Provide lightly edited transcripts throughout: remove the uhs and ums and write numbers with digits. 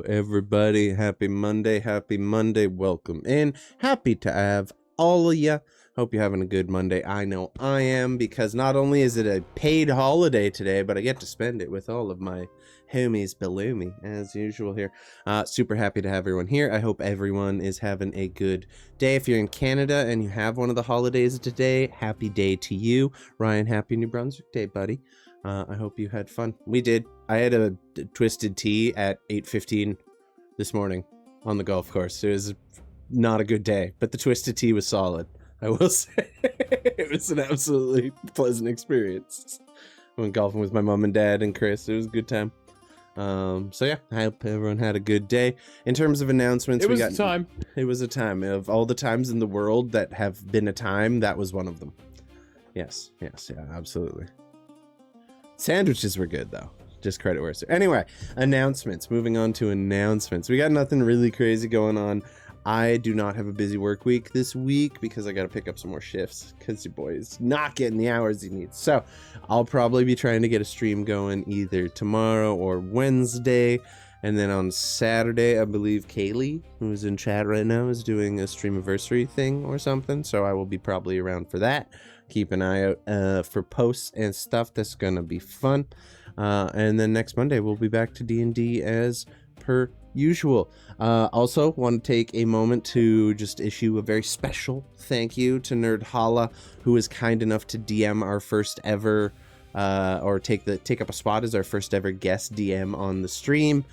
everybody. Happy Monday. Welcome in. Happy to have all of you. Hope you're having a good Monday. I know I am, because not only is it a paid holiday today, but I get to spend it with all of my homies below me, as usual here. Super happy to have everyone here. I hope everyone is having a good day. If you're in Canada and you have one of the holidays today, happy day to you. Ryan, happy New Brunswick Day, buddy. I hope you had fun. We did. I had a twisted tea at 8:15 this morning on the golf course. It was not a good day, but the twisted tea was solid. I will say it was an absolutely pleasant experience. I went golfing with my mom and dad and Chris. It was a good time. So yeah, I hope everyone had a good day. In terms of announcements, It was a time. It was a time. Of all the times in the world that have been a time, that was one of them. Yes, yeah, absolutely. Sandwiches were good though. Just credit where it's. Anyway, announcements. Moving on to announcements. We got nothing really crazy going on. I do not have a busy work week this week because I got to pick up some more shifts because your boy is not getting the hours he needs. So I'll probably be trying to get a stream going either tomorrow or Wednesday. And then on Saturday, I believe Kaylee, who's in chat right now, is doing a streamiversary thing or something. So I will be probably around for that. Keep an eye out for posts and stuff. That's going to be fun. And then next Monday, we'll be back to D&D as per usual. Also want to take a moment to just issue a very special thank you to Nerd Hala, who was kind enough to DM our first ever or take up a spot as our first ever guest DM on the stream.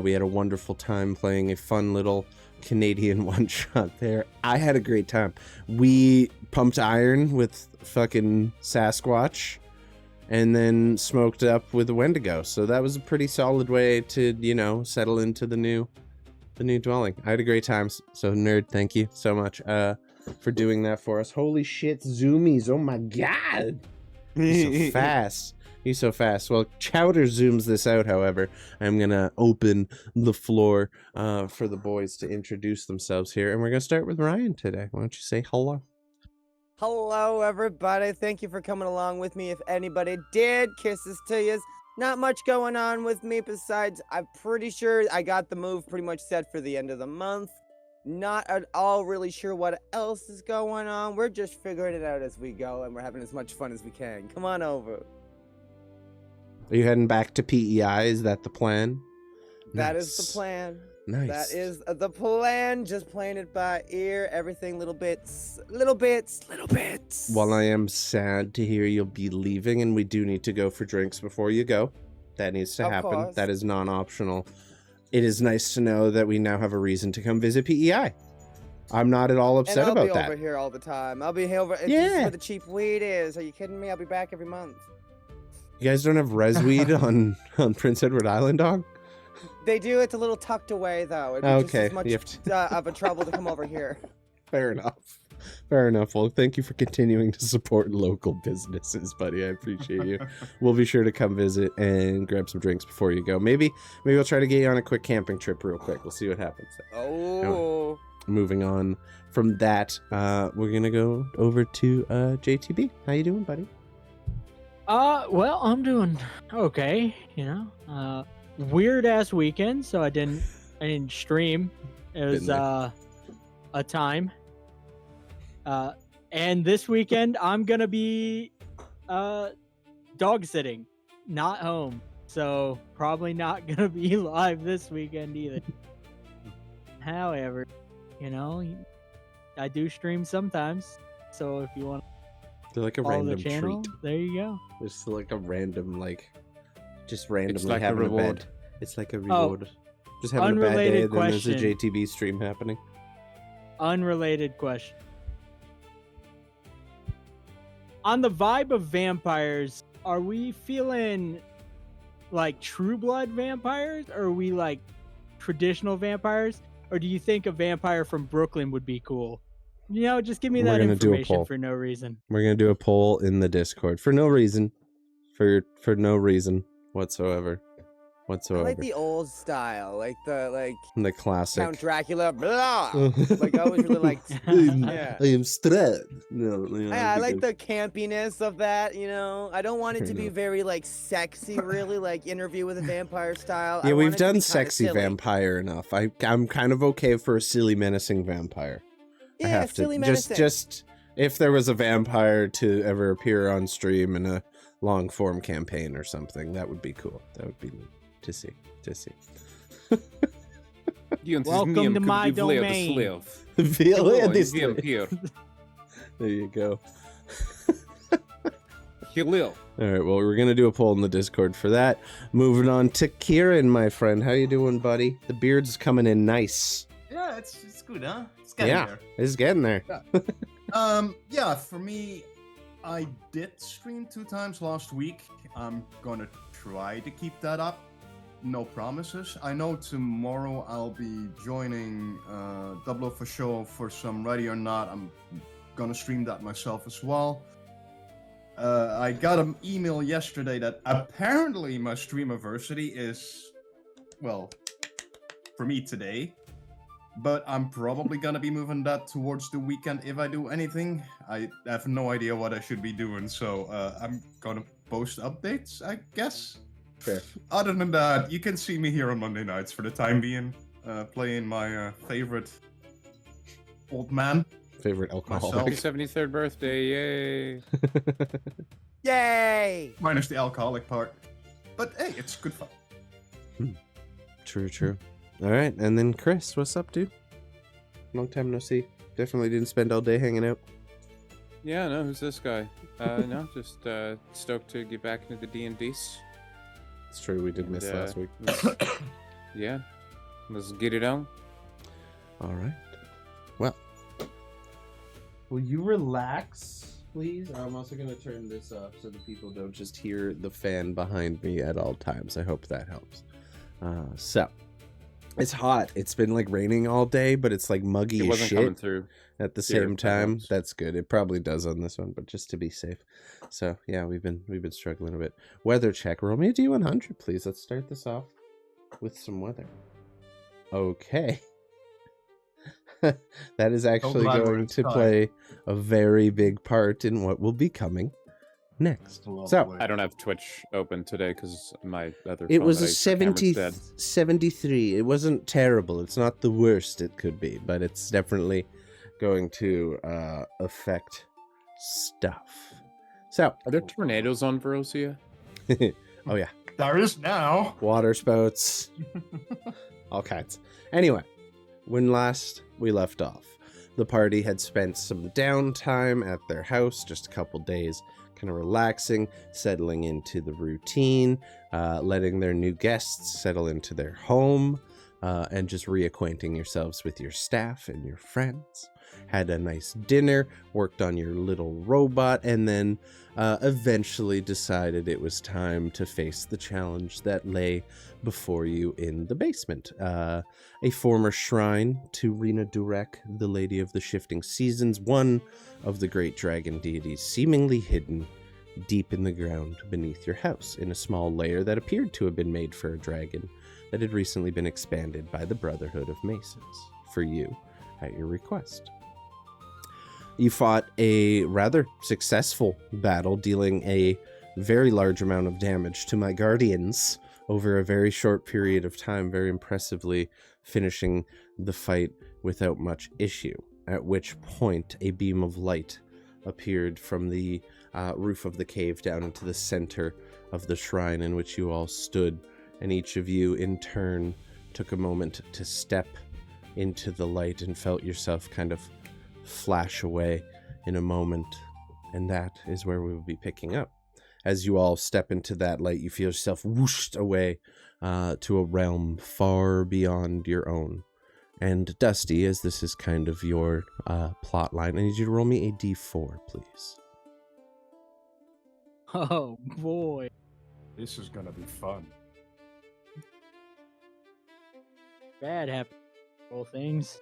We had a wonderful time playing a fun little Canadian one shot there. I had a great time. We pumped iron with fucking Sasquatch and then smoked up with a Wendigo. So that was a pretty solid way to, you know, settle into the new dwelling. I had a great time. So Nerd, thank you so much for doing that for us. Holy shit, zoomies. Oh my god. He's so fast. He's so fast. Well, Chowder zooms this out, however. I'm going to open the floor for the boys to introduce themselves here. And we're going to start with Ryan today. Why don't you say hello? Hello, everybody. Thank you for coming along with me. If anybody did, kisses to yous. Not much going on with me besides I'm pretty sure I got the move pretty much set for the end of the month. Not at all really sure what else is going on. We're just figuring it out as we go, and we're having as much fun as we can. Come on over. Are you heading back to PEI? Is that the plan? That is the plan. Nice. That is the plan. Just playing it by ear. Everything little bits. While I am sad to hear you'll be leaving, and we do need to go for drinks before you go. That needs to happen. Course. That is non-optional. It is nice to know that we now have a reason to come visit PEI. I'm not at all upset about that. I'll be over here all the time. I'll be here over. Yeah. This is where the cheap weed is. Are you kidding me? I'll be back every month. You guys don't have res weed on Prince Edward Island, dog? They do. It's a little tucked away, though. It'd be just as much of a trouble to come over here. Fair enough. Well, thank you for continuing to support local businesses, buddy. I appreciate you. We'll be sure to come visit and grab some drinks before you go. Maybe we'll try to get you on a quick camping trip real quick. We'll see what happens. Oh. Anyway, moving on from that, we're going to go over to JTB. How you doing, buddy? Well, I'm doing okay, you know. Weird ass weekend, so I didn't stream. It was a time. And this weekend I'm gonna be dog sitting, not home. So probably not gonna be live this weekend either. However, you know, I do stream sometimes. So if you want They're like a follow random the channel, treat. there you go. It's like a random, just randomly It's like having a a reward. bed. It's like a reward. Just having a bad day, unrelated then there's a question. JTB stream happening. Unrelated question. On the vibe of vampires, are we feeling like True Blood vampires, or are we like traditional vampires, or do you think a vampire from Brooklyn would be cool? You know, just give me We're that gonna do a information poll. for no reason. We're gonna do a poll in the Discord for no reason, for no reason whatsoever. whatsoever. I like the old style, like the the classic. Count Dracula, blah. Like I always really liked. Yeah. I am Strahd. No, Yeah, I like the campiness of that, you know. I don't want it to be very like sexy, really, like Interview with a Vampire style. Yeah, I want we've it to be done kinda sexy silly. vampire enough. I'm kind of okay for a silly menacing vampire. I Yeah, have silly to menacing. just if there was a vampire to ever appear on stream in a long form campaign or something, that would be cool. That would be neat to see. Welcome to my domain. There you go. Hello. All right, well, we're gonna do a poll in the Discord for that. Moving on to Kieran, my friend. How you doing, buddy? The beard's coming in nice. Yeah, it's good, huh? It's getting there. It's getting there. Yeah, for me, I did stream 2 times last week. I'm gonna try to keep that up. No promises. I know tomorrow I'll be joining Double O for Show for some Ready or Not. I'm gonna stream that myself as well. I got an email yesterday that apparently my streamiversity is, well, for me today. But I'm probably gonna be moving that towards the weekend if I do anything. I have no idea what I should be doing, so I'm gonna post updates, I guess. Fair. Other than that, you can see me here on Monday nights for the time being, playing my favorite old man. Favorite alcoholic. Myself. Happy 73rd birthday, yay! Yay! Minus the alcoholic part. But hey, it's good fun. True. All right, and then Chris, what's up, dude? Long time no see. Definitely didn't spend all day hanging out. Yeah, no, who's this guy? No, just stoked to get back into the D&Ds. It's true, we did miss last week. Yeah, let's get it on. All right. Well, will you relax, please? I'm also going to turn this off so that people don't just hear the fan behind me at all times. I hope that helps. So, it's hot. It's been like raining all day, but it's like muggy It as wasn't shit coming through. at the here same at time. once. That's good. It probably does on this one, but just to be safe. So yeah, we've been struggling a bit. Weather check. Roll me a D100, please. Let's start this off with some weather. Okay. That is actually glad we're going to inside. play a very big part in what will be coming next. So I don't have Twitch open today because my other it phone was that a I use for 70, camera's dead. 73. It wasn't terrible. It's not the worst it could be, but it's definitely going to affect stuff. So, Are there tornadoes on Verosia? oh yeah, There is now. water spouts, all kinds. Anyway, when last we left off, the party had spent some downtime at their house, just a couple days, kind of relaxing, settling into the routine, letting their new guests settle into their home, and just reacquainting yourselves with your staff and your friends. Had a nice dinner, worked on your little robot, and then eventually decided it was time to face the challenge that lay before you in the basement. A former shrine to Rina'Durak, the Lady of the Shifting Seasons, one of the great dragon deities, seemingly hidden deep in the ground beneath your house, in a small lair that appeared to have been made for a dragon that had recently been expanded by the Brotherhood of Masons, for you, at your request. You fought a rather successful battle, dealing a very large amount of damage to my guardians over a very short period of time, very impressively finishing the fight without much issue, at which point a beam of light appeared from the roof of the cave down into the center of the shrine in which you all stood, and each of you in turn took a moment to step into the light and felt yourself kind of flash away in a moment, and that is where we will be picking up. As you all step into that light, you feel yourself whooshed away to a realm far beyond your own. And Dusty, as this is kind of your plot line, I need you to roll me a d4, please. Oh boy. This is gonna be fun. Bad happen. Roll things.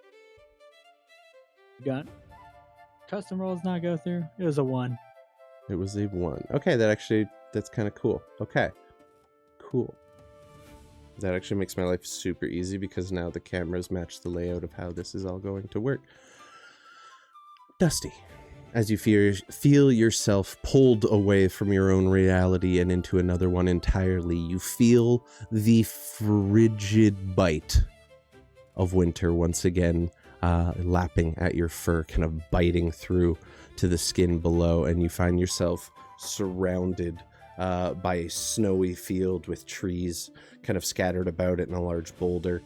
You got custom rolls not go through? It was a 1. It was a 1. Okay, that's kind of cool. Okay, cool. That actually makes my life super easy because now the cameras match the layout of how this is all going to work. Dusty, as you feel yourself pulled away from your own reality and into another one entirely, you feel the frigid bite of winter once again lapping at your fur, kind of biting through to the skin below, and you find yourself surrounded by a snowy field with trees kind of scattered about it and a large boulder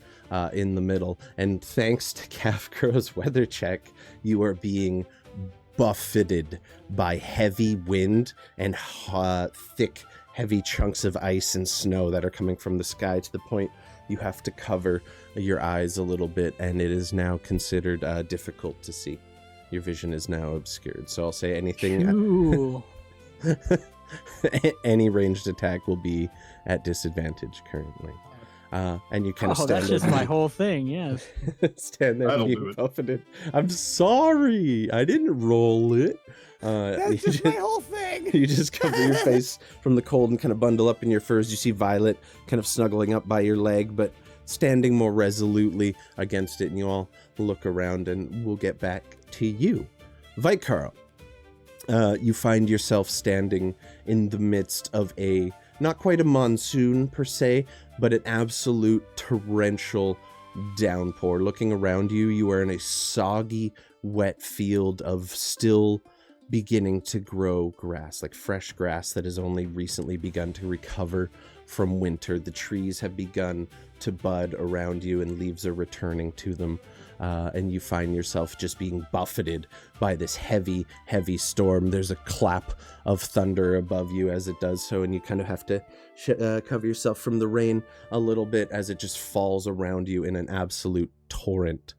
in the middle. And thanks to Kafka's weather check, you are being buffeted by heavy wind and thick, heavy chunks of ice and snow that are coming from the sky to the point you have to cover your eyes a little bit, and it is now considered difficult to see. Your vision is now obscured. So I'll say anything... Ooh. Any ranged attack will be at disadvantage currently. And you kind of stand that's just there. my whole thing, yes. Stand there That'll do being it. buffeted. I'm sorry. I didn't roll it. That's just my whole thing. You just cover your face from the cold and kind of bundle up in your furs. You see Violet kind of snuggling up by your leg, but standing more resolutely against it. And you all look around, and we'll get back to you. Vikarl, you find yourself standing in the midst of a, not quite a monsoon per se, but an absolute torrential downpour. Looking around you, you are in a soggy, wet field of still beginning to grow grass, like fresh grass that has only recently begun to recover from winter. The trees have begun to bud around you and leaves are returning to them. And you find yourself just being buffeted by this heavy, heavy storm. There's a clap of thunder above you as it does so, and you kind of have to cover yourself from the rain a little bit as it just falls around you in an absolute torrent.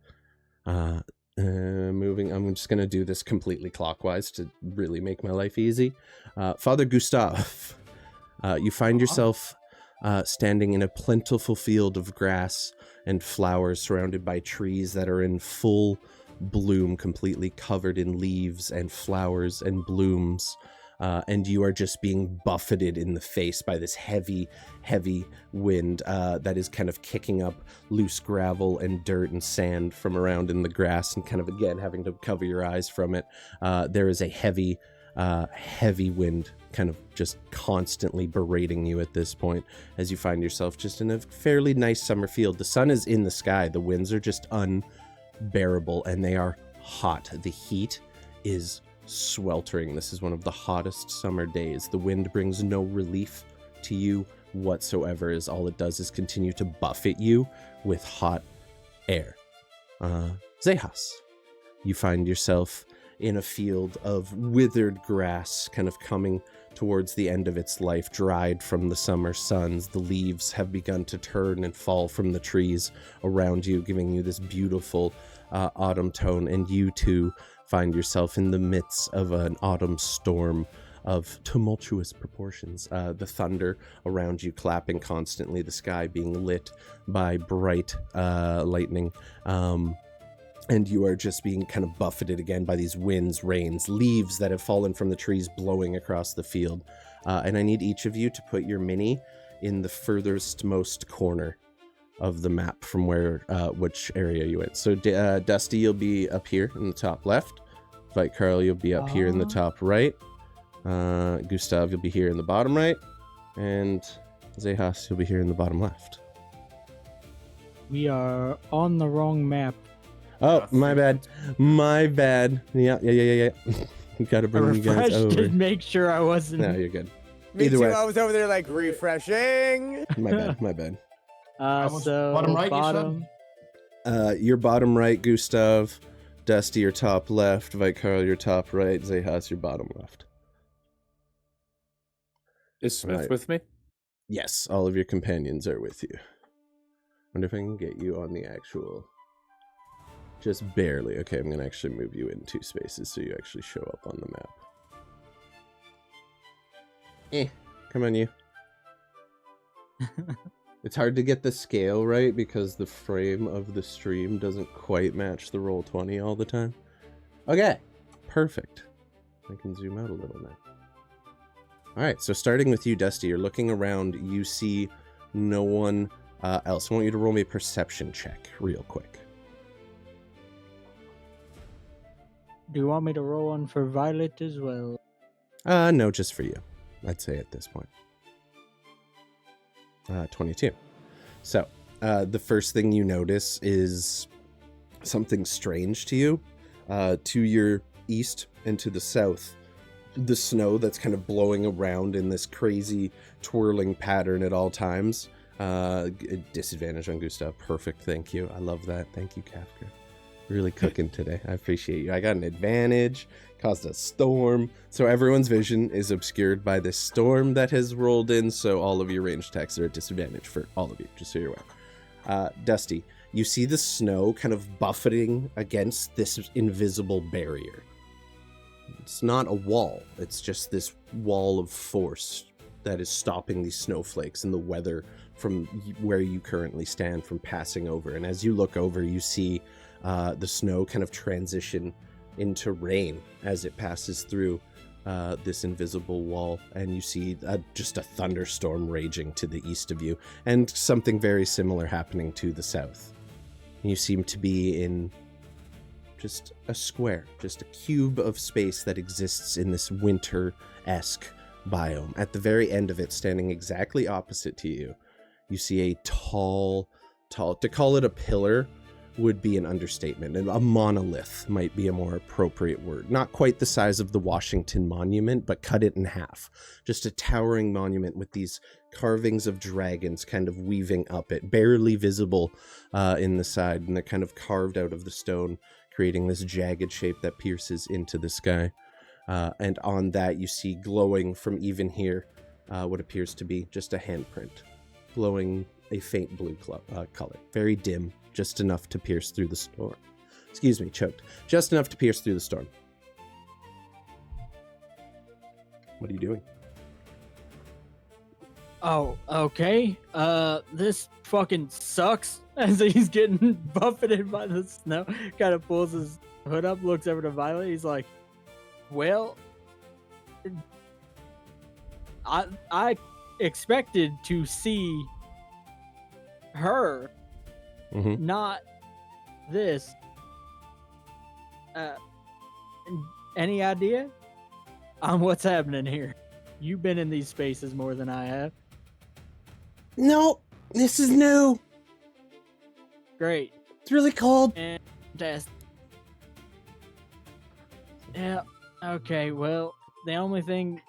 Moving, I'm just going to do this completely clockwise to really make my life easy. Father Gustav, you find yourself standing in a plentiful field of grass and flowers surrounded by trees that are in full bloom, completely covered in leaves and flowers and blooms. And you are just being buffeted in the face by this heavy, heavy wind that is kind of kicking up loose gravel and dirt and sand from around in the grass and kind of, again, having to cover your eyes from it. There is a heavy, heavy wind kind of just constantly berating you at this point as you find yourself just in a fairly nice summer field. The sun is in the sky. The winds are just unbearable and they are hot. The heat is sweltering. This is one of the hottest summer days. The wind brings no relief to you whatsoever, as all it does is continue to buffet you with hot air. Xechas, you find yourself in a field of withered grass kind of coming towards the end of its life, dried from the summer suns. The leaves have begun to turn and fall from the trees around you, giving you this beautiful autumn tone, and you too find yourself in the midst of an autumn storm of tumultuous proportions. The thunder around you clapping constantly, the sky being lit by bright lightning. And you are just being kind of buffeted again by these winds, rains, leaves that have fallen from the trees blowing across the field. And I need each of you to put your mini in the furthest most corner of the map from where, which area you in. So Dusty, you'll be up here in the top left. Vikarl, you'll be up here in the top right. Gustav, you'll be here in the bottom right. And Xechas, you'll be here in the bottom left. We are on the wrong map. Oh, my bad. My bad. Yeah. You gotta bring you guys Refresh over. to make sure I wasn't. No, you're good. Me Either too. way. I was over there like refreshing. My bad. was So bottom right, you said? bottom. Your bottom right, Gustav. Dusty, your top left. Vikarl, your top right. Xechas, your bottom left. Is Smith Right. with me? Yes, all of your companions are with you. Wonder if I can get you on the actual... Just barely. Okay, I'm going to actually move you in 2 spaces so you actually show up on the map. Come on, you. It's hard to get the scale right because the frame of the stream doesn't quite match the Roll20 all the time. Okay, perfect. I can zoom out a little now. Alright, so starting with you, Dusty, you're looking around, you see no one Else, I want you to roll me a perception check real quick. Do you want me to roll one for Violet as well? No, just for you, I'd say at this point. 22. So, the first thing you notice is something strange to you. To your east and to the south, the snow that's kind of blowing around in this crazy twirling pattern at all times. Disadvantage on Gustav. Perfect. Thank you. I love that. Thank you, Kafka. Really cooking today. I appreciate you. I got an advantage. Caused a storm. So everyone's vision is obscured by this storm that has rolled in. So all of your ranged attacks are at disadvantage for all of you, just so you're aware. Dusty, you see the snow kind of buffeting against this invisible barrier. It's not a wall. It's just this wall of force that is stopping these snowflakes and the weather from where you currently stand from passing over. And as you look over, you see the snow kind of transition into rain as it passes through this invisible wall. And you see just a thunderstorm raging to the east of you, and something very similar happening to the south. You seem to be in just a square, just a cube of space that exists in this winter-esque biome. At the very end of it, standing exactly opposite to you, you see a tall, to call it a pillar would be an understatement, and a monolith might be a more appropriate word. Not quite the size of the Washington Monument, but cut it in half. Just a towering monument with these carvings of dragons kind of weaving up it, barely visible in the side, and they're kind of carved out of the stone, creating this jagged shape that pierces into the sky. And on that, you see glowing from even here what appears to be just a handprint, glowing a faint blue color, very dim, just enough to pierce through the storm. Excuse me, choked. Just enough to pierce through the storm. What are you doing? Oh, okay. This fucking sucks. As he's getting buffeted by the snow, kind of pulls his hood up, looks over to Violet. He's like, well, I expected to see her, not this. Any idea on what's happening here? You've been in these spaces more than I have. No, this is new. Great. It's really cold. Fantastic. Yeah, okay, well, the only thing,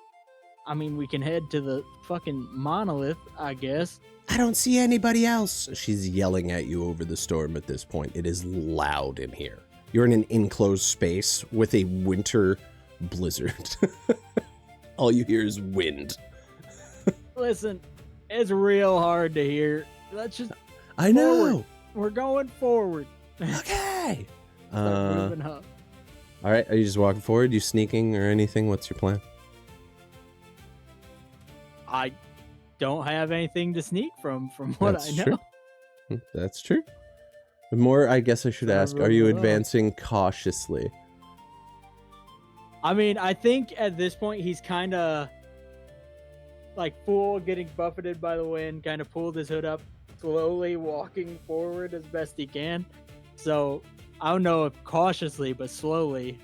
I mean, we can head to the fucking monolith, I guess. I don't see anybody else. She's yelling at you over the storm at this point. It is loud in here. You're in an enclosed space with a winter blizzard. All you hear is wind. Listen, it's real hard to hear. Let's just... I know. Forward. We're going forward. Okay. Start moving up. All right. Are you just walking forward? You sneaking or anything? What's your plan? I don't have anything to sneak from what That's I know. true. That's true. More, I guess I should ask, are you roll it up. advancing cautiously? I mean, I think at this point he's kind of like full getting buffeted by the wind, kind of pulled his hood up, slowly walking forward as best he can. So I don't know if cautiously, but slowly,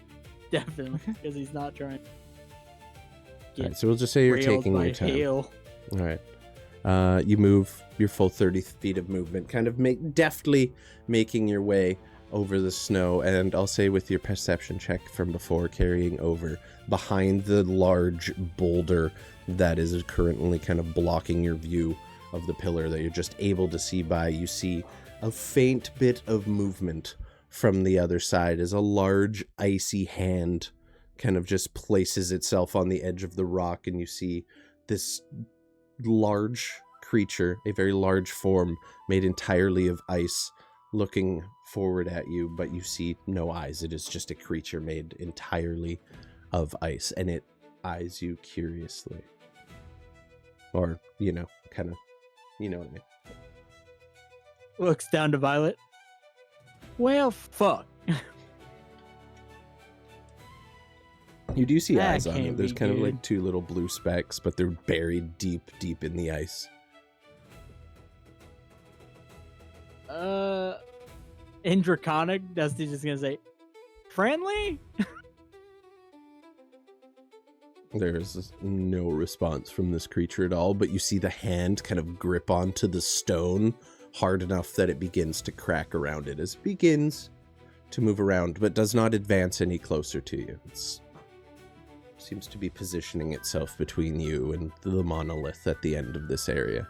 definitely, because he's not trying to All right, so we'll just say you're railed taking by your time. hail. All right. You move your full 30 feet of movement, kind of deftly making your way over the snow, and I'll say with your perception check from before, carrying over behind the large boulder that is currently kind of blocking your view of the pillar that you're just able to see by. You see a faint bit of movement from the other side as a large icy hand kind of just places itself on the edge of the rock, and you see this large creature, a very large form made entirely of ice, looking forward at you, but you see no eyes. It is just a creature made entirely of ice, and it eyes you curiously. Or, kind of, you know what I mean. Looks down to Violet. Well, fuck. You do see That eyes on it. can't There's be kind of good. like two little blue specks, but they're buried deep, deep in the ice. In Draconic, Dusty's just gonna say, friendly? There's no response from this creature at all, but you see the hand kind of grip onto the stone hard enough that it begins to crack around it as it begins to move around, but does not advance any closer to you. It seems to be positioning itself between you and the monolith at the end of this area.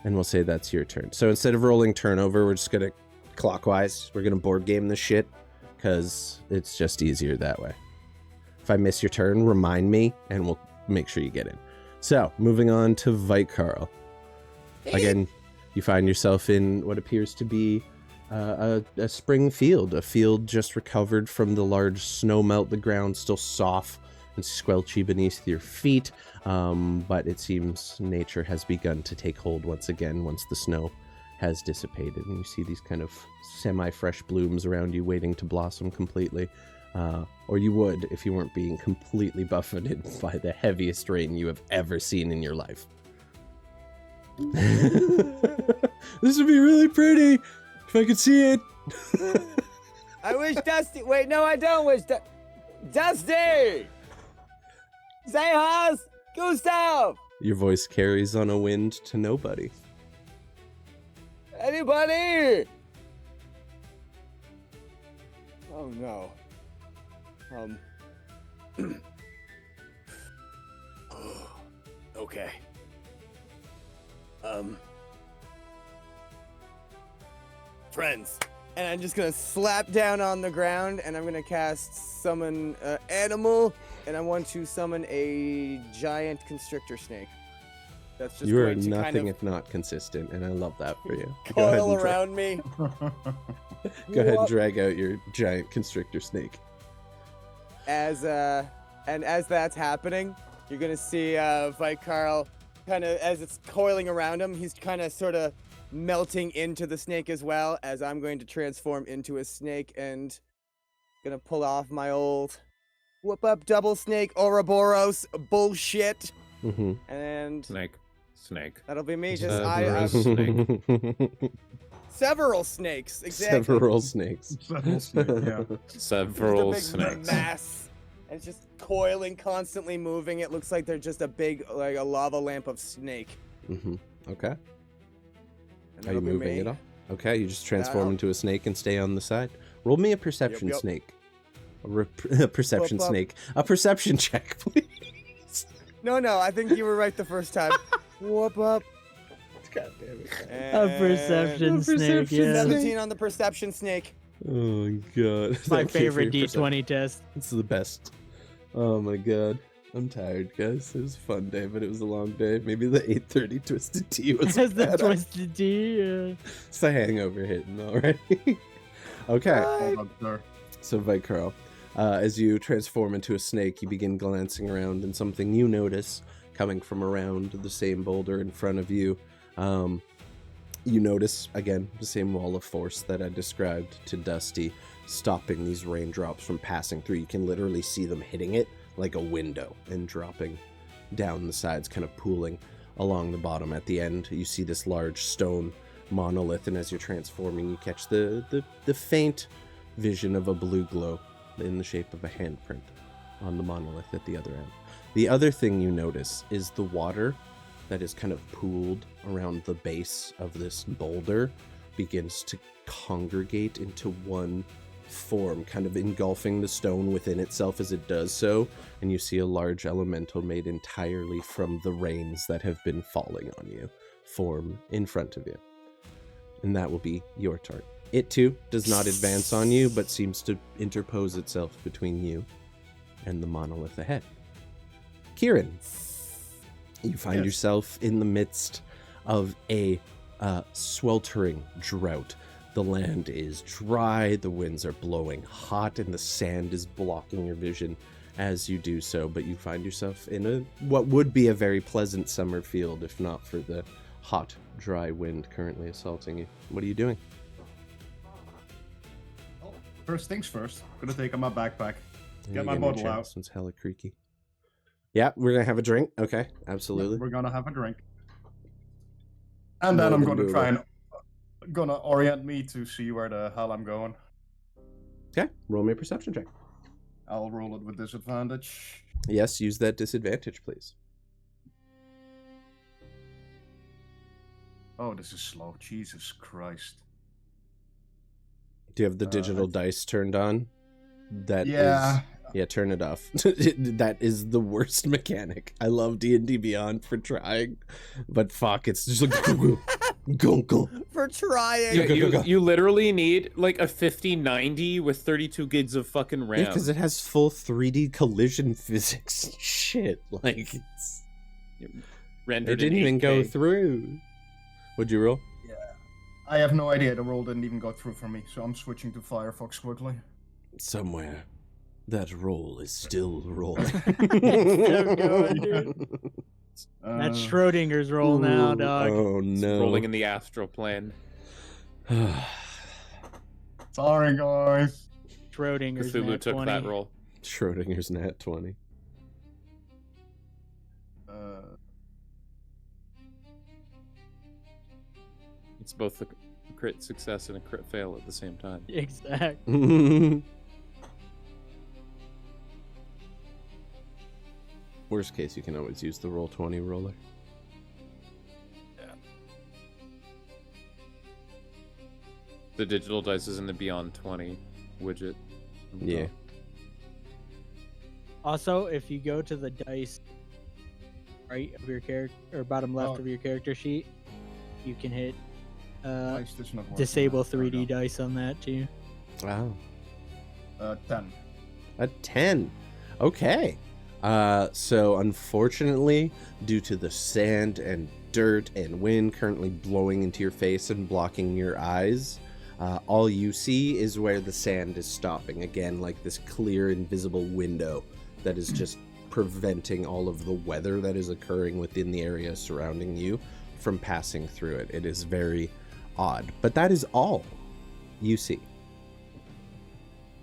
And we'll say that's your turn. So instead of rolling turnover, we're just going to clockwise. We're going to board game this shit because it's just easier that way. If I miss your turn, remind me, and we'll make sure you get in. So, moving on to Vikarl. Again, you find yourself in what appears to be a spring field. A field just recovered from the large snow melt. The ground still soft and squelchy beneath your feet. But it seems nature has begun to take hold once again once the snow has dissipated. And you see these kind of semi-fresh blooms around you waiting to blossom completely. Or you would if you weren't being completely buffeted by the heaviest rain you have ever seen in your life. This would be really pretty if I could see it. I wish Dusty. Wait, no, I don't wish Dusty! Zehas! Gustav! Your voice carries on a wind to nobody. Anybody? Oh no. Okay. Friends. And I'm just gonna slap down on the ground and I'm gonna cast summon animal, and I want to summon a giant constrictor snake. That's just You are going to nothing kind of if not consistent, and I love that for you. coil around me. Go ahead and drag out your giant constrictor snake. As that's happening, you're gonna see Vikarl kind of, as it's coiling around him, he's kind of sort of melting into the snake as well, as I'm going to transform into a snake and gonna pull off my old whoop up double snake Ouroboros bullshit. Mm-hmm. And Snake. that'll be me. Just several snakes. Exactly. Several snakes. Several snakes, yeah. Several Just a big snakes. mass. And it's just coiling, constantly moving. It looks like they're just a big, like a lava lamp of snake. Mm-hmm. Okay. And Are you that'll be moving me. at all? Okay, you just transform I'll- into a snake and stay on the side. Roll me a perception Yep. snake. A perception Whoop, whoop. snake. A perception check, please. No, I think you were right the first time. Whoop up. God damn it. A perception And snake, yeah. 17 on the perception snake. Oh my god. My Thank you for favorite your perception. D20 test. It's the best. Oh my god. I'm tired, guys. It was a fun day, but it was a long day. Maybe the 8:30 Twisted Tea was Has the better. Twisted Tea. It's the hangover hitting already. Okay. Hold on, sir. So Vikarl, as you transform into a snake, you begin glancing around, and something you notice coming from around the same boulder in front of you. You notice, again, the same wall of force that I described to Dusty, stopping these raindrops from passing through. You can literally see them hitting it like a window and dropping down the sides, kind of pooling along the bottom. At the end, you see this large stone monolith, and as you're transforming, you catch the faint vision of a blue glow in the shape of a handprint on the monolith at the other end. The other thing you notice is the water that is kind of pooled around the base of this boulder begins to congregate into one form, kind of engulfing the stone within itself as it does so, and you see a large elemental made entirely from the rains that have been falling on you form in front of you. And that will be your turn. It too does not advance on you, but seems to interpose itself between you and the monolith ahead. Kieran, you find Yes. yourself in the midst of a sweltering drought. The land is dry, the winds are blowing hot, and the sand is blocking your vision as you do so, but you find yourself in what would be a very pleasant summer field if not for the hot, dry wind currently assaulting you. What are you doing? First things first. Gonna take out my backpack. Let Get me my your bottle chance. out. This one's hella creaky. Yeah, we're gonna have a drink. Okay, absolutely. We're gonna have a drink. And then More I'm than gonna try and gonna orient me to see where the hell I'm going. Okay, roll me a perception check. I'll roll it with disadvantage. Yes, use that disadvantage, please. Oh, this is slow. Jesus Christ. Do you have the digital dice turned on? That Yeah. Yeah, turn it off. That is the worst mechanic. I love D&D Beyond for trying, but fuck, it's just like go. For trying. You literally need like a 5090 with 32 gigs of fucking RAM. Yeah, because it has full 3D collision physics. Shit, like it's. Rendered It didn't in even go 8K. through. What'd you roll? Yeah. I have no idea. The roll didn't even go through for me, so I'm switching to Firefox quickly. Somewhere, that roll is still rolling. Still going, dude. That's Schrodinger's roll now, dog. Oh It's no. rolling in the astral plane. Sorry, guys. Schrodinger's Cthulhu nat took 20. that roll. Schrodinger's nat 20. It's both a crit success and a crit fail at the same time. Exactly. Worst case, you can always use the roll 20 roller. The digital dice is in the Beyond 20 widget. Yeah. Also, if you go to the dice right of your character or bottom left of your character sheet, you can hit Why is this not working? disable There we 3D go. dice on that too. Wow. 10. A 10. Okay. So unfortunately, due to the sand and dirt and wind currently blowing into your face and blocking your eyes, all you see is where the sand is stopping. Again, like this clear, invisible window that is just preventing all of the weather that is occurring within the area surrounding you from passing through it. It is very odd. But that is all you see.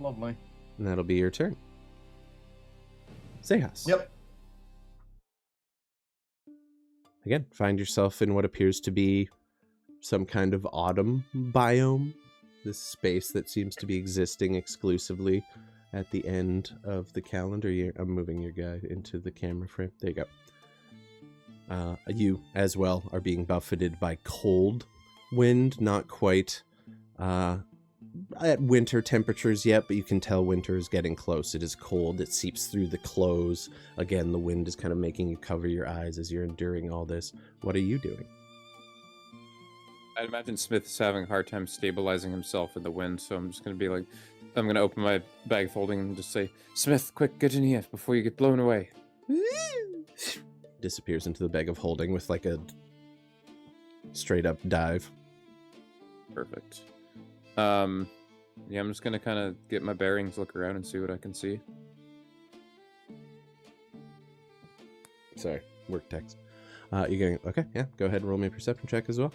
Lovely. And that'll be your turn. Xechas. Yep. Again, find yourself in what appears to be some kind of autumn biome. This space that seems to be existing exclusively at the end of the calendar year. I'm moving your guy into the camera frame. There you go. You, as well, are being buffeted by cold wind. Not quite at winter temperatures yet, but you can tell winter is getting close. It is cold. It seeps through the clothes. Again, the wind is kind of making you cover your eyes as you're enduring all this. What are you doing? I'd imagine Smith is having a hard time stabilizing himself in the wind, so I'm just going to be like, I'm going to open my bag folding and just say, Smith, quick, get in here before you get blown away. Disappears into the bag of holding with like a straight up dive. Perfect. Yeah, I'm just going to kind of get my bearings, look around, and see what I can see. Sorry, work text. You're going, okay, yeah, go ahead and roll me a perception check as well.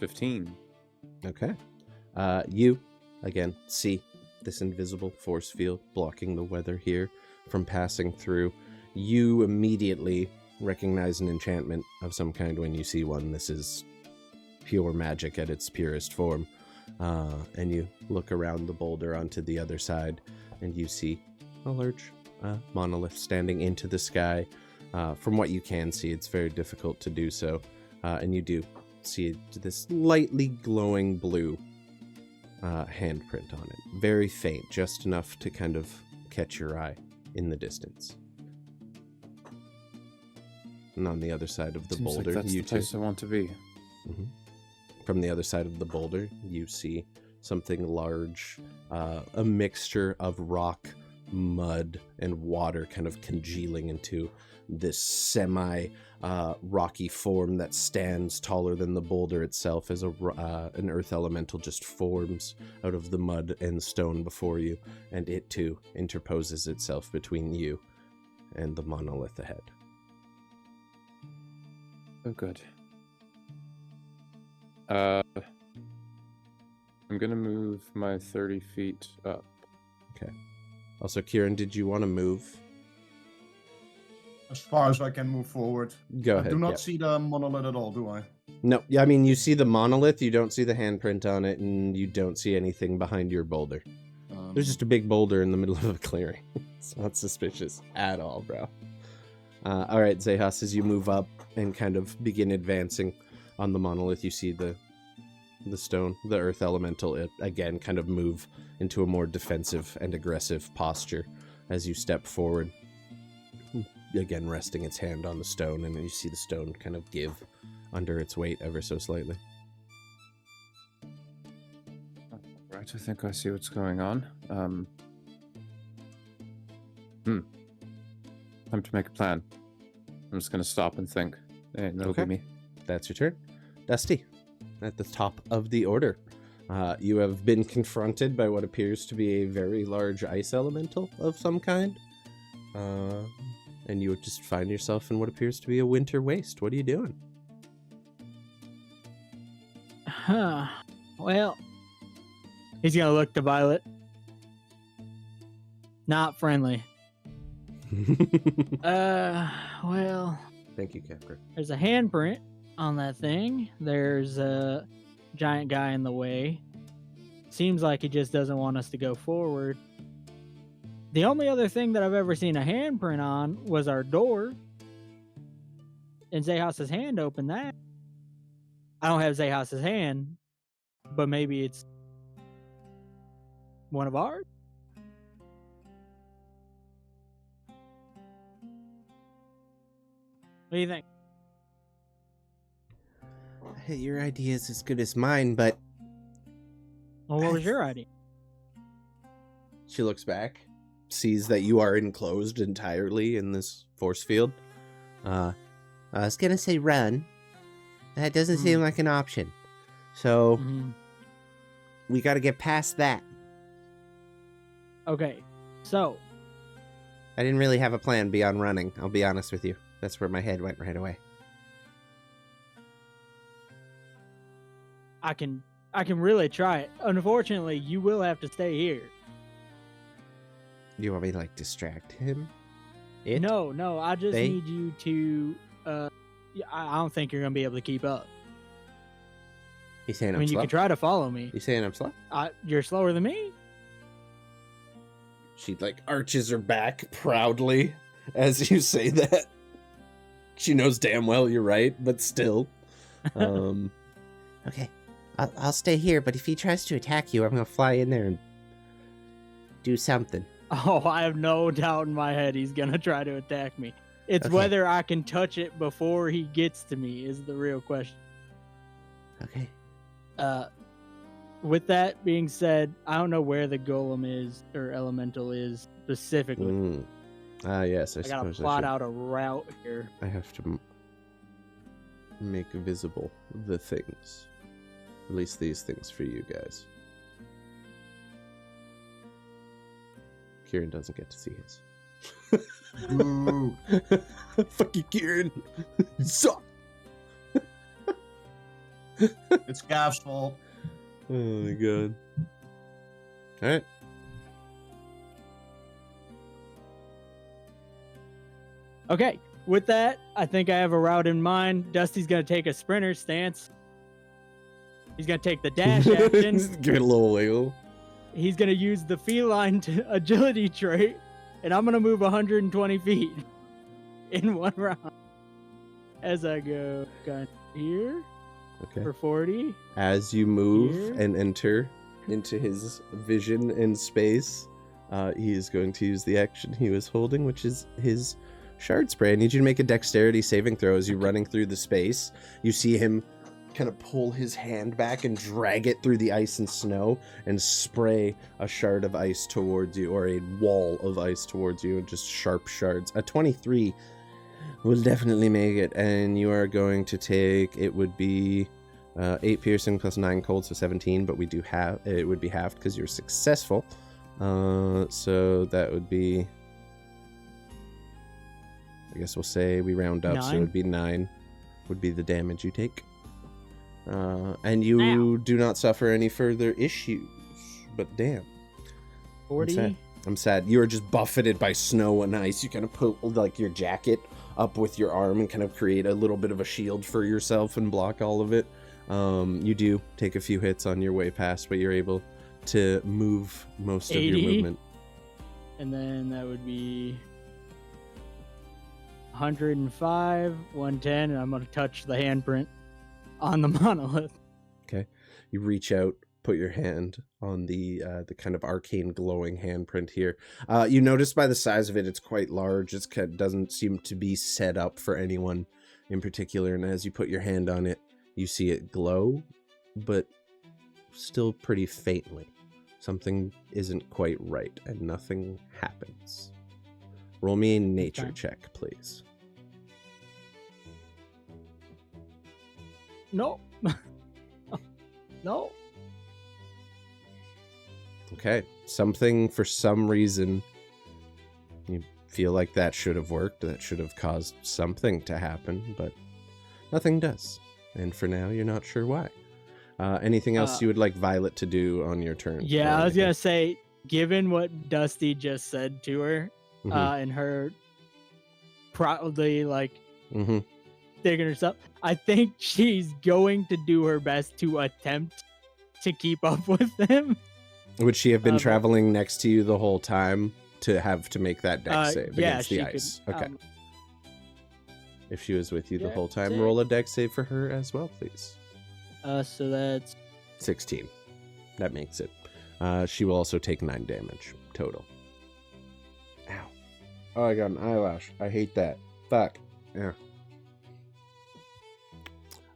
$15. Okay. You, again, see this invisible force field blocking the weather here from passing through. You immediately recognize an enchantment of some kind when you see one. This is pure magic at its purest form. And you look around the boulder onto the other side, and you see a large monolith standing into the sky. From what you can see, it's very difficult to do so. And you do see this lightly glowing blue handprint on it. Very faint, just enough to kind of catch your eye in the distance. And on the other side of the Seems boulder, like that's you the place I want to be. Mhm. From the other side of the boulder, you see something large, a mixture of rock, mud, and water kind of congealing into this semi-rocky form that stands taller than the boulder itself as an earth elemental just forms out of the mud and stone before you, and it too interposes itself between you and the monolith ahead. Oh, good. I'm gonna move my 30 feet up. Also, Kieran, did you want to move? As far as I can move forward. Go I ahead. do not yeah. see the monolith at all, do I? No, yeah, I mean, you see the monolith, you don't see the handprint on it, and you don't see anything behind your boulder. There's just a big boulder in the middle of a clearing. It's not suspicious at all, bro. All right, Xechas, as you move up and kind of begin advancing on the monolith, you see the stone, the earth elemental, it again kind of move into a more defensive and aggressive posture as you step forward. Again, resting its hand on the stone, and you see the stone kind of give under its weight ever so slightly. Right, I think I see what's going on. Time to make a plan. I'm just gonna stop and think. Hey, that'll Okay. be me. That's your turn. Dusty, at the top of the order. You have been confronted by what appears to be a very large ice elemental of some kind. And you just find yourself in what appears to be a winter waste. What are you doing? Huh. Well, he's gonna look to Violet. Not friendly. Well, Thank you, Capper. there's a handprint on that thing. There's a giant guy in the way. Seems like he just doesn't want us to go forward. The only other thing that I've ever seen a handprint on was our door. And Xechas's hand opened that. I don't have Xechas's hand, but maybe it's one of ours? What do you think? Hey, your idea is as good as mine, but Well, what was your idea? she looks back, sees that you are enclosed entirely in this force field. I was gonna say run. That doesn't seem like an option. So we gotta get past that. Okay, so I didn't really have a plan beyond running, I'll be honest with you. That's where my head went right away. I can really try it. Unfortunately, you will have to stay here. You want me to, like, distract him? No, I just They? need you to. I don't think you're gonna be able to keep up. You saying I I'm mean, you slow? can try to follow me. You saying I'm slow? You're slower than me. She, like, arches her back proudly as you say that. She knows damn well you're right, but still. Okay, I'll stay here, but if he tries to attack you, I'm gonna fly in there and do something. Oh, I have no doubt in my head he's gonna try to attack me. It's Okay. whether I can touch it before he gets to me is the real question. Okay. With that being said, I don't know where the golem is or elemental is specifically. Yes, I I gotta suppose plot out a route here. I have to make visible the things. At least these things for you guys. Kieran doesn't get to see his. Ooh. Fuck you, Kieran. You suck. It's Gav's fault. Oh my god. Alright. Okay, with that, I think I have a route in mind. Dusty's gonna take a sprinter stance. He's gonna take the dash action. Give it a little wiggle. He's gonna use the feline agility trait, and I'm gonna move 120 feet in one round. As I go kind of here Okay. for 40. As you move Here. and enter into his vision in space, he is going to use the action he was holding, which is his shard spray. I need you to make a dexterity saving throw as you're running through the space. You see him kind of pull his hand back and drag it through the ice and snow and spray a shard of ice towards you, or a wall of ice towards you, and just sharp shards. A 23 will definitely make it, and you are going to take, it would be 8 piercing plus 9 cold, so 17, but we do have, it would be halved because you're successful. So that would be, I guess we'll say we round up, so it 9? would be 9 would be the damage you take. And you do not suffer any further issues, but damn. 40. I'm sad. You are just buffeted by snow and ice. You kind of pull like your jacket up with your arm and kind of create a little bit of a shield for yourself and block all of it. You do take a few hits on your way past, but you're able to move most of your 80. movement. And then that would be 105, 110, and I'm going to touch the handprint on the monolith. Okay. You reach out, put your hand on the kind of arcane glowing handprint here. You notice by the size of it, it's quite large. It doesn't seem to be set up for anyone in particular. And as you put your hand on it, you see it glow, but still pretty faintly. Something isn't quite right, and nothing happens. Roll me a nature check, please. No. No. Okay. Something, for some reason, you feel like that should have worked. That should have caused something to happen, but nothing does. And for now, you're not sure why. Anything else you would like Violet to do on your turn? Yeah, I was going to say, given what Dusty just said to her, and her probably digging herself, I think she's going to do her best to attempt to keep up with them. Would she have been traveling next to you the whole time to have to make that dex save against the ice? Could, okay. If she was with you the whole time, roll a dex save for her as well, please. So that's 16. That makes it. She will also take 9 damage total. Ow. Oh, I got an eyelash. I hate that. Fuck. Yeah.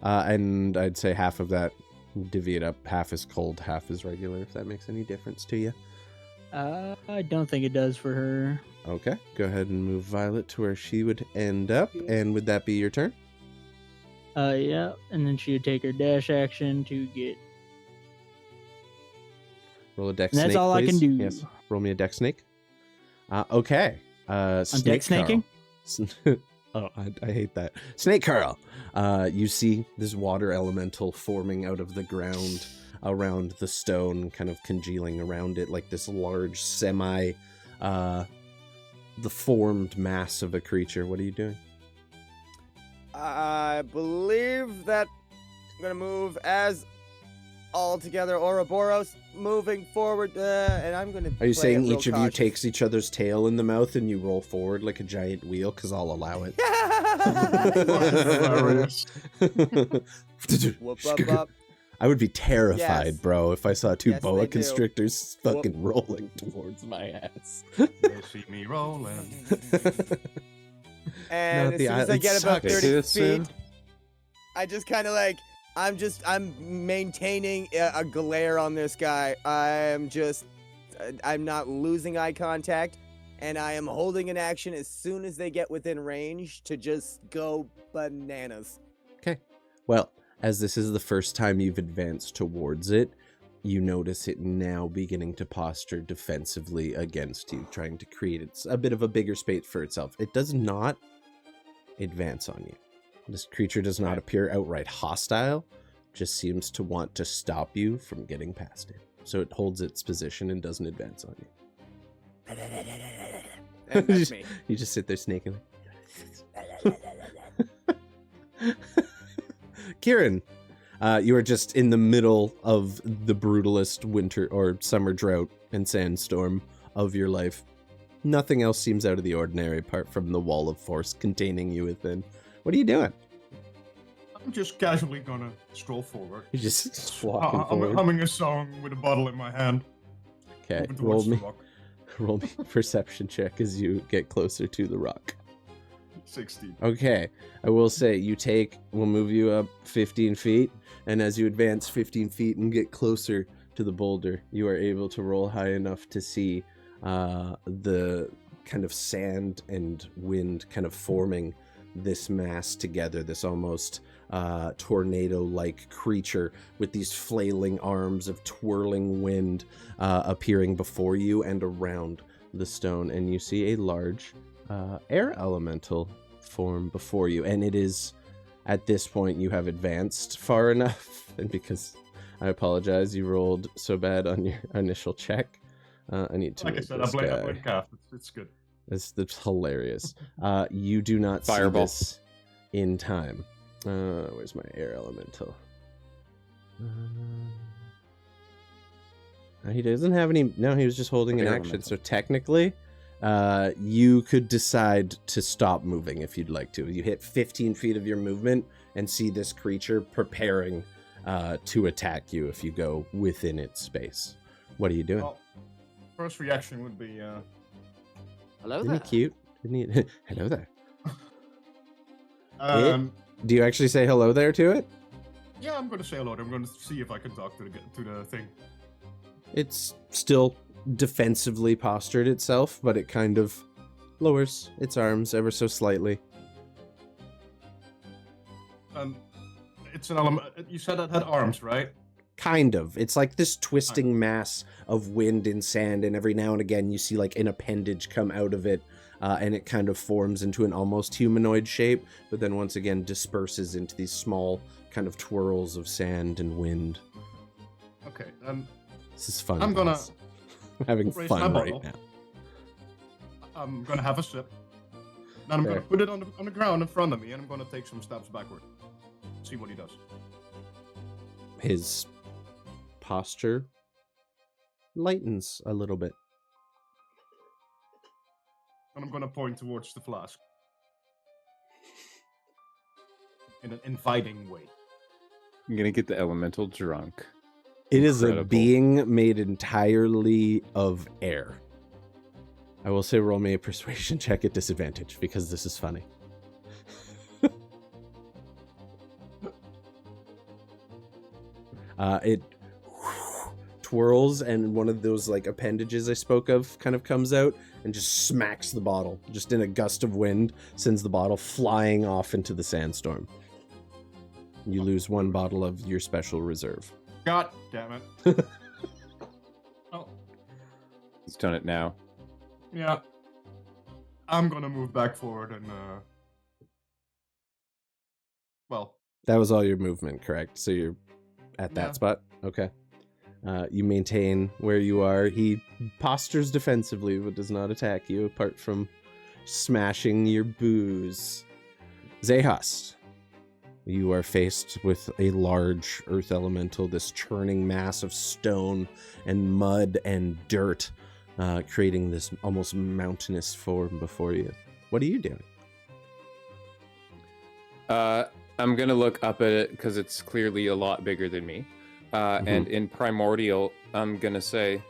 And I'd say half of that, divvy it up. Half is cold, half is regular, if that makes any difference to you. I don't think it does for her. Okay. Go ahead and move Violet to where she would end up. And would that be your turn? Yeah, and then she would take her dash action to get. Roll a dex And that's snake, all I can please. do. Yes. Roll me a dex snake. Okay. I'm Snake dex snaking? Carl. Oh, I hate that. Snake Carl. You see this water elemental forming out of the ground around the stone, kind of congealing around it like this large the formed mass of a creature. What are you doing? I believe that I'm gonna move as all together Ouroboros moving forward, and I'm gonna. Are you play saying it real each of you takes each other's tail in the mouth and you roll forward like a giant wheel? Because I'll allow it. Whoop up up. I would be terrified, Yes. bro, if I saw two Yes, boa they do. constrictors fucking rolling towards my ass. They see me rolling. And Not as the soon as I island get about sucks. 30 See you soon. feet, I just kind of like, I'm maintaining a glare on this guy. I'm not losing eye contact, and I am holding an action as soon as they get within range to just go bananas. Okay. Well, as this is the first time you've advanced towards it, you notice it now beginning to posture defensively against you, trying to create a bit of a bigger space for itself. It does not advance on you. This creature does not appear outright hostile, just seems to want to stop you from getting past it. So it holds its position and doesn't advance on you. And that's me. You just sit there snaking. Kieran, you are just in the middle of the brutalest winter or summer drought and sandstorm of your life. Nothing else seems out of the ordinary apart from the wall of force containing you within. What are you doing? I'm just casually gonna stroll forward. You're just walking I'm forward. humming a song with a bottle in my hand. Okay, moving roll towards the me, rock. roll me a perception check as you get closer to the rock. 16. Okay, I will say we'll move you up 15 feet, and as you advance 15 feet and get closer to the boulder, you are able to roll high enough to see the kind of sand and wind kind of forming this mass together, this almost tornado-like creature with these flailing arms of twirling wind appearing before you and around the stone, and you see a large air elemental form before you, and it is at this point you have advanced far enough, and because I apologize you rolled so bad on your initial check, I need to Like I move said, I this blame guy. Calf. It's good. That's hilarious. You do not Fireball. see this in time. Where's my air elemental? He doesn't have any. No, he was just holding an Air action. elemental. So technically, you could decide to stop moving if you'd like to. You hit 15 feet of your movement and see this creature preparing to attack you if you go within its space. What are you doing? Well, first reaction would be, Hello Isn't there. he cute? Isn't he? Hello there. um, Do you actually say hello there to it? yeah, I'm gonna say hello. I'm gonna see if I can talk to the thing. It's still defensively postured itself, but it kind of lowers its arms ever so slightly. It's an element. You said it had arms, right? Kind of. It's like this twisting mass of wind and sand, and every now and again you see like an appendage come out of it, and it kind of forms into an almost humanoid shape, but then once again disperses into these small kind of twirls of sand and wind. Okay. This is fun. I'm gonna guys. I'm having raise fun my right bottle. now. I'm gonna have a sip. Then I'm Fair. gonna put it on the ground in front of me, and I'm gonna take some steps backward. See what he does. His posture lightens a little bit. And I'm gonna point towards the flask. In an inviting way. I'm gonna get the elemental drunk. It is a Incredible. being made entirely of air. I will say roll me a persuasion check at disadvantage because this is funny. It twirls and one of those like appendages I spoke of kind of comes out and just smacks the bottle. Just in a gust of wind, sends the bottle flying off into the sandstorm. You lose one bottle of your special reserve. God damn it. Oh, He's done it now. yeah. I'm gonna move back forward and, well, That was all your movement, correct? So you're at that Yeah. spot? Okay. You maintain where you are. He postures defensively, but does not attack you, apart from smashing your booze. Xechas, you are faced with a large earth elemental, this churning mass of stone and mud and dirt, creating this almost mountainous form before you. What are you doing? I'm gonna look up at it because it's clearly a lot bigger than me. And in primordial, I'm gonna say,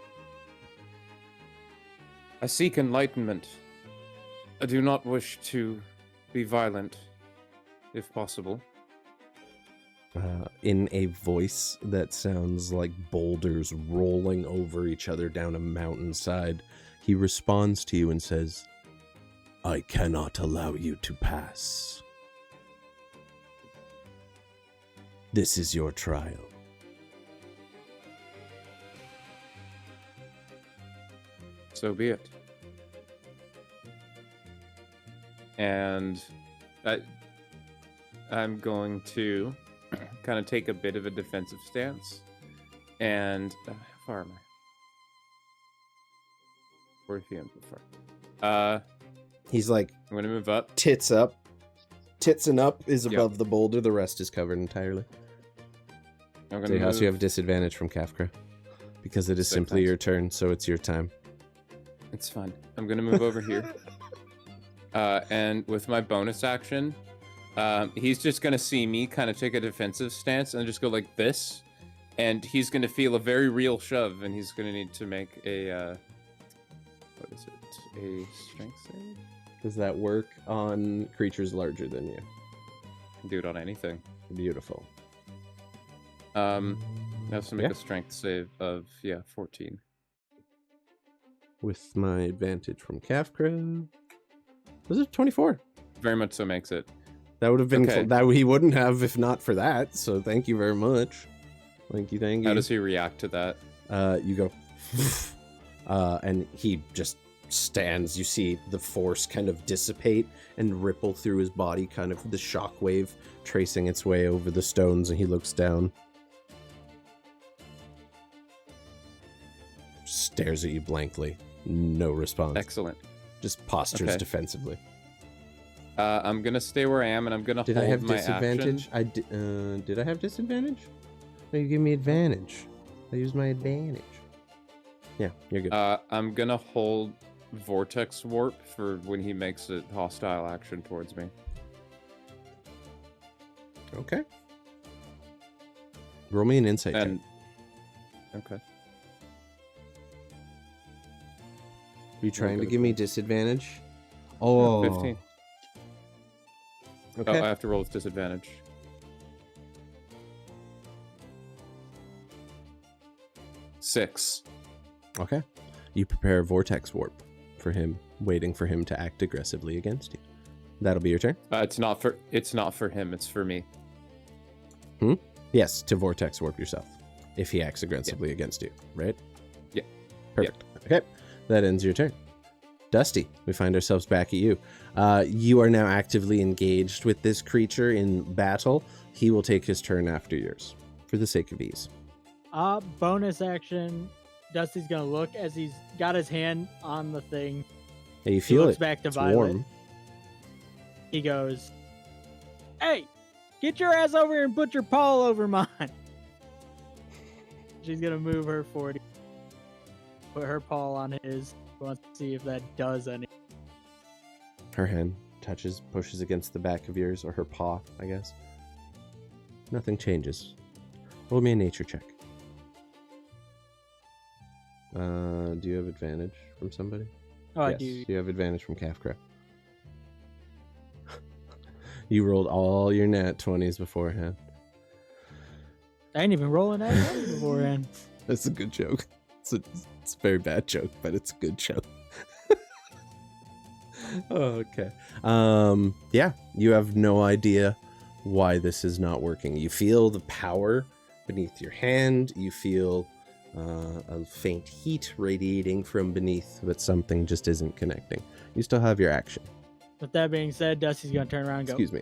I seek enlightenment. I do not wish to be violent, if possible. In a voice that sounds like boulders rolling over each other down a mountainside, he responds to you and says, I cannot allow you to pass. This is your trial. So be it. And I'm going to kind of take a bit of a defensive stance. And how far am I? 40 feet too far. He's like, I'm going to move up. tits up. Tits and up is Yep. above the boulder. The rest is covered entirely. I'm going to Xechas, move. you have disadvantage from Kafka because it is Six simply times. your turn, so it's your time. It's fine. I'm going to move over here. And with my bonus action, he's just going to see me kind of take a defensive stance and just go like this. And he's going to feel a very real shove, and he's going to need to make a, what is it? A strength save? Does that work on creatures larger than you? Can do it on anything. Beautiful. I have to make Yeah. a strength save of, 14. With my advantage from Kafka. Was it 24? Very much so makes it. That would have been Okay. that he wouldn't have if not for that. So thank you very much. Thank you. How does he react to that? You go, and he just stands. You see the force kind of dissipate and ripple through his body, kind of the shockwave tracing its way over the stones, and he looks down. Stares at you blankly. No response. Excellent. Just postures Okay. defensively. I'm gonna stay where I am, and I'm gonna Did hold I have my disadvantage? action. Did I have disadvantage? No, you give me advantage. I used my advantage. Yeah, you're good. I'm gonna hold Vortex Warp for when he makes a hostile action towards me. Okay. Roll me an insight check. And okay. Are you trying to give me disadvantage? Oh, 15. Okay. Oh, I have to roll with disadvantage. Six. Okay. You prepare a vortex warp for him, waiting for him to act aggressively against you. That'll be your turn. It's not for him. It's for me. Yes, to vortex warp yourself if he acts aggressively against you, right? Yeah. Perfect. Okay. That ends your turn. Dusty, we find ourselves back at you. You are now actively engaged with this creature in battle. He will take his turn after yours, for the sake of ease. Bonus action. Dusty's gonna look as he's got his hand on the thing. Yeah, you feel looks it. back to It's Violet. warm. He goes, "Hey, get your ass over here and put your paw all over mine." She's gonna move her 40. Put her paw on his. Wants to see if that does anything. Her hand pushes against the back of yours, or her paw, I guess. Nothing changes. Roll me a nature check. Do you have advantage from somebody? Oh, I Yes, do. you have advantage from Kafka. You rolled all your nat 20s beforehand. I ain't even rolling that beforehand. That's a good joke. It's a very bad joke, but it's a good joke. Oh, okay. Yeah, you have no idea why this is not working. You feel the power beneath your hand. You feel a faint heat radiating from beneath, but something just isn't connecting. You still have your action. With that being said, Dusty's gonna turn around and go, Excuse me.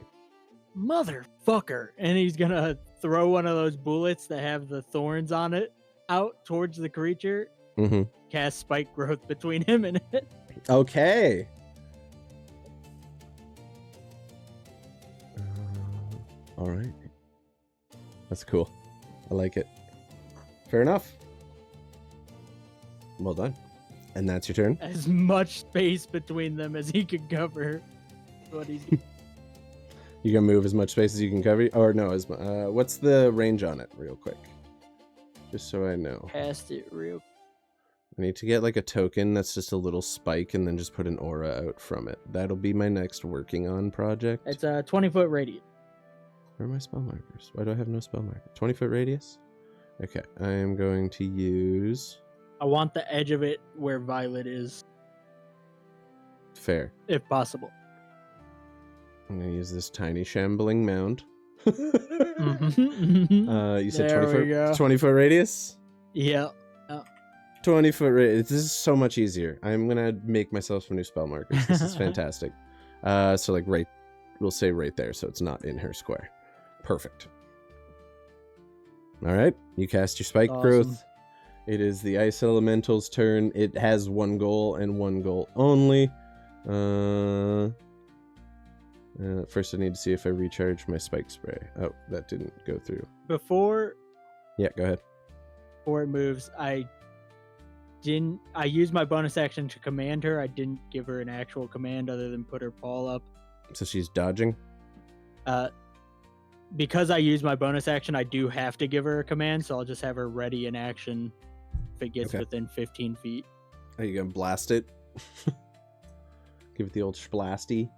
"Motherfucker!" And he's gonna throw one of those bullets that have the thorns on it out towards the creature. Mm-hmm. Cast spike growth between him and it. Okay. All right. That's cool. I like it. Fair enough. Well done. And that's your turn. As much space between them as he could cover. What he's You can move as much space as you can cover. Or no, what's the range on it, real quick? Just so I know. past it real. I need to get like a token that's just a little spike and then just put an aura out from it. That'll be my next working on project. It's a 20-foot radius. Where are my spell markers? Why do I have no spell marker? 20-foot radius? Okay, I am going to use... I want the edge of it where Violet is, Fair. if possible. I'm going to use this tiny shambling mound. Mhm. You said There we 20 go. 20-foot radius? Yeah. 20-foot radius. This is so much easier. I'm going to make myself some new spell markers. This is fantastic. So like right, we'll say right there, so it's not in her square. Perfect. All right, you cast your spike Awesome. growth. It is the ice elemental's turn. It has one goal and one goal only. First I need to see if I recharge my spike spray. Oh, that didn't go through. Before Yeah, go ahead. it moves, I used my bonus action to command her. I didn't give her an actual command other than put her paw up. So she's dodging. Because I used my bonus action, I do have to give her a command, so I'll just have her ready in action if it gets Okay. within 15 feet. Are you gonna blast it? Give it the old splasty.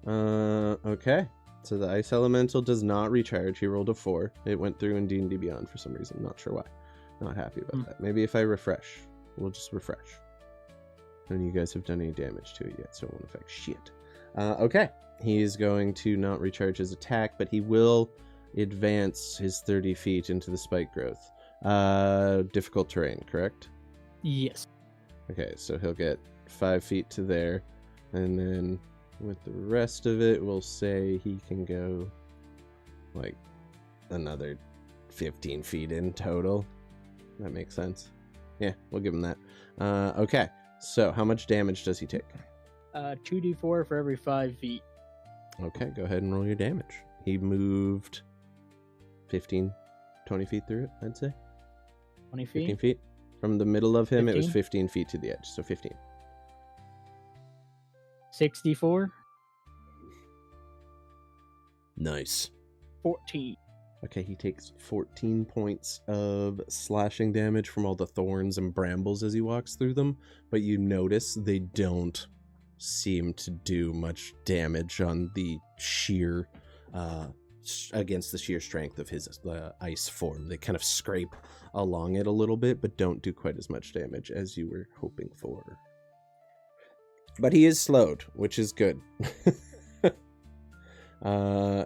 Okay. So the ice elemental does not recharge. He rolled a 4. It went through in D&D Beyond for some reason. Not sure why. Not happy about that. Maybe if I refresh. We'll just refresh. None of you guys have done any damage to it yet, so it won't affect shit. Okay. He's going to not recharge his attack, but he will advance his 30 feet into the spike growth. Difficult terrain, correct? Yes. Okay, so he'll get 5 feet to there, and then with the rest of it, we'll say he can go like another 15 feet in total. That makes sense. Yeah, we'll give him that. Okay, so how much damage does he take? 2d4 for every 5 feet. Okay, go ahead and roll your damage. He moved 15, 20 feet through it, I'd say. 20 15 feet. feet. From the middle of him, it was 15? 15 feet to the edge, so 15. 64. Nice. 14. Okay, he takes 14 points of slashing damage from all the thorns and brambles as he walks through them, but you notice they don't seem to do much damage on the sheer, against the sheer strength of his ice form. They kind of scrape along it a little bit, but don't do quite as much damage as you were hoping for. But he is slowed, which is good.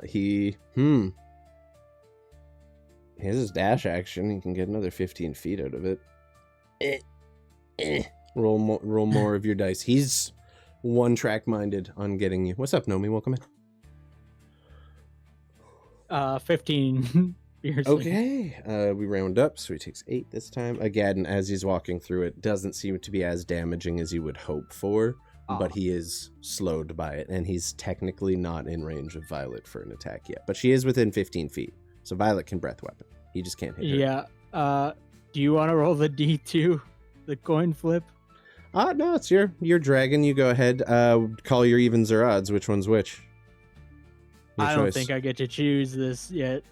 He has his dash action. He can get another 15 feet out of it. Roll more of your dice. He's one-track minded on getting you. What's up, Nomi? Welcome in. 15. Okay. We round up, so he takes 8 this time. Again, as he's walking through it, doesn't seem to be as damaging as you would hope for, but he is slowed by it, and he's technically not in range of Violet for an attack yet. But she is within 15 feet, so Violet can breath weapon. He just can't hit her. Yeah. Do you want to roll the D2? The coin flip? No, it's your dragon. You go ahead. Call your evens or odds. Which one's which? Your I don't choice. think I get to choose this yet.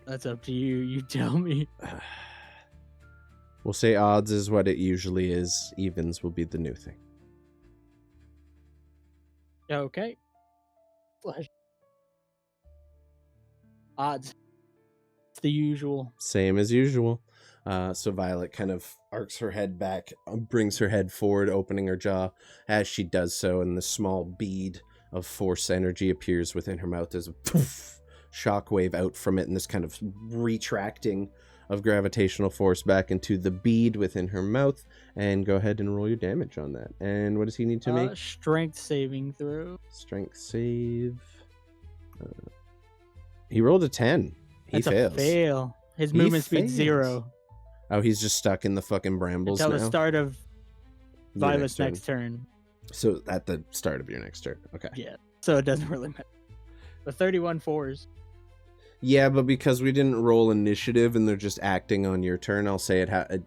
That's up to you. You tell me. We'll say odds is what it usually is. Evens will be the new thing. Okay. Flash. Odds. It's the usual. Same as usual. So Violet kind of arcs her head back, brings her head forward, opening her jaw. As she does so, and the small bead of force energy appears within her mouth. There's a poof, shockwave out from it, and this kind of retracting of gravitational force back into the bead within her mouth. And go ahead and roll your damage on that. And what does he need to make? Strength saving throw. Strength save. He rolled a 10. He That's fails. a fail. His He movement speed fails. 0 Oh, he's just stuck in the fucking brambles until now? the start of Your Violet's turn. next turn. So at the start of your next turn. Okay. Yeah. So it doesn't really matter. The 31 fours. Yeah, but because we didn't roll initiative and they're just acting on your turn, I'll say it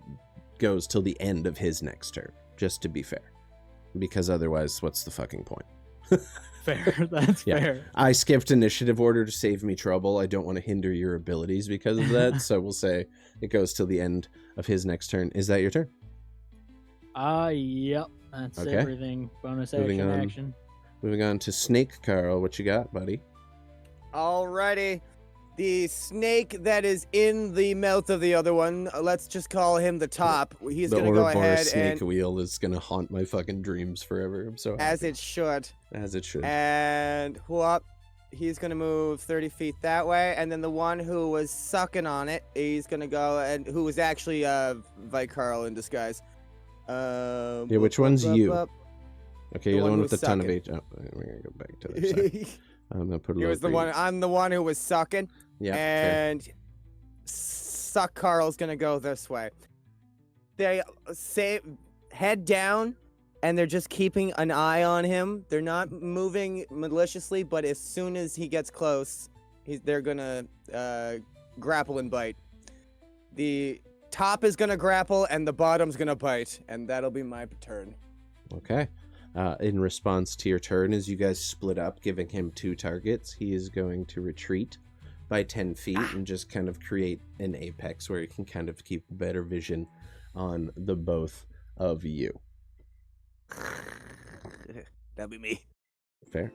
goes till the end of his next turn, just to be fair. Because otherwise, what's the fucking point? Fair. That's Yeah. fair. I skipped initiative order to save me trouble. I don't want to hinder your abilities because of that, so we'll say it goes till the end of his next turn. Is that your turn? Yep. That's Okay. everything. Bonus Moving action, on. action. Moving on to Snake Carl. What you got, buddy? Alrighty. The snake that is in the mouth of the other one, let's just call him the top. He's The going to go Ouroboros ahead snake and, wheel is going to haunt my fucking dreams forever. I'm so as happy. it should, As it should. and whoop, he's going to move 30 feet that way. And then the one who was sucking on it, he's going to go, and who was actually Vicarl in disguise. Yeah, which one's you? Okay, you're the one who with the was ton of sucking. H. Oh, we're going to go back to the other side. I'm going to put a He little was the one. I'm the one who was sucking. Yeah, fair. And Suck Carl's gonna go this way. They say head down, and they're just keeping an eye on him. They're not moving maliciously, but as soon as he gets close, they're gonna grapple and bite. The top is gonna grapple, and the bottom's gonna bite, and that'll be my turn. Okay. In response to your turn, as you guys split up, giving him 2 targets, he is going to retreat by 10 feet and just kind of create an apex where he can kind of keep better vision on the both of you. That'll be me. Fair.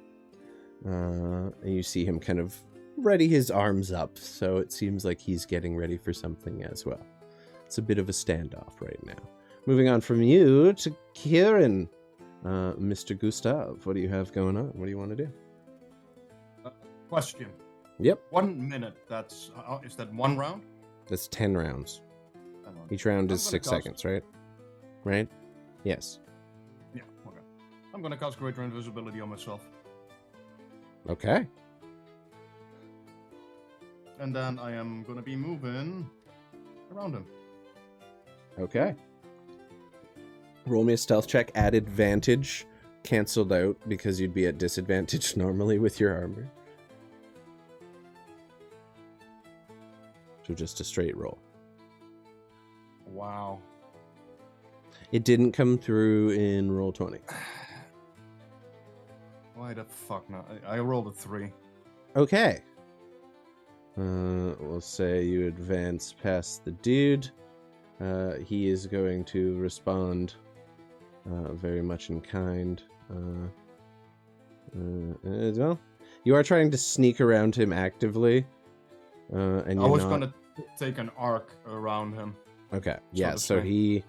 And you see him kind of ready his arms up, so it seems like he's getting ready for something as well. It's a bit of a standoff right now. Moving on from you to Kieran. Mr. Gustav, what do you have going on? What do you want to do? Question. Yep, 1 minute. That's is that 1 round? that's 10 rounds. Hang on. Each round I'm is gonna 6 cast- seconds, right? Right? Yes. Yeah. Okay. I'm gonna cast Greater Invisibility on myself, Okay. and then I am gonna be moving around him. Okay. Roll me a stealth check at advantage. Canceled out because you'd be at disadvantage normally with your armor. So just a straight roll. Wow. It didn't come through in roll 20. Why the fuck not? I rolled a 3. Okay. We'll say you advance past the dude. He is going to respond very much in kind. Well, you are trying to sneak around him actively. And I you're was not... gonna take an arc around him. Okay, so yeah, to so say. he...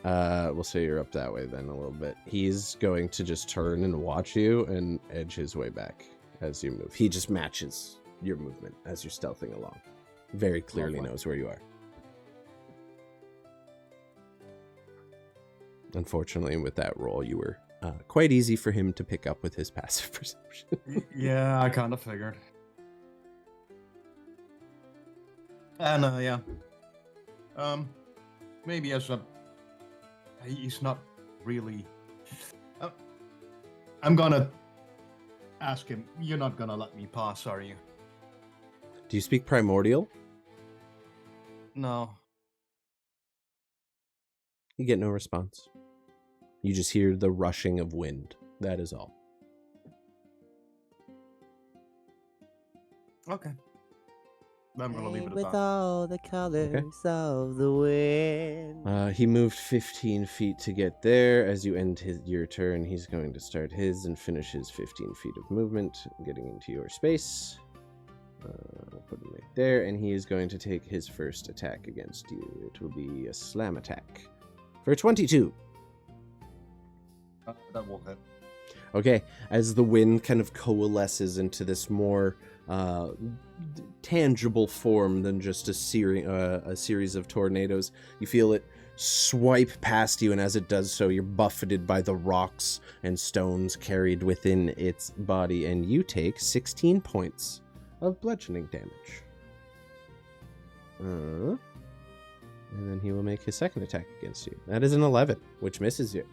we'll say you're up that way then a little bit. He's going to just turn and watch you and edge his way back as you move. He just matches your movement as you're stealthing along. Very clearly Lovely. knows where you are. Unfortunately, with that roll, you were quite easy for him to pick up with his passive perception. Yeah, I kind of figured. And yeah. Maybe as a... He's not really... I'm gonna ask him, you're not gonna let me pass, are you? Do you speak Primordial? No. You get no response. You just hear the rushing of wind. That is all. Okay. I'm gonna leave it at with that. all the colors of the wind. He moved 15 feet to get there. As you end your turn, he's going to start his and finish his 15 feet of movement, getting into your space. We'll put him right there, and he is going to take his first attack against you. It will be a slam attack for 22. That will hit. Okay, as the wind kind of coalesces into this more tangible form than just a series of tornadoes, you feel it swipe past you, and as it does so, you're buffeted by the rocks and stones carried within its body, and you take 16 points of bludgeoning damage. And then he will make his second attack against you. That is an 11, which misses you.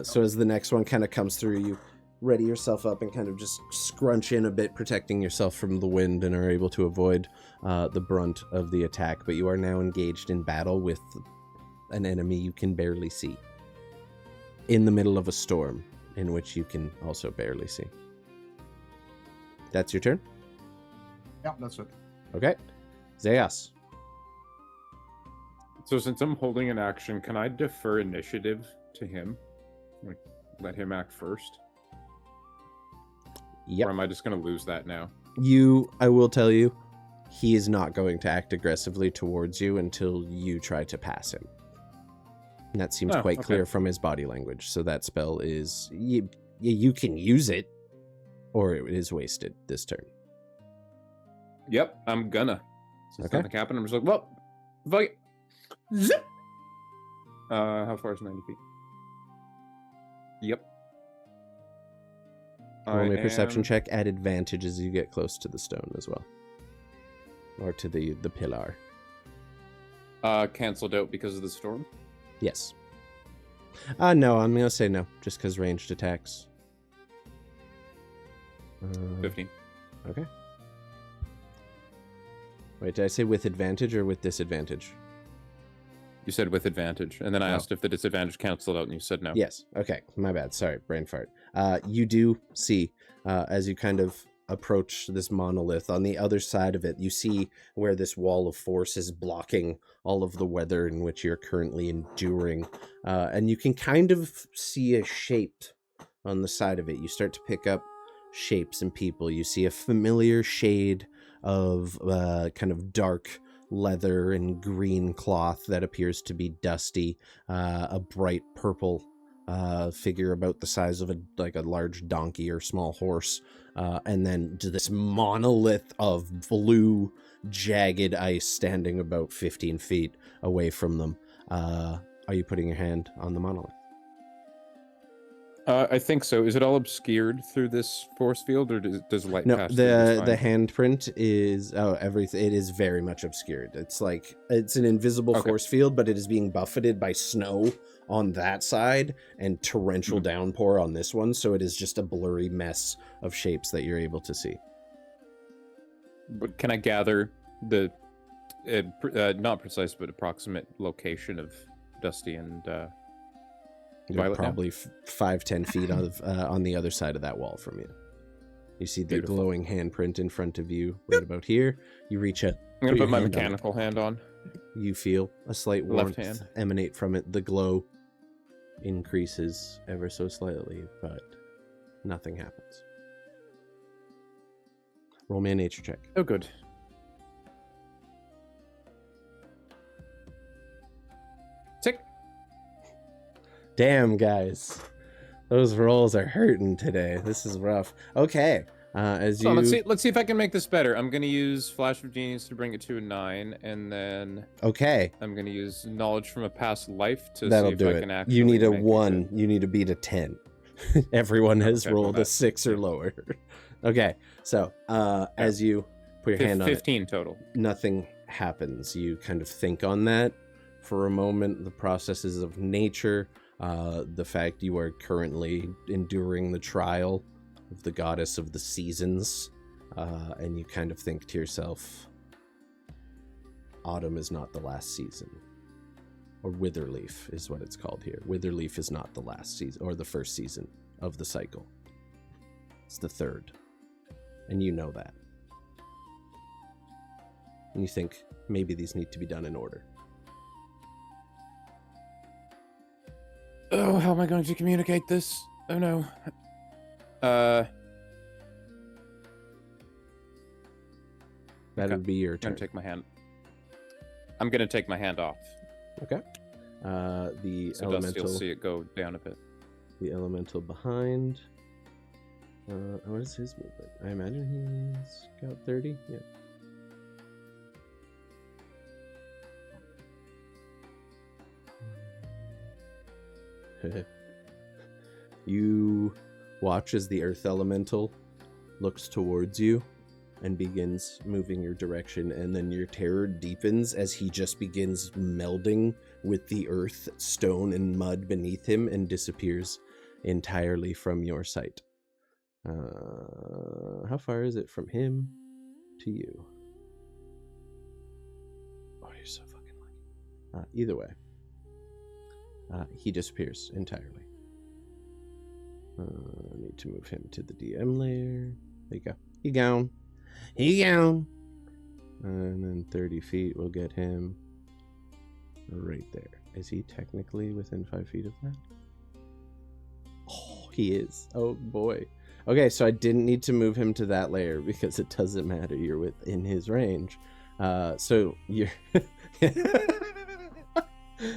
So as the next one kind of comes through, you ready yourself up and kind of just scrunch in a bit, protecting yourself from the wind, and are able to avoid the brunt of the attack. But you are now engaged in battle with an enemy you can barely see, in the middle of a storm in which you can also barely see. That's your turn? Yeah, that's it. Okay. Zeus. So since I'm holding an action, can I defer initiative to him? Like, let him act first? Yep. Or am I just going to lose that now? I will tell you, he is not going to act aggressively towards you until you try to pass him. And that seems quite clear from his body language. So that spell is... You can use it, or it is wasted this turn. Yep, I'm gonna. Since Okay. nothing happened, I'm just like, well, fuck it. Zip! How far is 90 feet? Yep. Roll me a perception check at advantage as you get close to the stone as well. Or to the pillar. Cancelled out because of the storm? Yes. No, I'm going to say no, just because ranged attacks. 15. Okay. Wait, did I say with advantage or with disadvantage? You said with advantage, and then I asked if the disadvantage canceled out, and you said no. Yes. Okay. My bad. Sorry. Brain fart. You do see, as you kind of approach this monolith, on the other side of it, you see where this wall of force is blocking all of the weather in which you're currently enduring. And you can kind of see a shape on the side of it. You start to pick up shapes and people. You see a familiar shade of kind of dark leather and green cloth that appears to be dusty, a bright purple figure about the size of a large donkey or small horse, and then this monolith of blue jagged ice standing about 15 feet away from them. Are you putting your hand on the monolith? I think so. Is it all obscured through this force field, or does light No, pass through just the fine? handprint is everything. It is very much obscured. It's like it's an invisible Okay. force field, but it is being buffeted by snow on that side and torrential downpour on this one. So it is just a blurry mess of shapes that you're able to see. But can I gather the not precise but approximate location of Dusty and You're Violet now? probably 5-10 feet on the other side of that wall from you. You see the Beautiful. glowing handprint in front of you, right about here. You reach out. I'm gonna your put my hand on it. mechanical hand on. You feel a slight Left warmth hand. emanate from it. The glow increases ever so slightly, but nothing happens. Roll me a nature check. Oh, good. Tick. Damn, guys. Those rolls are hurting today. This is rough. Okay. As you... So let's see if I can make this better. I'm gonna use Flash of Genius to bring it to a 9, and then Okay. I'm gonna use Knowledge from a Past Life to That'll see if do I it. can actually You need a make it 1. good. You need to beat a 10. Everyone has Okay, well, rolled a that- 6 or lower. Okay. So, as you put your hand on it, 15 total. nothing happens. You kind of think on that for a moment. The processes of nature, the fact you are currently enduring the trial of the goddess of the seasons, and you kind of think to yourself, autumn is not the last season. Or Witherleaf is what it's called here. Witherleaf is not the last season or the first season of the cycle. It's the third. And you know that. And you think maybe these need to be done in order. Oh, how am I going to communicate this? Oh no. That Okay. would be your I'm turn. gonna take my hand. I'm gonna take my hand off, Okay. The so Dusty elemental. will see it go down a bit. The elemental behind. What is his movement? I imagine he's got 30. Yeah. You watch as the earth elemental looks towards you and begins moving your direction, and then your terror deepens as he just begins melding with the earth, stone, and mud beneath him and disappears entirely from your sight. How far is it from him to you? Oh, you're so fucking lucky. Either way, he disappears entirely. I need to move him to the DM layer. There you go. He gone. He gone. And then 30 feet will get him right there. Is he technically within 5 feet of that? Oh, he is. Oh boy. Okay, so I didn't need to move him to that layer because it doesn't matter. You're within his range. So you're...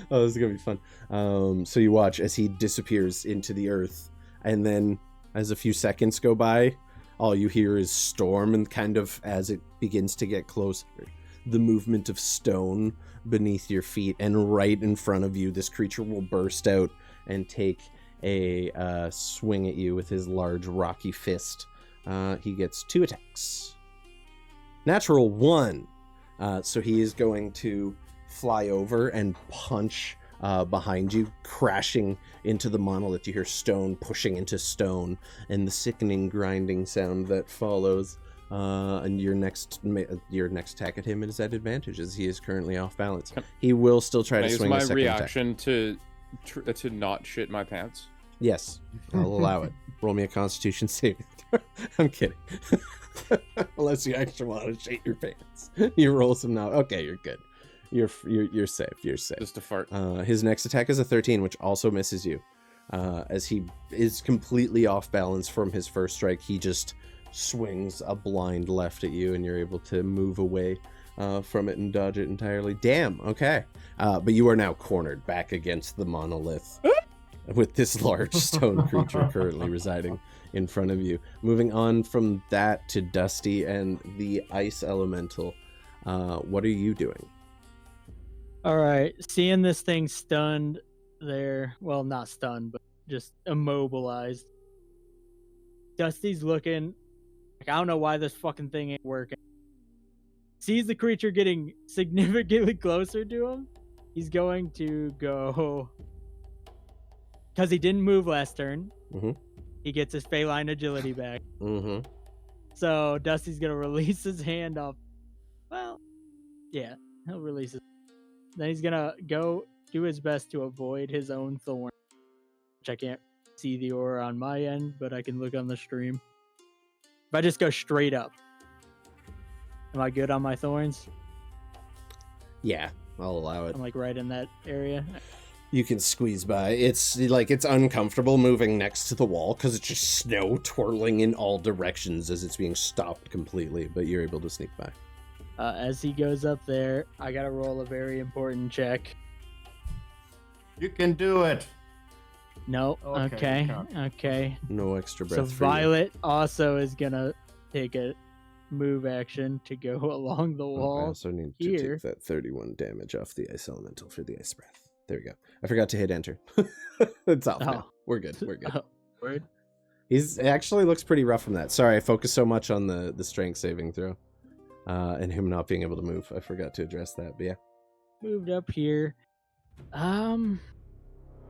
Oh, this is gonna be fun. So you watch as he disappears into the earth, and then as a few seconds go by, all you hear is storm, and kind of as it begins to get closer, the movement of stone beneath your feet, and right in front of you, this creature will burst out and take a swing at you with his large rocky fist. He gets 2 attacks. Natural 1. So he is going to fly over and punch behind you, crashing into the monolith. You hear stone pushing into stone and the sickening grinding sound that follows. And your next attack at him is at advantage as he is currently off balance. He will still try to Can I use swing my a second attack. reaction to not shit my pants? Yes, I'll allow it. Roll me a Constitution saving throw. I'm kidding. Unless you actually want to shit your pants, you roll some now. Okay, you're good. You're safe. You're safe. Just a fart. His next attack is a 13, which also misses you. As he is completely off balance from his first strike, he just swings a blind left at you, and you're able to move away from it and dodge it entirely. Damn. Okay. But you are now cornered back against the monolith with this large stone creature currently residing in front of you. Moving on from that to Dusty and the ice elemental. What are you doing? All right, seeing this thing stunned there, well, not stunned, but just immobilized. Dusty's looking like, I don't know why this fucking thing ain't working. Sees the creature getting significantly closer to him. He's going to go, because he didn't move last turn. Mm-hmm. He gets his feline agility back. Mm-hmm. So Dusty's gonna release his hand up. Well, yeah, he'll release it. Then he's gonna go do his best to avoid his own thorn, which I can't see the aura on my end, but I can look on the stream. If I just go straight up, am I good on my thorns? Yeah, I'll allow it. I'm like right in that area. You can squeeze by. It's like it's uncomfortable moving next to the wall because it's just snow twirling in all directions as it's being stopped completely, but you're able to sneak by. As he goes up there, I gotta roll a very important check. You can do it. No, Okay, okay. No extra breath So for you. Violet also is gonna take a move action to go along the I wall. also need to here. take that 31 damage off the ice elemental for the ice breath. There we go. I forgot to hit enter. It's off now. Oh. We're good. We're good. Oh, word. He's it actually looks pretty rough from that. Sorry, I focused so much on the strength saving throw. And him not being able to move. I forgot to address that, but yeah. Moved up here.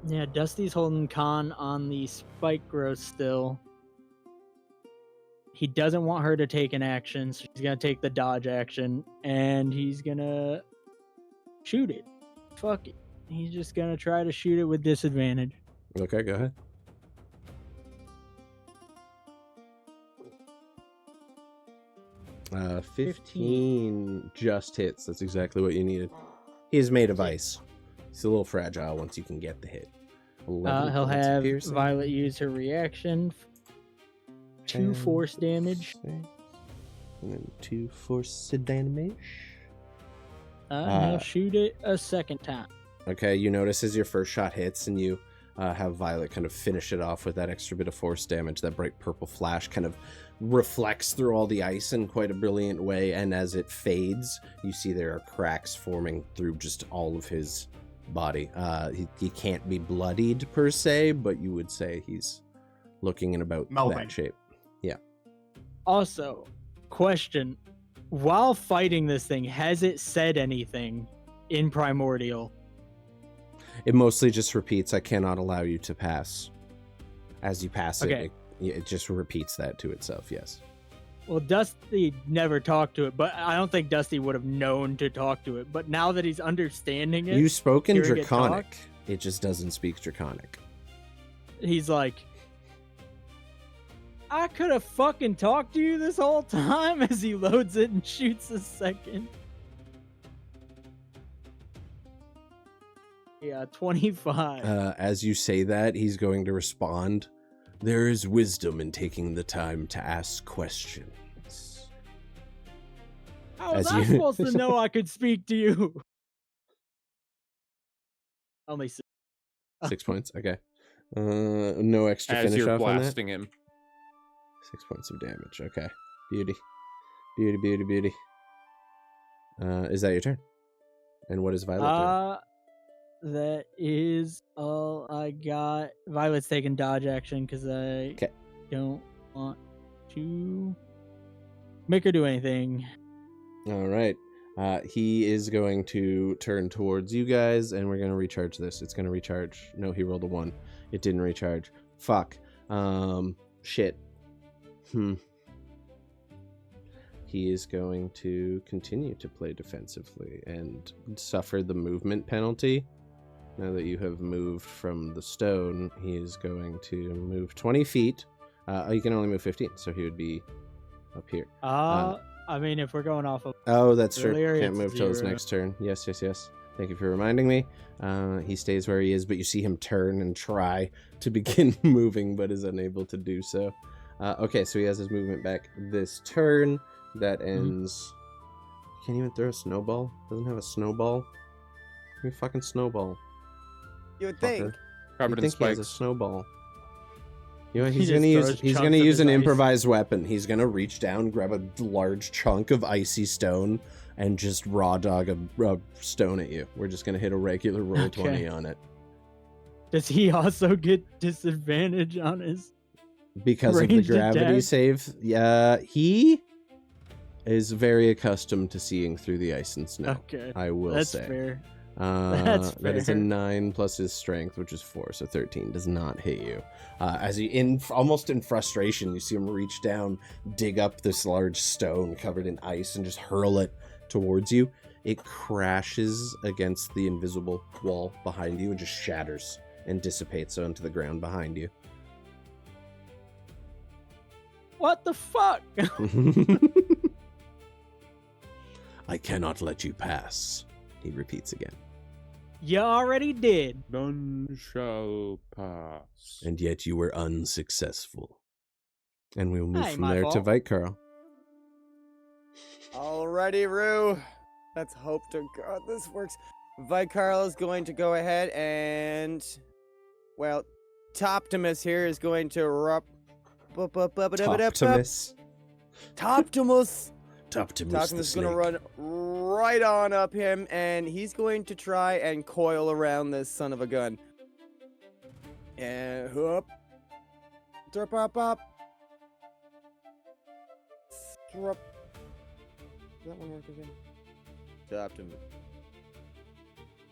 Yeah, Dusty's holding con on the spike growth still. He doesn't want her to take an action, so he's gonna take the dodge action, and he's gonna shoot it. Fuck it. He's just gonna try to shoot it with disadvantage. Okay, go ahead. Uh, 15 just hits. That's exactly what you needed. He is made of ice. He's a little fragile once you can get the hit. 11 He'll points of have piercing. Violet use her reaction. 2 10, force damage. 6, and then 2 force damage. And he'll shoot it a second time. Okay, you notice as your first shot hits and you have Violet kind of finish it off with that extra bit of force damage, that bright purple flash kind of reflects through all the ice in quite a brilliant way, and as it fades, you see there are cracks forming through just all of his body. He can't be bloodied per se, but you would say he's looking in about Melvin. that shape. Yeah. Also, question. While fighting this thing, has it said anything in Primordial? It mostly just repeats, I cannot allow you to pass. As you pass Okay. it just repeats that to itself, yes. Well, Dusty never talked to it, but I don't think Dusty would have known to talk to it. But now that he's understanding it, You spoke in hearing it Draconic. talk? It just doesn't speak Draconic. he's like, I could have fucking talked to you this whole time, as he loads it and shoots a second. Yeah, 25. As you say that, he's going to respond. There is wisdom in taking the time to ask questions. How was as I you- supposed to know I could speak to you? Only 6. 6 points, okay. No extra As finish you're off on that. blasting him. 6 points of damage, okay. Beauty. Beauty, beauty, beauty. Is that your turn? And what is Violet doing? That is all I got. Violet's taking dodge action because I 'Kay. don't want to make her do anything. All right. He is going to turn towards you guys, and we're going to recharge this. It's going to recharge. No, he rolled a 1. It didn't recharge. Fuck. Shit. He is going to continue to play defensively and suffer the movement penalty. Now that you have moved from the stone, he is going to move 20 feet. You can only move 15, so he would be up here. I mean, if we're going off of Oh, that's true. Earlier Can't it's move till his 0. next turn. Yes, yes, yes. Thank you for reminding me. He stays where he is, but you see him turn and try to begin moving, but is unable to do so. Okay, so he has his movement back this turn. That ends... Can't even throw a snowball? Doesn't have a snowball? Give me a fucking snowball. You would Fucker. think. Covered You in think he has a spikes. snowball? You know, He he's just gonna use throws he's chunks gonna of use his an ice. improvised weapon. He's gonna reach down, grab a large chunk of icy stone, and just raw dog a stone at you. We're just gonna hit a regular roll Okay. 20 on it. Does he also get disadvantage on his? Because of the Ranged gravity attack? save. Yeah, he is very accustomed to seeing through the ice and snow. Okay, I will that's say. fair. That is a fair. 9 plus his strength, which is 4, so 13 does not hit you. As he, almost in frustration, you see him reach down, dig up this large stone covered in ice, and just hurl it towards you. It crashes against the invisible wall behind you and just shatters and dissipates onto the ground behind you. What the fuck? I cannot let you pass, he repeats again. You already did. None shall pass. And yet you were unsuccessful. And we'll move Hey, from my there to fault. Vite Alrighty, Rue. Let's hope to God this works. Vicarl is going to go ahead and, well, Toptimus here is going to Toptimus. Toptimus. Toptimus Toptimus the is snake. going to run right on up him, and he's going to try and coil around this son of a gun. And whoop. Derp up up. Strup. Does that one work again? Optimus.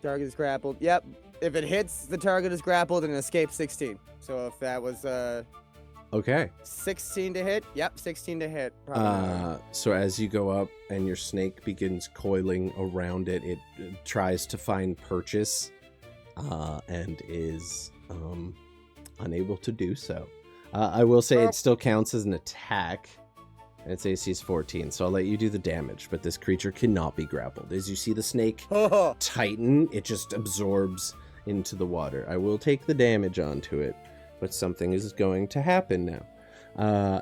Target is grappled. Yep. If it hits, the target is grappled and escapes 16. So if that was Okay. 16 to hit, yep, 16 to hit. Probably not. So as you go up and your snake begins coiling around it, it tries to find purchase and is unable to do so. I will say it still counts as an attack. Its AC is 14, so I'll let you do the damage, but this creature cannot be grappled. As you see the snake tighten, it just absorbs into the water. I will take the damage onto it, but something is going to happen now.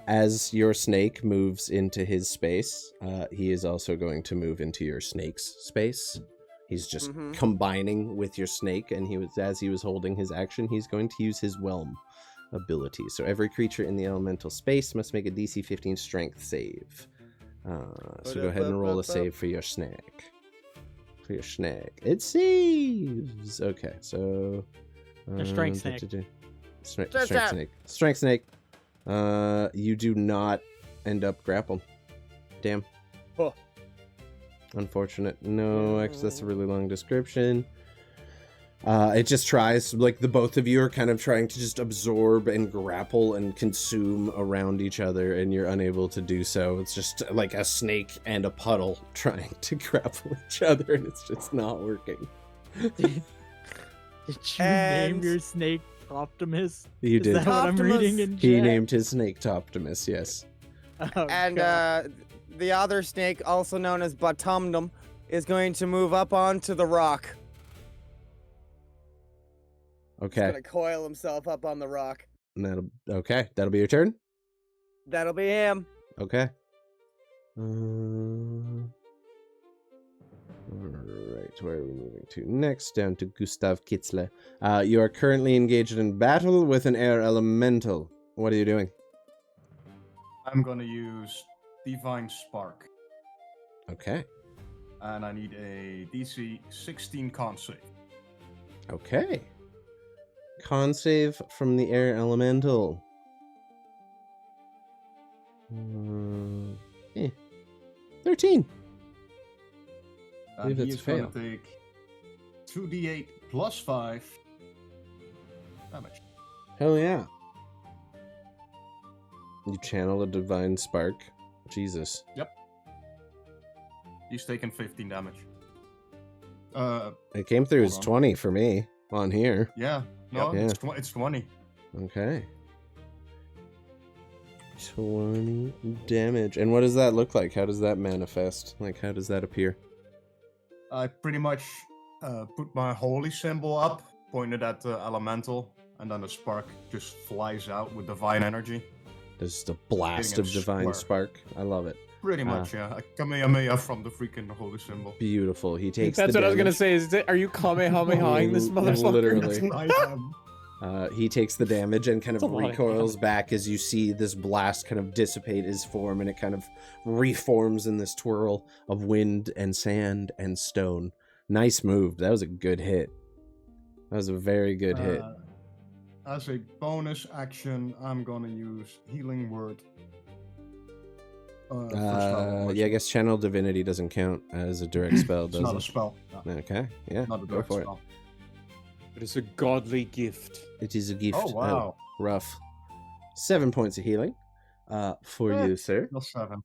As your snake moves into his space, he is also going to move into your snake's space. He's just combining with your snake, and as he was holding his action, he's going to use his whelm ability. So every creature in the elemental space must make a DC 15 strength save. So go ahead and roll a save for your snake. It saves! Okay, so... A strength snake. Strength snake. You do not end up grappled. Damn. Huh. Unfortunate. No, actually, that's a really long description. It just tries, like, the both of you are kind of trying to just absorb and grapple and consume around each other, and you're unable to do so. It's just like a snake and a puddle trying to grapple each other, and it's just not working. Did you And- name your snake Optimus? You Is did. that what I'm Optimus. reading in He chat? named his snake Toptimus, yes. Oh, And God. the other snake, also known as Batumdum, is going to move up onto the rock. He's Okay. going to coil himself up on the rock. That'll be your turn? That'll be him. Okay. Alright, where are we moving to next? Down to Gustav Kitzle. You are currently engaged in battle with an air elemental. What are you doing? I'm gonna use Divine Spark, Okay. and I need a DC 16 con save. Okay. Con save from the air elemental. 13. And believe he it's is gonna fail. take 2d8 plus 5 damage. Hell yeah. You channel a divine spark. Jesus. He's taking 15 damage. It came through as Hold on. 20 for me on here. Yeah. No, Yep. it's 20. Okay. 20 damage. And what does that look like? How does that manifest? Like, how does that appear? I pretty much put my holy symbol up, pointed at the elemental, and then the spark just flies out with divine energy. There's just a blast Hitting of it divine square. spark. I love it. Pretty much, yeah. I Kamehameha from the freaking holy symbol. Beautiful. He takes That's the what I was gonna damage. say. Are you Kamehamehaing this motherfucker? Literally. I am. He takes the damage and kind of That's a lot of recoils damage. back as you see this blast kind of dissipate his form, and it kind of reforms in this twirl of wind and sand and stone. Nice move. That was a good hit. That was a very good hit. as a bonus action, I'm gonna use Healing Word. First level, Yeah, I guess Channel Divinity doesn't count as a direct spell, it's does not it? a spell. No, Okay, yeah, not a go direct for spell. It is a godly gift. it. It is a gift. Oh wow. Rough. 7 points of healing for you, sir. Plus 7.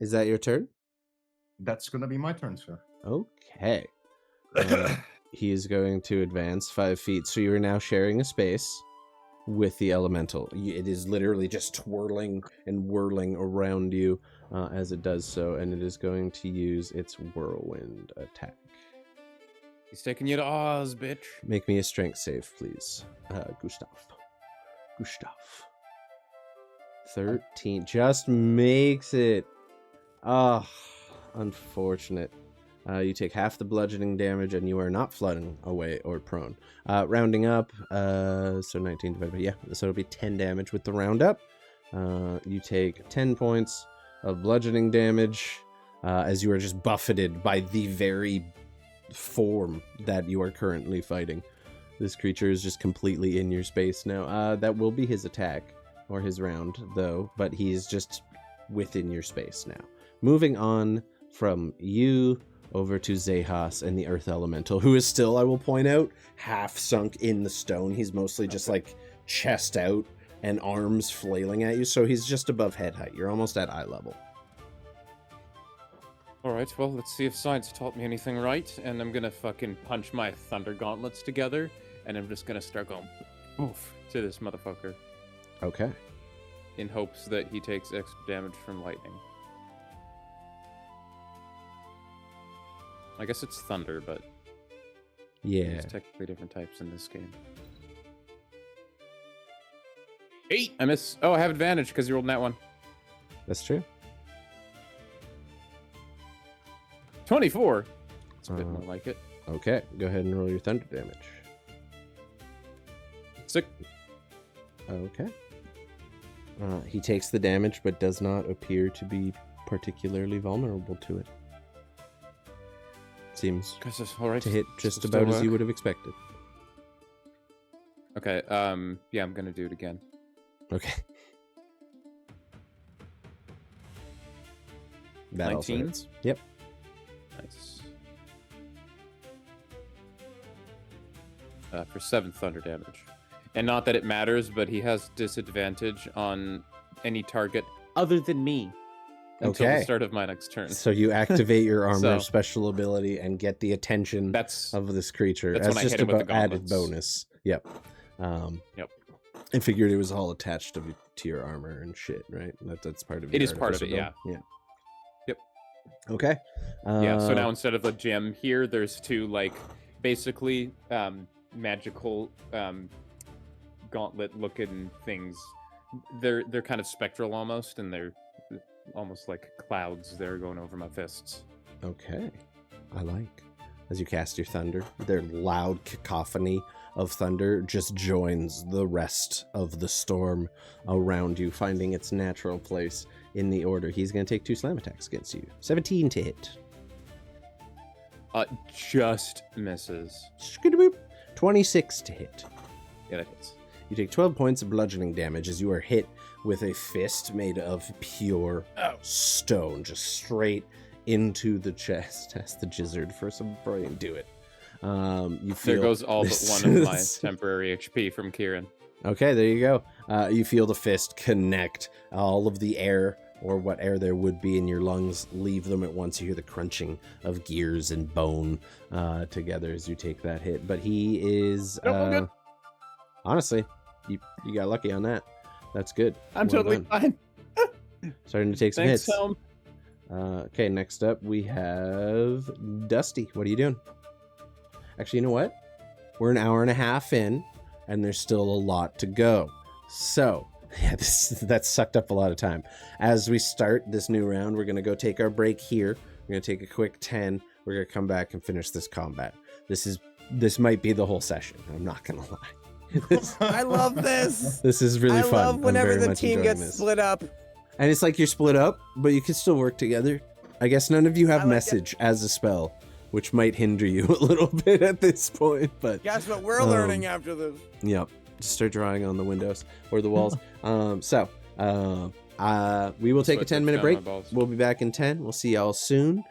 Is that your turn? That's gonna be my turn, sir. Okay. He is going to advance 5 feet. So you are now sharing a space with the elemental. It is literally just twirling and whirling around you as it does so, and it is going to use its whirlwind attack. He's taking you to Oz, bitch. Make me a strength save, please. Gustav. 13. Just makes it. Ah, unfortunate. You take half the bludgeoning damage, and you are not flooding away or prone. Rounding up, so 19 divided by, yeah, so it'll be 10 damage with the round up. You take 10 points of bludgeoning damage as you are just buffeted by the very form that you are currently fighting. This creature is just completely in your space now. That will be his attack, or his round, though, but he's just within your space now. Moving on from you over to Xechas and the Earth Elemental, who is still, I will point out, half sunk in the stone. He's mostly just like chest out and arms flailing at you, so he's just above head height. You're almost at eye level. Alright, well, let's see if science taught me anything right. And I'm gonna fucking punch my thunder gauntlets together, and I'm just gonna start going oof to this motherfucker Okay. in hopes that he takes extra damage from lightning. I guess it's thunder, but Yeah. there's technically different types in this game. 8! I miss. Oh, I have advantage because you rolled that one. That's true. 24. It's a bit more like it. Okay, go ahead and roll your thunder damage. 6. Okay. He takes the damage, but does not appear to be particularly vulnerable to it. Seems Alright. to hit just Still about as you work. would have expected. Okay, yeah, I'm gonna do it again. Okay. That also 19? hits. Yep. Nice. For 7 thunder damage. And not that it matters, but he has disadvantage on any target other than me until Okay. the start of my next turn. So you activate your armor So- special ability and get the attention That's of this creature. That's That's when I just hit him with about the added gauntlets. bonus. Yep. Yep. I figured it was all attached to your armor and shit, right? That's part of It your is part of it, artificial build? Yeah. Yep. Okay. yeah. So now instead of a gem here, there's 2 like basically magical gauntlet-looking things. They're kind of spectral almost, and they're almost like clouds that are going over my fists. Okay. I like. As you cast your thunder, their loud cacophony of thunder just joins the rest of the storm around you, finding its natural place in the order. He's going to take 2 slam attacks against you. 17 to hit. Just misses. Skidoo-boop. 26 to hit. Yeah, that hits. You take 12 points of bludgeoning damage as you are hit with a fist made of pure stone, just straight into the chest. Ask the gizzard for some brain. Do it. You feel There goes all but this- one of my temporary HP from Kieran. Okay, there you go. You feel the fist connect. All of the air, or what air there would be in your lungs, leave them at once. You hear the crunching of gears and bone together as you take that hit. But he is... Nope, I'm good. Honestly, you got lucky on that. That's good. I'm Well totally done. fine. Starting to take some Thanks, hits. Helm. Okay, next up we have Dusty. What are you doing? Actually, you know what? We're an hour and a half in, and there's still a lot to go. So, yeah, that sucked up a lot of time. As we start this new round, we're going to go take our break here. We're going to take a quick 10. We're going to come back and finish this combat. This might be the whole session. I'm not going to lie. I love this. This is really I fun. love I'm whenever very the much team enjoying gets this. split up. And it's like you're split up, but you can still work together. I guess none of you have I like message as a spell, which might hinder you a little bit at this point, but Guess what we're learning after this? yep. Just start drawing on the windows or the walls. We will take a Sweat 10-minute down break. my balls. We'll be back in 10. We'll see y'all soon.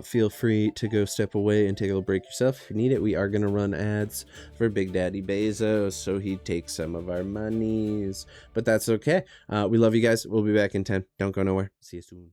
Feel free to go step away and take a little break yourself if you need it. We are going to run ads for Big Daddy Bezos, so he takes some of our monies. But that's okay. We love you guys. We'll be back in 10. Don't go nowhere. See you soon.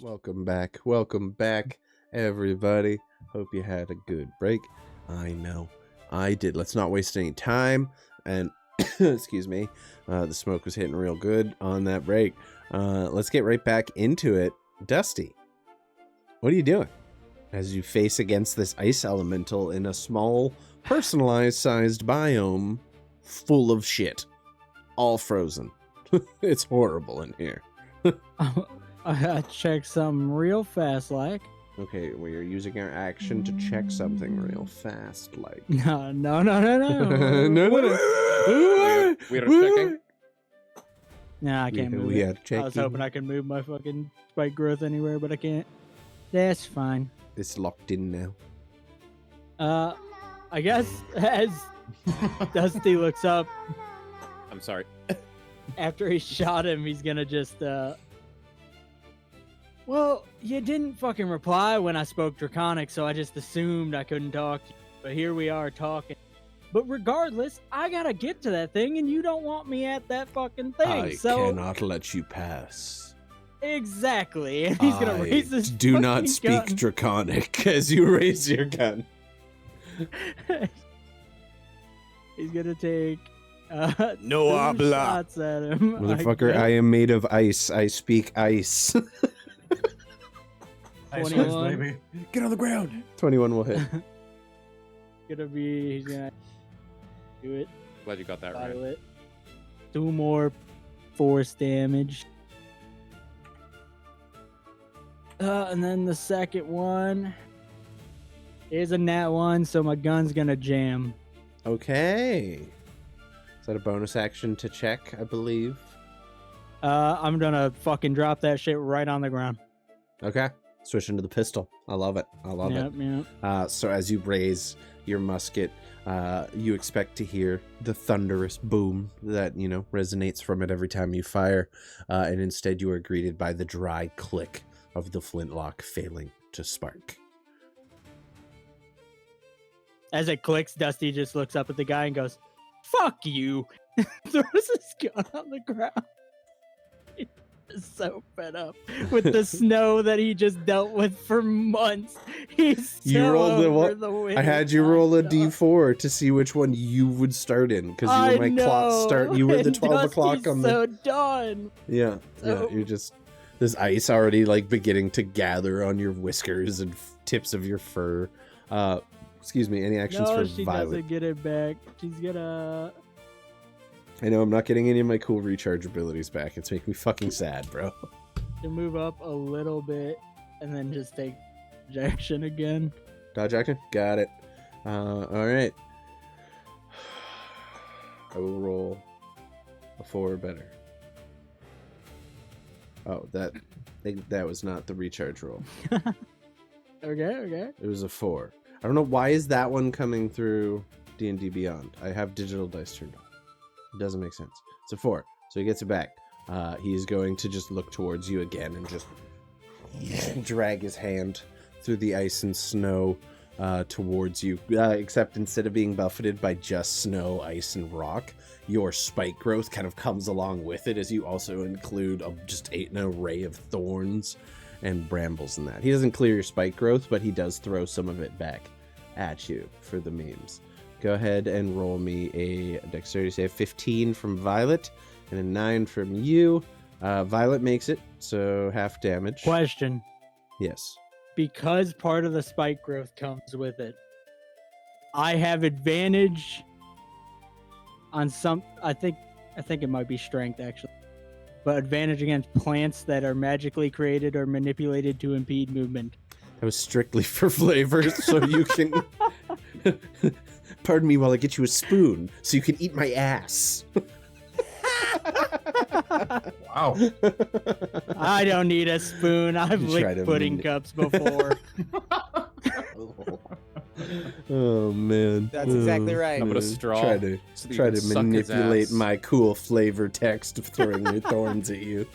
Welcome back, everybody. Hope you had a good break. I know I did. Let's not waste any time. And excuse me, the smoke was hitting real good on that break. Let's get right back into it. Dusty, what are you doing as you face against this ice elemental in a small, personalized sized biome full of shit, all frozen? It's horrible in here. I gotta check something real fast, like. Okay, we are using our action to check something real fast, like. No. No. We are checking. Nah, I can't move We it. are checking. I was hoping I could move my fucking spike growth anywhere, but I can't. That's fine. It's locked in now. I guess as Dusty looks up I'm sorry. after he shot him, he's gonna just well, you didn't fucking reply when I spoke Draconic, so I just assumed I couldn't talk to you. But here we are talking. But regardless, I gotta get to that thing, and you don't want me at that fucking thing. I so cannot let you pass. exactly, and he's gonna raise his do not fucking speak gun. Draconic as you raise your gun. He's gonna take No two habla. shots at him. Motherfucker, guess. I am made of ice. I speak ice. Ice 21. baby. Get on the ground. 21 will hit. He's gonna do it. Glad you got that right. Violet. 2 more force damage. And then the second one is a nat 1, so my gun's gonna jam. Okay. Is that a bonus action to check, I believe? I'm gonna fucking drop that shit right on the ground. Okay. Switch into the pistol. I love it. I love it. Yep. So as you raise your musket, you expect to hear the thunderous boom that, resonates from it every time you fire. And instead you are greeted by the dry click of the flintlock failing to spark. As it clicks, Dusty just looks up at the guy and goes, "Fuck you!" Throws his gun on the ground. He's so fed up with the snow that he just dealt with for months. He's so You rolled over the wind. I had you roll a d4 to see which one you would start in, because you were my clock start. You were the 12 o'clock on the. So done. Yeah, So- you're just there's ice already beginning to gather on your whiskers and tips of your fur. Excuse me, any actions No, for she Violet? doesn't get it back. She's gonna. I know I'm not getting any of my cool recharge abilities back. It's making me fucking sad, bro. To move up a little bit and then just take action again. Dodge action? Got it. Alright. I will roll a 4 or better. Oh, that was not the recharge roll. Okay. It was a 4. I don't know, why is that one coming through D&D Beyond? I have digital dice turned on. It doesn't make sense. It's a 4, so he gets it back. He's going to just look towards you again and just drag his hand through the ice and snow towards you. Except instead of being buffeted by just snow, ice, and rock, your spike growth kind of comes along with it, as you also include just an array of thorns and brambles in that. He doesn't clear your spike growth, but he does throw some of it back at you for the memes. Go ahead and roll me a dexterity save. 15 from Violet and a 9 from you. Violet makes it, so half damage. Question. Yes. Because part of the spike growth comes with it, I have advantage on some. I think it might be strength, actually. But advantage against plants that are magically created or manipulated to impede movement. That was strictly for flavor, so you can... Pardon me while I get you a spoon, so you can eat my ass. Wow. I don't need a spoon. I've You try to licked pudding mini- cups before. Oh man. That's exactly right. How about a man. straw? Try to So that you try can to suck his manipulate ass. my cool flavor text of throwing your thorns at you.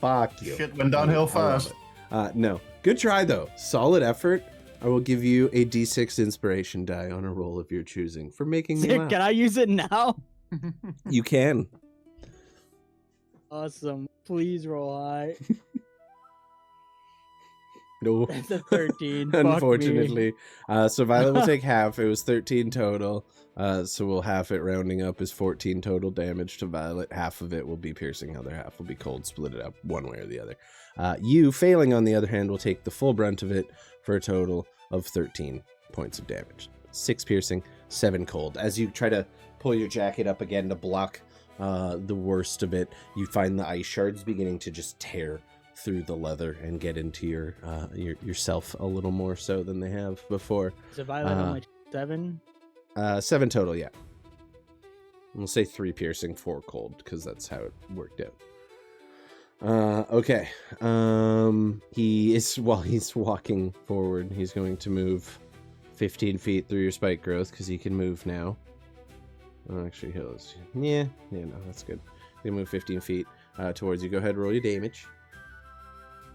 Fuck you. Shit went downhill I love fast. it. No. Good try though. Solid effort. I will give you a D6 inspiration die on a roll of your choosing for making me Sick, laugh. can I use it now? You can. Awesome. Please roll high. No. That's a 13. Fuck me. Unfortunately. So Violet will take half. It was 13 total. So we'll half it, rounding up is 14 total damage to Violet. Half of it will be piercing, the other half will be cold. Split it up one way or the other. You, failing on the other hand, will take the full brunt of it for a total of 13 points of damage. 6 piercing, 7 cold. As you try to pull your jacket up again to block the worst of it, you find the ice shards beginning to just tear through the leather and get into yourself a little more so than they have before. So Violet only 7? 7 total, yeah. We'll say 3 piercing, 4 cold, because that's how it worked out. Okay. While he's walking forward, he's going to move 15 feet through your spike growth, because he can move now. Oh, actually, no, that's good. He can move 15 feet towards you. Go ahead, roll your damage.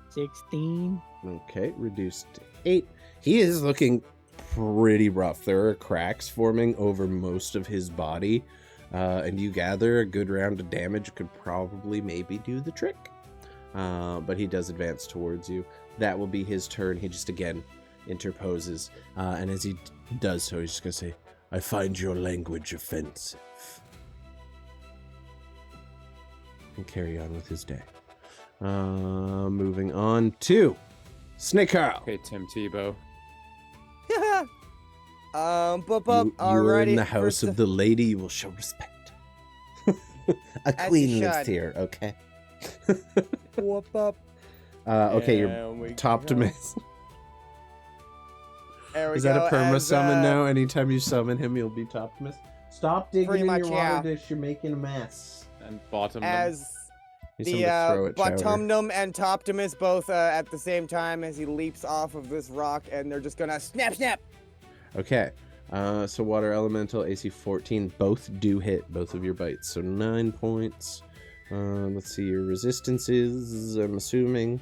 16. Okay, reduced to 8. He is looking pretty rough. There are cracks forming over most of his body, and you gather a good round of damage could probably maybe do the trick. But he does advance towards you. That will be his turn. He just again interposes, and as he does so, he's just gonna say, "I find your language offensive," and carry on with his day. Moving on to Snake Carl. Okay, Tim Tebow. You are in the house of the lady. You will show respect. A As queen you lives should. here, okay? Whoop up. Okay, you're And we Toptimus. There we Is that go, a perma as, summon now? Anytime you summon him, you'll be Toptimus. Stop digging Pretty in much, your yeah. water dish. You're making a mess. And bottom them. As Need the someone to throw it, Chowder. Bottomnum and Toptimus both at the same time as he leaps off of this rock, and they're just gonna snap, snap. Okay. So water elemental AC 14. Both do hit both of your bites. So 9 points. Let's see your resistances. I'm assuming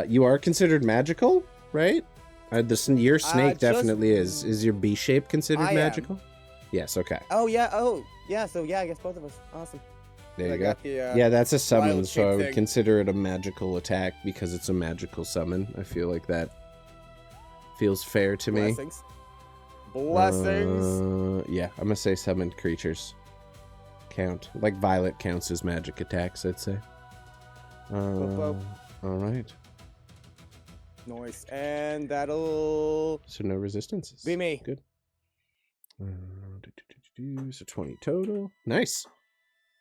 you are considered magical, right? Your snake just- definitely is. Is your B shape considered I am. magical? Yes. Okay. Oh yeah. Oh yeah. So yeah, I guess both of us. Awesome. There I you go. got the, Yeah, that's a summon, wild so I shape would thing. consider it a magical attack because it's a magical summon. I feel like that feels fair to me. Blessings. Blessings. Yeah, I'm gonna say summoned creatures count. Like Violet counts as magic attacks, I'd say. Whoop. All right. Nice. And that'll So no resistances. be me. Good. So 20 total. Nice.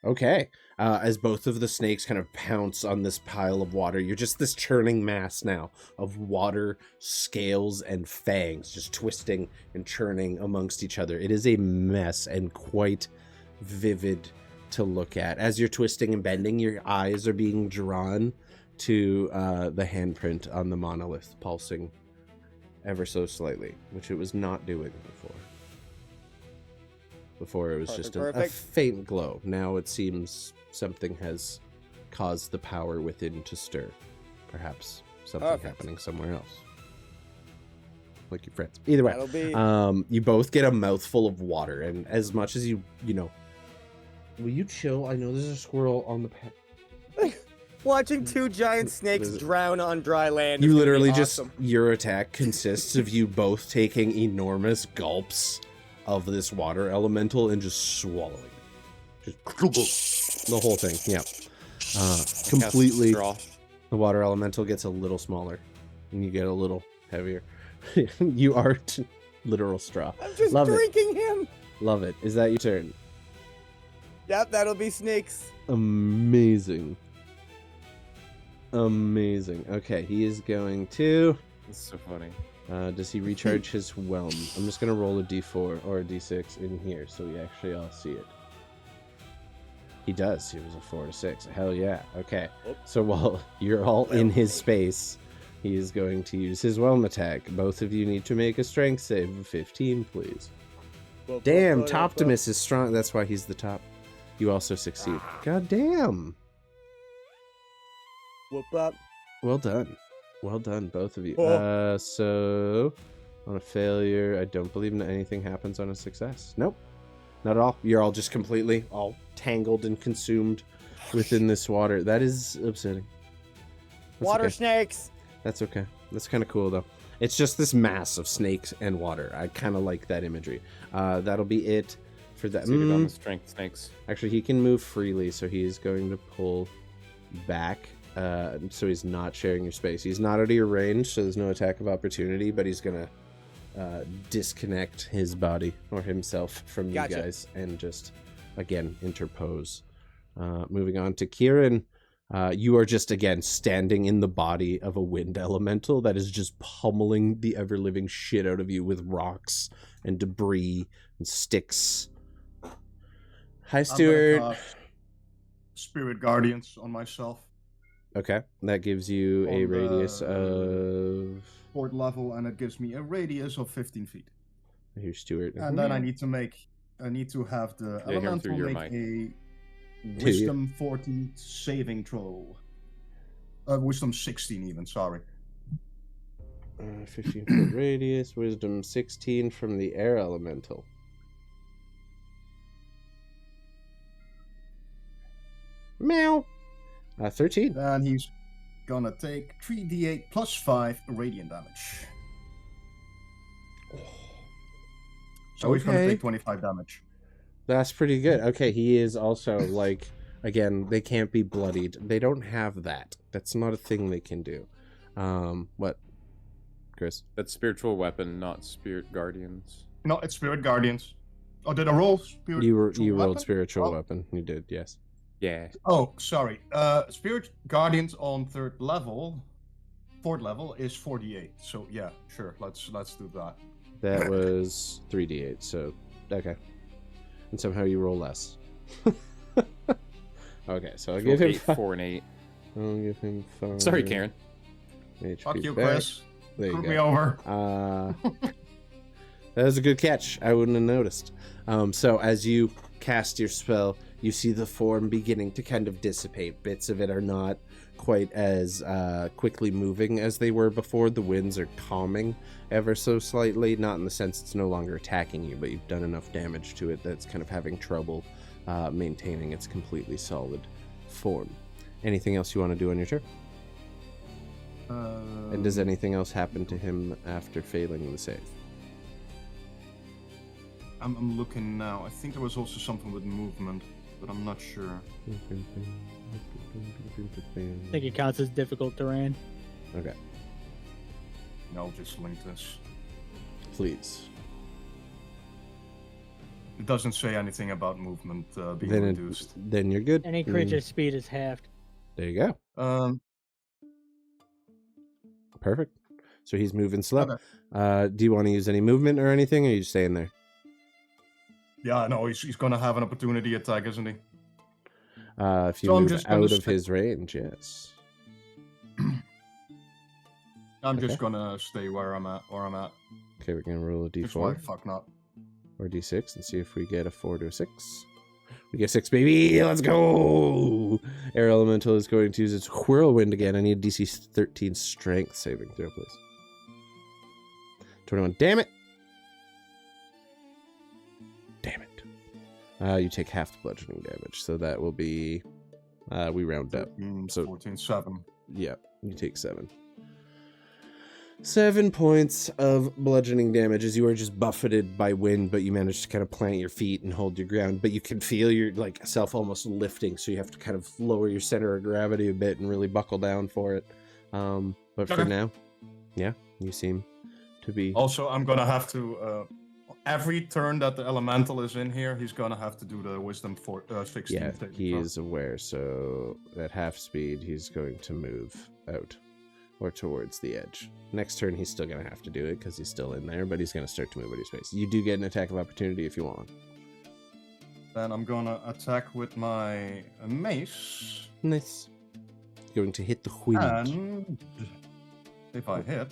Okay. As both of the snakes kind of pounce on this pile of water, you're just this churning mass now of water, scales, and fangs just twisting and churning amongst each other. It is a mess and quite vivid to look at. As you're twisting and bending, your eyes are being drawn to the handprint on the monolith, pulsing ever so slightly, which it was not doing before. Before it was just a Perfect. faint glow. Now it seems something has caused the power within to stir. Perhaps something Perfect. happening somewhere else. Like your friends. Either way, That'll be you both get a mouthful of water, and as much as you know, will you chill? I know there's a squirrel on the path. watching two giant snakes There's- drown on dry land. You is gonna be literally awesome. just, your attack consists of you both taking enormous gulps of this water elemental and just swallowing. Just the whole thing, yeah. Completely, Straw. the water elemental gets a little smaller and you get a little heavier. You are literal straw. I'm just Love it. drinking him. Love it. Is that your turn? Yep, that'll be snakes. Amazing. Amazing. Okay, he is going to... That's so funny. Does he recharge his whelm? I'm just going to roll a d4 or a d6 in here so we actually all see it. He does. He was a 4 to 6. Hell yeah. Okay. Oop. So while you're all in his Okay. space, he is going to use his whelm attack. Both of you need to make a strength save of 15, please. Damn, Toptimus is strong. That's why he's the top. You also succeed. God damn. Whoop up. Well done. Well done, both of you. Oh. So on a failure, I don't believe anything happens on a success. Nope. Not at all. You're all just completely all tangled and consumed within this water. That is upsetting. That's Water okay. snakes. That's okay. That's kind of cool, though. It's just this mass of snakes and water. I kind of like that imagery. That'll be it for that. So you get on the strength snakes. Actually, he can move freely, so he's going to pull back. So he's not sharing your space. He's not out of your range, so there's no attack of opportunity, but he's going to disconnect his body or himself from Gotcha. you guys and just, again, interpose. Moving on to Kieran. You are just, again, standing in the body of a wind elemental that is just pummeling the ever-living shit out of you with rocks and debris and sticks. Hi, I'm gonna Stuart. cast Spirit Guardians on myself. Okay, that gives you a On radius the- of... 4th level, and it gives me a radius of 15 feet. Here's Stuart. And then I need to have the Yeah, hear him elemental through your make you? a wisdom 14 saving throw. Wisdom 16 even, sorry. 15-foot radius, wisdom 16 from the air elemental. Meow. 13. Then he's gonna take 3d8 plus 5 radiant damage. So he's gonna Okay. take 25 damage. That's pretty good. Okay, he is also, like, again, they can't be bloodied. They don't have that. That's not a thing they can do. What? Chris? That's spiritual weapon, not spirit guardians. No, it's Spirit Guardians. Oh, did I roll Spirit? You rolled weapon? spiritual Oh. weapon. You did, yes. Yeah. Oh, sorry. Spirit Guardians on 4th level is 48. So yeah, sure. Let's do that. That was 3d8, so okay. And somehow you roll less. Okay, so I'll give him 8, 4, and 8. I'll give him 5. Sorry, Karen. HP Fuck you, back. Chris. There you Screw go. me over. That was a good catch. I wouldn't have noticed. So as you cast your spell, you see the form beginning to kind of dissipate. Bits of it are not quite as quickly moving as they were before. The winds are calming ever so slightly, not in the sense it's no longer attacking you, but you've done enough damage to it that's kind of having trouble maintaining its completely solid form. Anything else you want to do on your turn? And does anything else happen to him after failing the save? I'm looking now. I think there was also something with movement, but I'm not sure. I think it counts as difficult terrain. Okay, No, just link this. please. It doesn't say anything about movement being Then, reduced. then you're good. Any creature's speed is halved. There you go. Um, Perfect. So he's moving slow. Okay. Do you want to use any movement or anything, or are you staying there? yeah, no, he's gonna have an opportunity attack, isn't he? If you So I'm move just gonna out of stay- his range, yes. I'm Okay. just gonna stay where I'm at. Okay, we're gonna roll a Just why d4 fuck not. or d6 and see if we get a 4 to a 6. We get 6, baby. Let's go. Air Elemental is going to use its whirlwind again. I need a DC 13 strength saving throw, please. 21. Damn it. Damn it. You take half the bludgeoning damage, so that will be. We round up. 13, So- 14, 7. Yeah, you take 7. 7 points of bludgeoning damage as you are just buffeted by wind, but you manage to kind of plant your feet and hold your ground. But you can feel your self almost lifting, so you have to kind of lower your center of gravity a bit and really buckle down for it. But for Okay. now, yeah, you seem to be. Also, I'm gonna have to. Every turn that the elemental is in here, he's gonna have to do the wisdom 16. Yeah, saving he throw. is aware. So at half speed, he's going to move out or towards the edge. Next turn, he's still going to have to do it because he's still in there, but he's going to start to move out of space. You do get an attack of opportunity if you want one. Then I'm gonna attack with my mace. Nice. Going to hit the wind. And if I hit,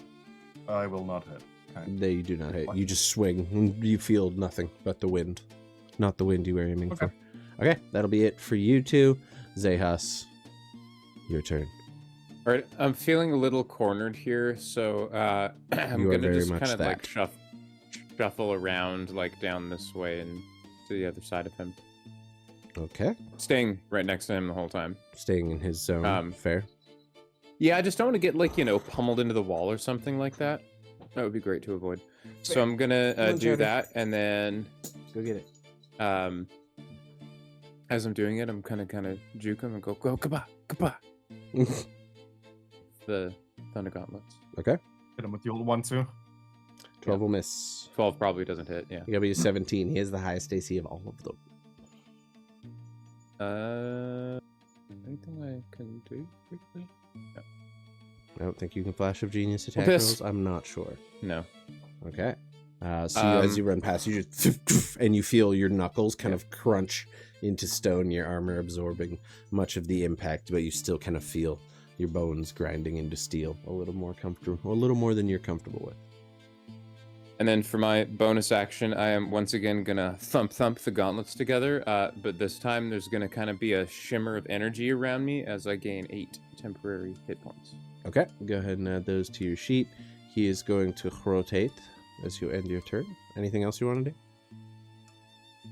I will not hit. Okay. No, you do not hit. You just swing. And you feel nothing but the wind. Not the wind you were aiming Okay. for. Okay, that'll be it for you two. Xechas, your turn. All right, I'm feeling a little cornered here, so I'm You are gonna very just much kind of like that. shuffle around like down this way and to the other side of him, Okay. staying right next to him the whole time. Staying in his zone. Fair. Yeah, I just don't want to get like pummeled into the wall or something like that. That would be great to avoid. So I'm gonna on, do Trevor. that, and then Go get it. as I'm doing it, I'm kind of juke him and go kaba kaba. The Thunder Gauntlets. Okay. Hit him with the old one too. 12 will miss. 12 probably doesn't hit. Yeah. You gotta be a 17. He has the highest AC of all of them. Anything I can do quickly? I don't think you can flash of genius attack This- rolls. I'm not sure. No. Okay. So as you run past, you just and you feel your knuckles kind of crunch into stone, your armor absorbing much of the impact, but you still kind of feel your bones grinding into steel a little more comfortable, a little more than you're comfortable with. And then for my bonus action, I am once again gonna thump the gauntlets together. But this time there's gonna kind of be a shimmer of energy around me as I gain 8 temporary hit points. Okay, go ahead and add those to your sheet. He is going to rotate as you end your turn. Anything else you want to do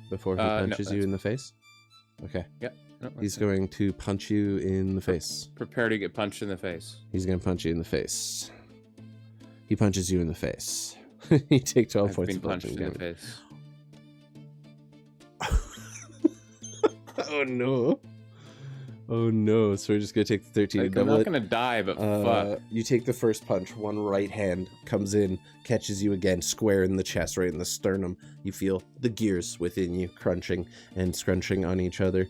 before he No, punches you that's- in the face? Okay, No, he's that's it. going to punch you in the face. Prepare to get punched in the face. He's going to punch you in the face. He punches you in the face. You take 12 I've points been of punched bludgeoning in the damage. face. Oh no. Oh no. So we're just going to take the 13 and Like, I'm double not it. gonna die, but fuck. You take the first punch. One right hand comes in, catches you again, square in the chest, right in the sternum. You feel the gears within you crunching and scrunching on each other,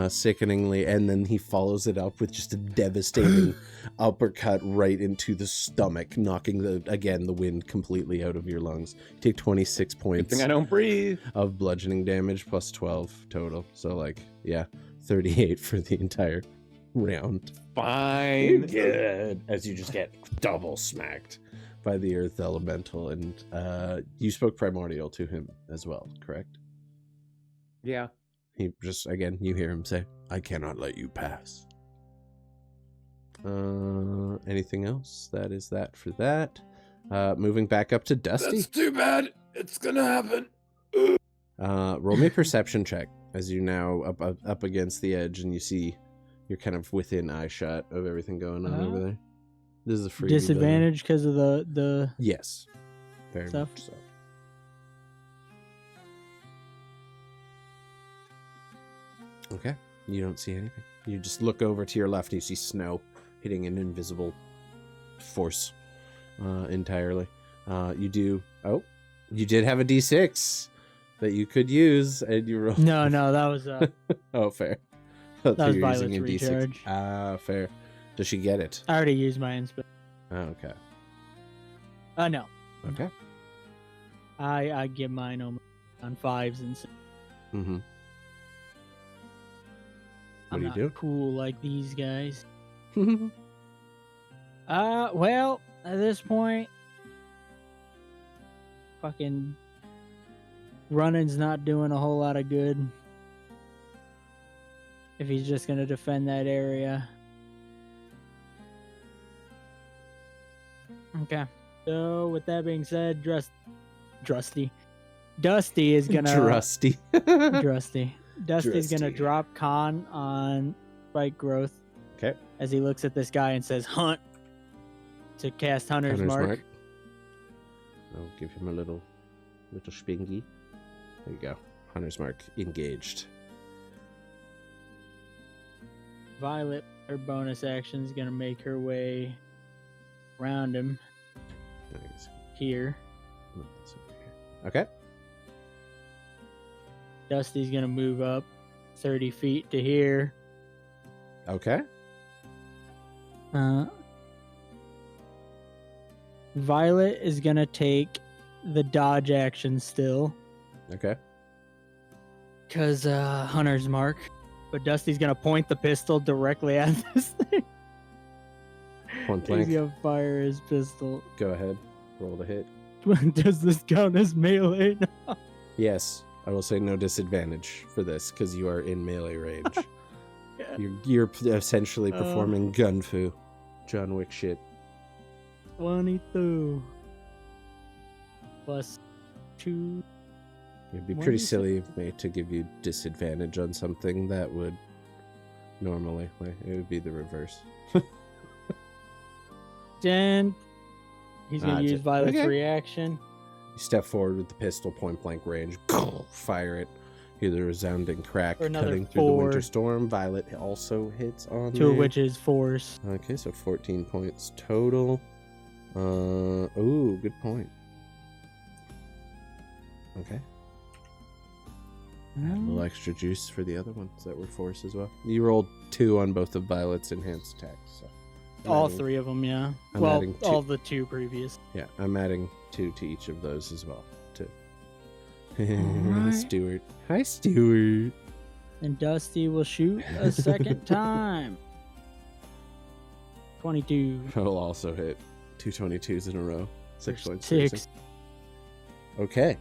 sickeningly. And then he follows it up with just a devastating uppercut right into the stomach, knocking the wind completely out of your lungs. You take 26 Good points thing I don't breathe. of bludgeoning damage plus 12 total. So 38 for the entire round. Fine. Good. As you just get double smacked by the earth elemental. And you spoke primordial to him as well, correct? Yeah. He just, again, you hear him say, I cannot let you pass. Anything else? That is that for that. Moving back up to Dusty. That's too bad. It's gonna happen. Roll me a perception check as you now up against the edge and you see you're kind of within eye shot of everything going on over there. This is a free Disadvantage because of the Yes. Very Stuff. much so. Okay. You don't see anything. You just look over to your left and you see snow hitting an invisible force entirely. You did have a D6 that you could use and you roll. No, that was Oh, fair. Thought That you was were using Violet's your D6. recharge. Ah, fair. Does she get it? I already used my insp. Oh, okay. No. Okay. I give mine on 5s and 6. Mm-hmm. I'm do you not do? cool like these guys. Well, at this point, fucking running's not doing a whole lot of good. If he's just gonna defend that area. Okay. So with that being said, Dusty is gonna Trusty. Drusty. Dusty's gonna Drusty. drop con on Spike Growth Okay. as he looks at this guy and says, "Hunt," to cast Hunter's Mark. I'll give him a little spingy. There you go. Hunter's Mark engaged. Violet, her bonus action, is gonna make her way around him I guess- here. no, that's over here. Okay. Dusty's gonna move up 30 feet to here. Okay. Violet is gonna take the dodge action still. Okay. Because Hunter's Mark. But Dusty's going to point the pistol directly at this thing. Point He's blank. going to fire his pistol. Go ahead. Roll the hit. Does this count as melee? Yes. I will say no disadvantage for this because you are in melee range. Yeah. You're essentially performing gun fu. John Wick shit. 22. Plus 2. It'd be What pretty do you silly of me to give you disadvantage on something that would normally, like, it would be the reverse. 10. He's going to use Violet's okay. reaction. You step forward with the pistol, point blank range, fire it. Hear the resounding crack For another cutting through the winter 4. storm. Violet also hits on 2 there. of which is force. Okay, so 14 points total. Ooh, good point. Okay. Add a little extra juice for the other ones that were force as well. You rolled 2 on both of Violet's enhanced attacks. So I'm All adding- 3 of them, yeah. I'm Well, adding 2. all the 2 previous. Yeah, I'm adding 2 to each of those as well. Too. Alright. Stuart. Hi, Stuart. And Dusty will shoot a second time. 22. That'll also hit 2 22s in a row. 6 points. 6. piercing. Okay.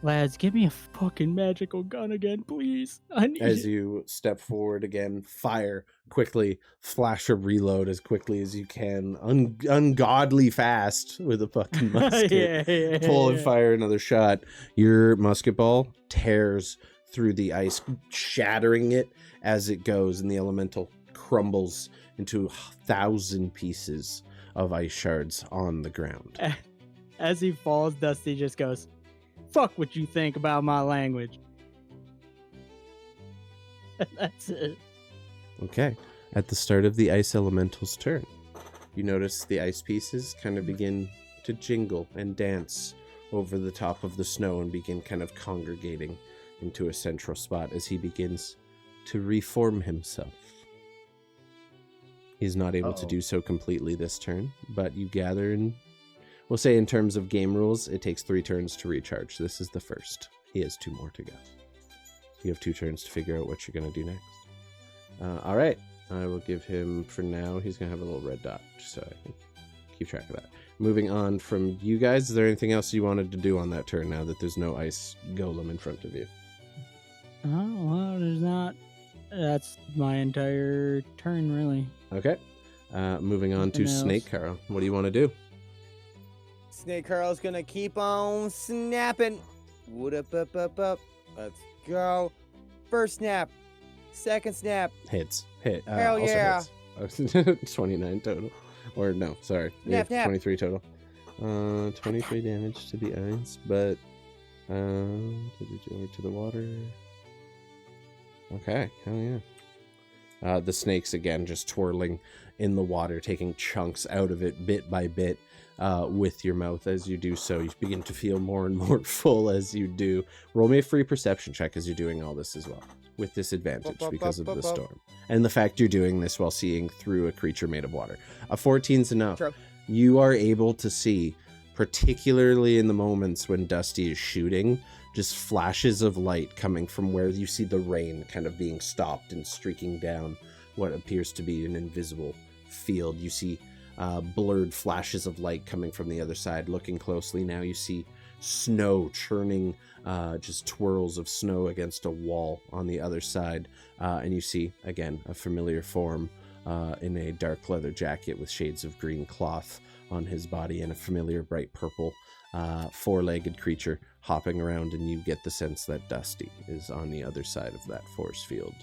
Lads, give me a fucking magical gun again, please. I need As it. you step forward again, fire quickly, flash a reload as quickly as you can, ungodly fast with a fucking musket. Pull and fire another shot. Your musket ball tears through the ice, shattering it as it goes, and the elemental crumbles into 1,000 pieces of ice shards on the ground. As he falls, Dusty just goes, "Fuck what you think about my language." That's it. Okay. At the start of the ice elemental's turn, you notice the ice pieces kind of begin to jingle and dance over the top of the snow and begin kind of congregating into a central spot as he begins to reform himself. He's not able to do so completely this turn, but you gather in, we'll say in terms of game rules, it takes 3 turns to recharge. This is the first. He has 2 more to go. You have 2 turns to figure out what you're going to do next. All right. I will give him, for now, he's going to have a little red dot, so I can keep track of that. Moving on from you guys, is there anything else you wanted to do on that turn now that there's no ice golem in front of you? Oh, well, there's not. That's my entire turn, really. Okay. Moving on to Nothing else. Snake Carl. What do you want to do? Snake Carl's gonna keep on snapping. Woot up, up, up, up. Let's go. First snap. Second snap. Hits. Hit. Hell also yeah. hits. 29 total. Or no, sorry. Nap, nap. 23 total. 23 damage to the ice, but over to the water. Okay, hell yeah. The snakes again just twirling in the water, taking chunks out of it bit by bit with your mouth. As you do so, you begin to feel more and more full as you do. Roll me a free perception check as you're doing all this as well, with disadvantage because of the storm. And the fact you're doing this while seeing through a creature made of water. A 14's enough. True. You are able to see, particularly in the moments when Dusty is shooting, just flashes of light coming from where you see the rain kind of being stopped and streaking down what appears to be an invisible field. You see blurred flashes of light coming from the other side. Looking closely now, you see snow churning, just twirls of snow against a wall on the other side. And you see, again, a familiar form in a dark leather jacket with shades of green cloth on his body and a familiar bright purple four-legged creature hopping around, and you get the sense that Dusty is on the other side of that force field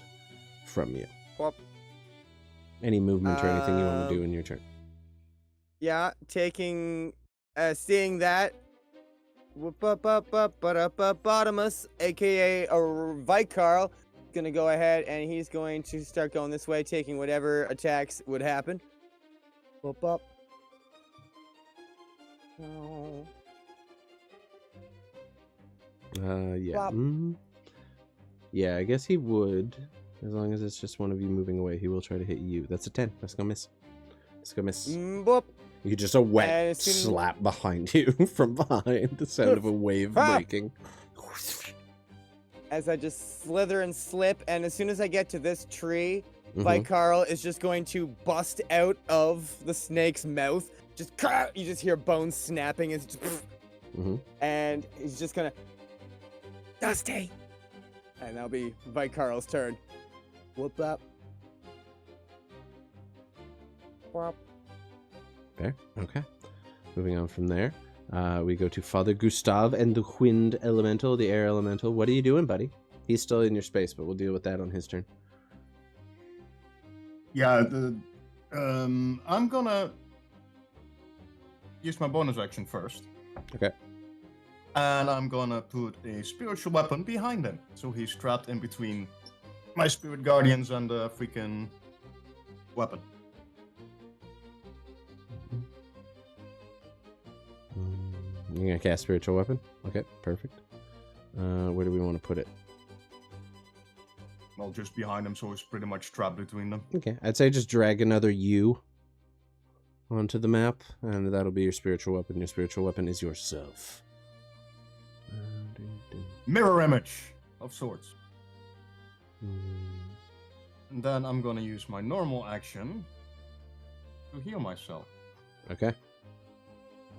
from you. Well, Any movement or anything you want to do in your turn? yeah, taking, seeing that, whoop up, bottomus, aka a Vicarl, gonna go ahead and he's going to start going this way, taking whatever attacks would happen. Whoop up. Oh. Yeah. Plop. Yeah, I guess he would. As long as it's just one of you moving away, he will try to hit you. That's a 10. That's gonna miss. It's gonna miss. Boop. You just a wet And as soon- slap behind you from behind. The sound of a wave Ah! breaking. as I just slither and slip, and as soon as I get to this tree, Mhm. Carl is just going to bust out of the snake's mouth. Just you just hear bones snapping. It's just, Mhm. and he's just gonna Dusty, and that'll be Carl's turn. Whoop up. Whoop. Okay. Moving on from there, we go to Father Gustav and the Wind Elemental, the Air Elemental. What are you doing, buddy? He's still in your space, but we'll deal with that on his turn. Yeah, I'm gonna use my bonus action first. Okay. And I'm gonna put a spiritual weapon behind him. So he's trapped in between my spirit guardians and the freaking weapon. You're gonna cast spiritual weapon. Okay, perfect. Where do we want to put it? Well, just behind him, so he's pretty much trapped between them. Okay, I'd say just drag another U onto the map, and that'll be your spiritual weapon. Your spiritual weapon is yourself. Mirror image of sorts. Mm. And then I'm gonna use my normal action to heal myself. Okay.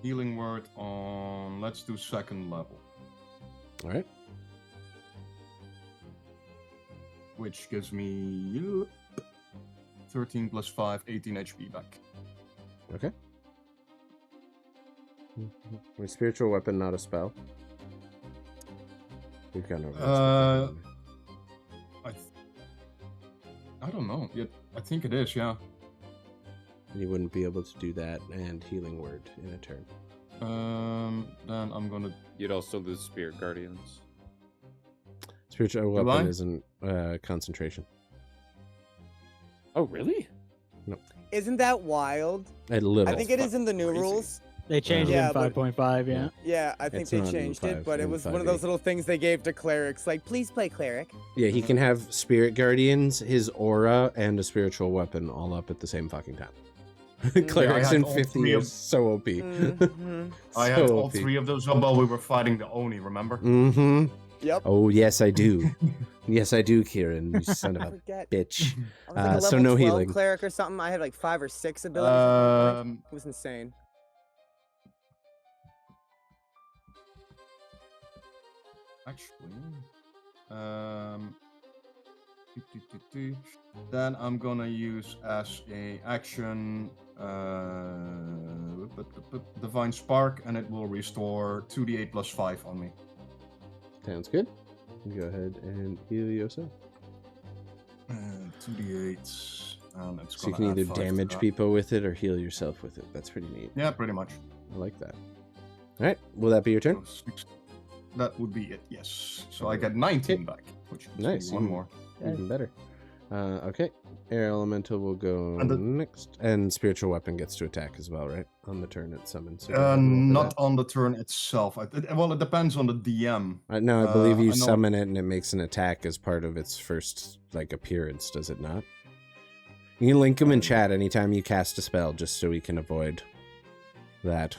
Healing word on, let's do 2nd level. All right. Which gives me 13 plus 5, 18 HP back. Okay. My spiritual weapon, not a spell. We've got no. I don't know. I think it is, yeah. You wouldn't be able to do that and healing word in a turn. Then I'm gonna. You'd also lose Spirit Guardians. Spiritual Do weapon I? isn't concentration. Oh, really? Isn't that wild? A little. I think it is in the new Crazy. rules. They changed Yeah, it but- in 5.5, yeah. Yeah, I think It's they not in changed it, 5, but it in was one of 5e. those little things they gave to clerics, like, please play cleric. Yeah, he can have spirit guardians, his aura, and a spiritual weapon all up at the same fucking time. Clerics had in all 50 three of- is so OP. Mhm. I had So all OP. 3 of those while we were fighting the Oni, remember? Mm-hmm. Yep. Oh, yes, I do. Yes, I do, Kieran. You son of I a forget. bitch. I was like a so level no 12 healing. cleric or something. I had like 5 or 6 abilities. at one point. It was insane. Actually, then I'm gonna use as a action Divine Spark, and it will restore 2d8 plus 5 on me. Sounds good. Go ahead and heal yourself. 2d8, and it's So you gonna can add either 5 to damage that. people with it or heal yourself with it. That's pretty neat. Yeah, pretty much. I like that. All right, will that be your turn? So 6 That would be it, yes. So I get 19 back, which gives me Nice. one more. Even better. Okay, air elemental will go And the- next, and spiritual weapon gets to attack as well, right? On the turn it's summoned. So go ahead and roll for Not that. on the turn itself. Well, it depends on the DM. No, I believe you I know- summon it and it makes an attack as part of its first like appearance, does it not? You can link them in chat anytime you cast a spell, just so we can avoid that.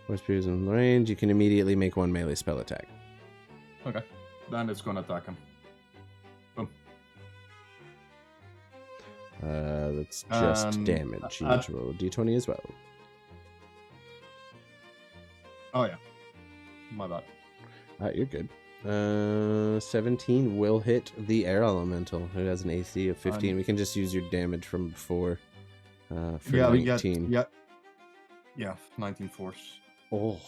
Force appears in range. You can immediately make one melee spell attack. Okay, then it's gonna attack him. Boom. That's just damage. You need to roll a d20 as well. Oh yeah, my bad. You're good. 17 will hit the air elemental. It has an AC of 15. We can just use your damage from before. For Yeah, 19. Yeah, 19 force. Oh.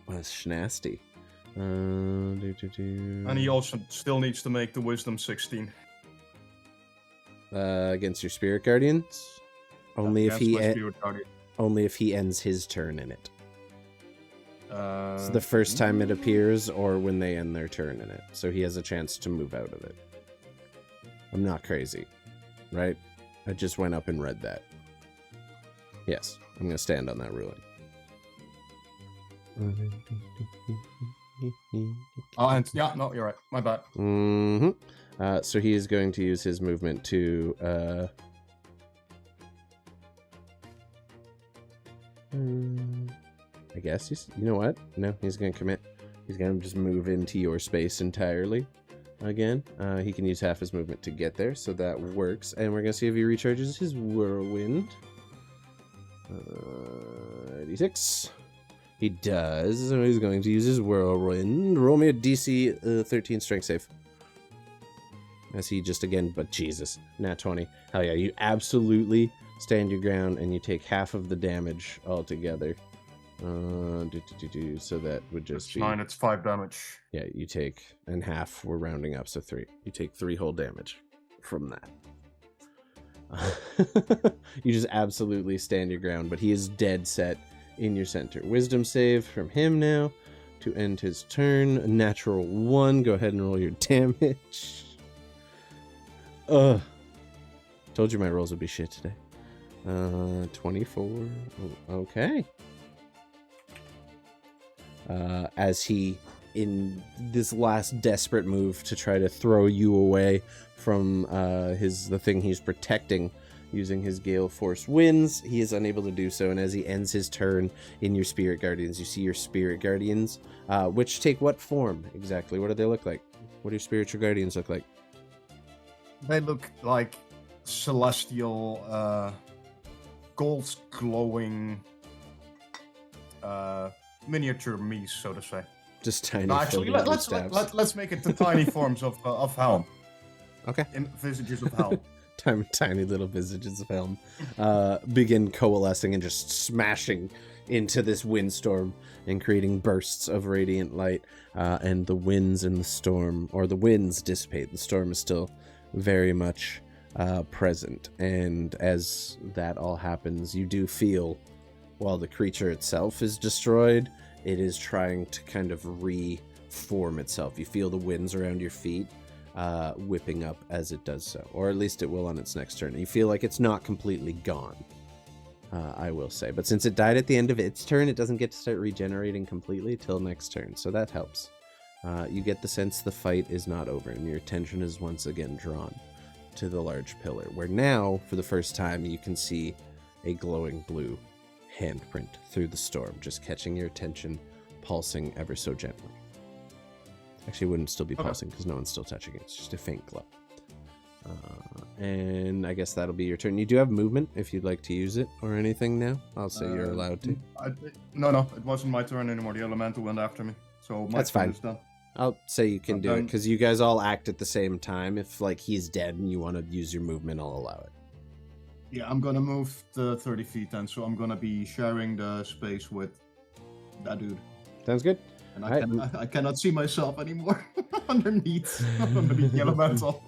That's nasty. And he also still needs to make the wisdom 16. Against your spirit guardians? Only if Against he my spirit guardian. only if he ends his turn in it. It's the Uh, first time it appears or when they end their turn in it. So he has a chance to move out of it. I'm not crazy, right? I just went up and read that. Yes, I'm going to stand on that ruling. Oh, and yeah, no, you're right. My bad. Mm-hmm. So he is going to use his movement to I guess you know what? No, he's gonna commit. He's gonna just move into your space entirely. Again, he can use half his movement to get there, so that works. And we're gonna see if he recharges his whirlwind. 86. He does. So he's going to use his whirlwind. Roll me a DC 13 strength save. As he just again, but Jesus, nat 20. Hell yeah, you absolutely stand your ground and you take half of the damage altogether. So that would just be 9, it's 5 damage. Yeah, you take, and half, we're rounding up, so 3. You take 3 whole damage from that. You just absolutely stand your ground, but he is dead set in your center. Wisdom save from him now to end his turn. A natural 1. Go ahead and roll your damage. Told you my rolls would be shit today. 24. Okay. As he, in this last desperate move to try to throw you away from the thing he's protecting using his Gale Force winds, he is unable to do so, and as he ends his turn in your Spirit Guardians, you see your Spirit Guardians, which take what form exactly? What do they look like? What do your Spiritual Guardians look like? They look like celestial, gold glowing, miniature me's, so to say. Just tiny. No, actually, let's make it the tiny forms of Helm. Okay. Visages of Helm. Tiny little visages of Helm begin coalescing and just smashing into this windstorm and creating bursts of radiant light. And the winds in the storm, or the winds dissipate. The storm is still very much present. And as that all happens, you do feel, while the creature itself is destroyed, it is trying to kind of reform itself. You feel the winds around your feet whipping up as it does so, or at least it will on its next turn. You feel like it's not completely gone, I will say. But since it died at the end of its turn, it doesn't get to start regenerating completely till next turn, so that helps. You get the sense the fight is not over, and your attention is once again drawn to the large pillar, where now, for the first time, you can see a glowing blue handprint through the storm, just catching your attention, pulsing ever so gently. Actually, it wouldn't still be pulsing because no one's still touching it. It's just a faint glow. And I guess that'll be your turn. You do have movement if you'd like to use it or anything now. I'll say you're allowed to. No, it wasn't my turn anymore. The elemental went after me, so my That's turn fine. is done. I'll say you can do it because you guys all act at the same time. If like he's dead and you want to use your movement, I'll allow it. Yeah, I'm gonna move the 30 feet then, so I'm gonna be sharing the space with that dude. Sounds good. And Alright. I cannot see myself anymore underneath the elemental.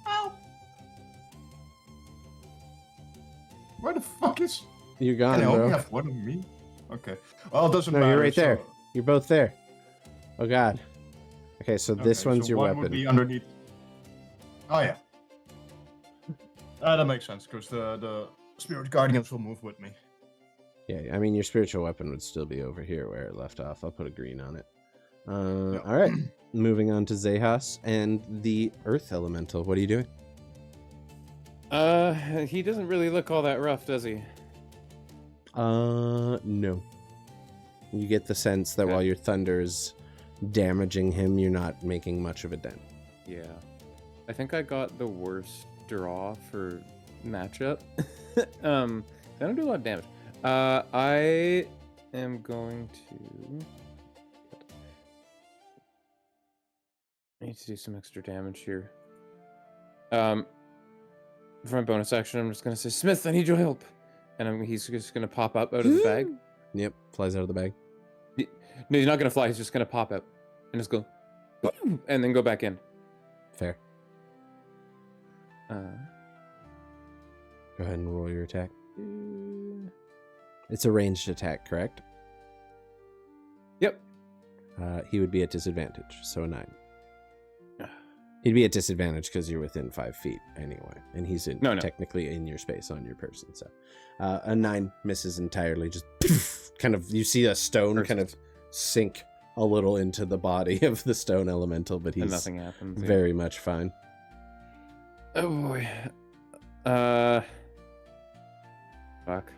Ow! Where the fuck is? You're gone, Can I only bro. have one of me? Okay. Well, it doesn't No, matter. you're right there. so- You're both there. Oh god. Okay, so this Okay, one's so your one weapon. would be underneath. Oh yeah. That makes sense because the spirit guardians will move with me. Yeah, I mean, your spiritual weapon would still be over here where it left off. I'll put a green on it. Yeah. All right. Moving on to Xechas and the Earth Elemental. What are you doing? He doesn't really look all that rough, does he? No. You get the sense that Okay. while your thunder is damaging him, you're not making much of a dent. Yeah. I think I got the worst draw for matchup. I don't do a lot of damage. I am going to... I need to do some extra damage here. For my bonus action, I'm just going to say, Smith, I need your help. And he's just going to pop up out of the bag. Yep, flies out of the bag. No, he's not going to fly. He's just going to pop out and just go, boom, and then go back in. Fair. Uh, Go ahead and roll your attack. It's a ranged attack, correct? Yep. He would be at disadvantage, so a 9. He'd be at disadvantage because you're within 5 feet anyway, and he's technically in your space on your person. So a 9 misses entirely. Just kind of, you see a stone kind of sink a little into the body of the stone elemental, but he's and nothing happens. Yeah. very much fine. Oh boy. Fuck.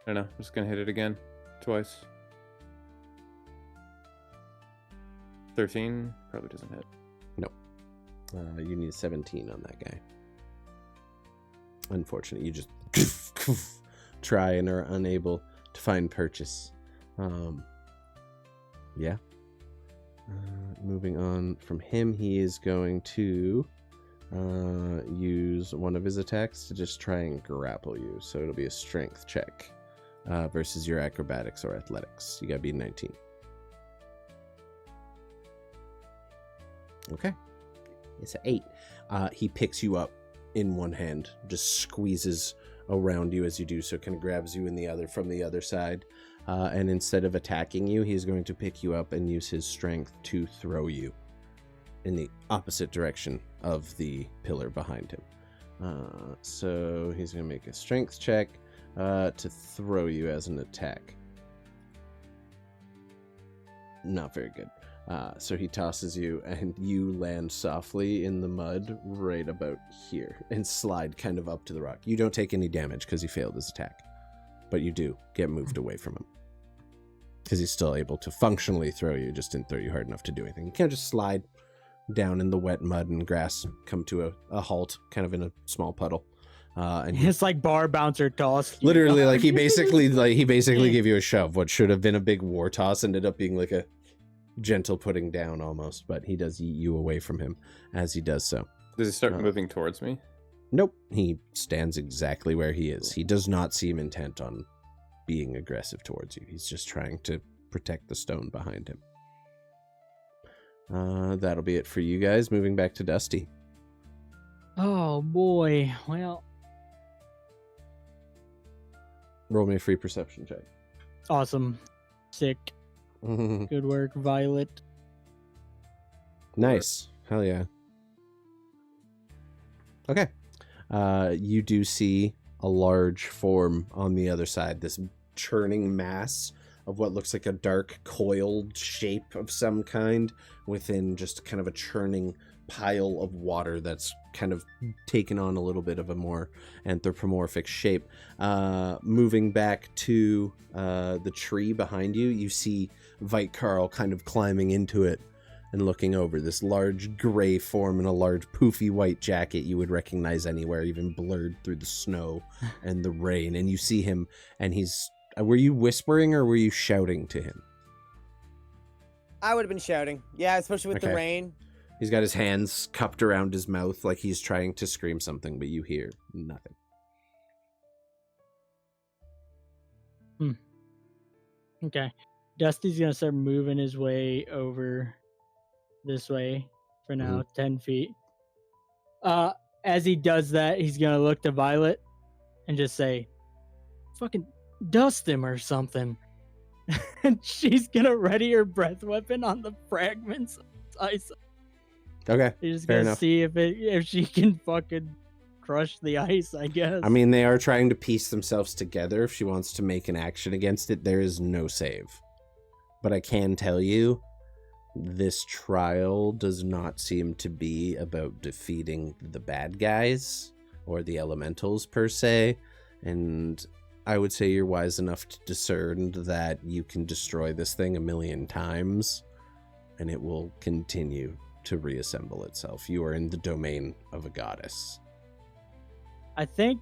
I don't know. I'm just gonna hit it again, twice. 13 probably doesn't hit. You need 17 on that guy. Unfortunately, you just try and are unable to find purchase. Yeah. Moving on from him, he is going to use one of his attacks to just try and grapple you. So it'll be a strength check versus your acrobatics or athletics. You gotta be 19. Okay. It's an 8. He picks you up in one hand, just squeezes around you as you do so, kind of grabs you in the other from the other side. And instead of attacking you, he's going to pick you up and use his strength to throw you in the opposite direction of the pillar behind him. So he's going to make a strength check to throw you as an attack. Not very good. So he tosses you, and you land softly in the mud right about here and slide kind of up to the rock. You don't take any damage because he failed his attack, but you do get moved away from him because he's still able to functionally throw you, just didn't throw you hard enough to do anything. You can't just slide down in the wet mud and grass, come to a halt kind of in a small puddle. And It's like bar bouncer toss. literally, like he basically gave you a shove. What should have been a big war toss ended up being like a gentle putting down almost, but he does yeet you away from him as he does so. Does he start moving towards me? Nope, he stands exactly where he is. He does not seem intent on being aggressive towards you. He's just trying to protect the stone behind him. That'll be it for you guys. Moving back to Dusty. Oh boy. Well, Roll me a free perception check. awesome. Sick. Good work, Violet. Nice. Hell yeah. Okay. You do see a large form on the other side, this churning mass of what looks like a dark coiled shape of some kind within just kind of a churning pile of water that's kind of taken on a little bit of a more anthropomorphic shape. Moving back to the tree behind you, you see Vite Carl kind of climbing into it and looking over this large gray form in a large poofy white jacket you would recognize anywhere, even blurred through the snow and the rain. And you see him, and he's... Were you whispering or were you shouting to him? I would have been shouting. Yeah, especially with the Okay. rain. He's got his hands cupped around his mouth like he's trying to scream something, but you hear nothing. Okay. Dusty's gonna start moving his way over this way for now, 10 feet. As he does that, he's gonna look to Violet and just say, fucking dust him or something. And she's gonna ready her breath weapon on the fragments of ice. Okay, She's just fair gonna enough. see if she can fucking crush the ice, I guess. I mean, they are trying to piece themselves together. If she wants to make an action against it, there is no save. But I can tell you, this trial does not seem to be about defeating the bad guys or the elementals per se. And I would say you're wise enough to discern that you can destroy this thing 1,000,000 times and it will continue to reassemble itself. You are in the domain of a goddess. I think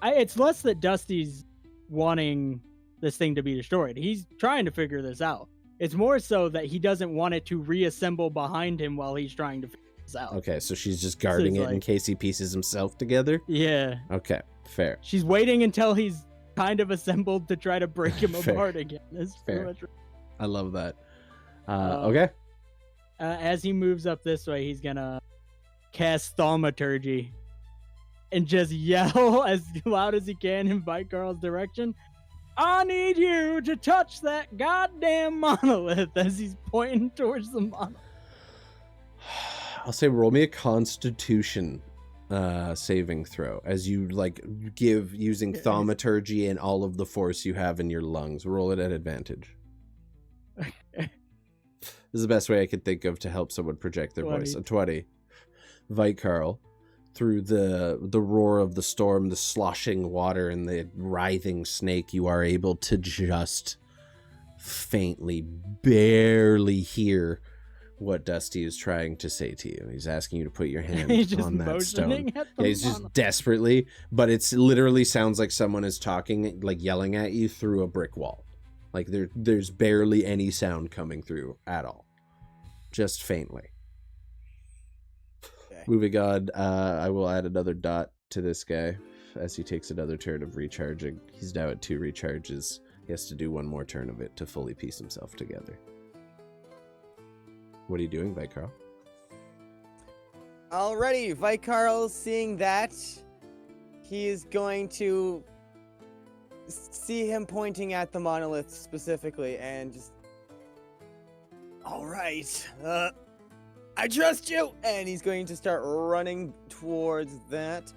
it's less that Dusty's wanting this thing to be destroyed. He's trying to figure this out. It's more so that he doesn't want it to reassemble behind him while he's trying to figure this out. Okay, so she's just guarding it's it in like- case he pieces himself together? Yeah. Okay, fair. She's waiting until he's kind of assembled to try to break him Fair. apart again. That's pretty Fair. much. I love that. Uh, Okay. As he moves up this way, he's gonna cast thaumaturgy and just yell as loud as he can in Vite Carl's direction. I need you to touch that goddamn monolith, as he's pointing towards the monolith. I'll say roll me a constitution saving throw as you give using thaumaturgy and all of the force you have in your lungs. Roll it at advantage. This is the best way I could think of to help someone project their voice. 20. A 20. Vite Carl, through the roar of the storm, the sloshing water, and the writhing snake, you are able to just faintly, barely hear what Dusty is trying to say to you. He's asking you to put your hand He's just on that stone. motioning at Yeah, the he's just monolith. desperately, but it's literally sounds like someone is talking, like yelling at you through a brick wall. Like there's barely any sound coming through at all. Just faintly. Okay. Moving on, I will add another dot to this guy as he takes another turn of recharging. He's now at 2 recharges. He has to do one more turn of it to fully piece himself together. What are you doing, Vikarl? Alrighty, Vikarl, seeing that, he is going to see him pointing at the monolith specifically and just, alright, I trust you! And he's going to start running towards that.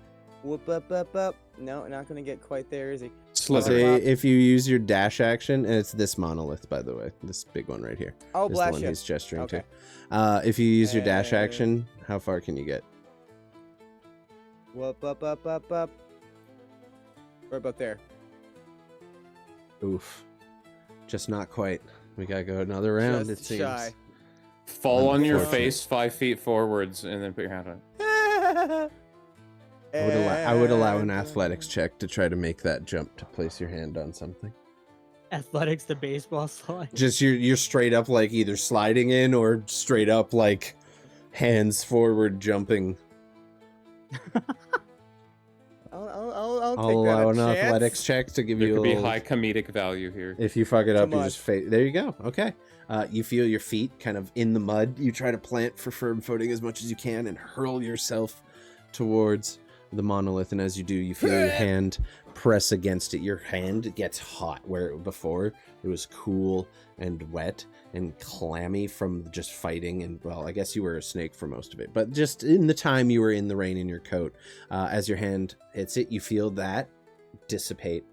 Whoop, up, up, up. No, not going to get quite there, is he? Slither. Say if you use your dash action, and it's this monolith, by the way, this big one right here. Oh, This is the bless one you. he's gesturing Okay. to. If you use your dash Uh, action, how far can you get? Whoop, up, up, up, up. Right about there. Oof. Just not quite. We gotta go another round, Just it seems. shy. Fall on your Unfortunate. face 5 feet forwards and then put your hand on it. I would allow an athletics check to try to make that jump to place your hand on something. Athletics to baseball slide. Just you're straight up like either sliding in or straight up like hands forward jumping. I'll take I'll allow an that a chance. athletics check to give There you could a be little... high comedic value here. If you fuck it up, Come you on. just there you go. Okay. You feel your feet kind of in the mud. You try to plant for firm footing as much as you can and hurl yourself towards the monolith. And as you do, you feel your hand press against it. Your hand gets hot where before it was cool and wet and clammy from just fighting. And well, I guess you were a snake for most of it, but just in the time you were in the rain in your coat, as your hand hits it, you feel that dissipate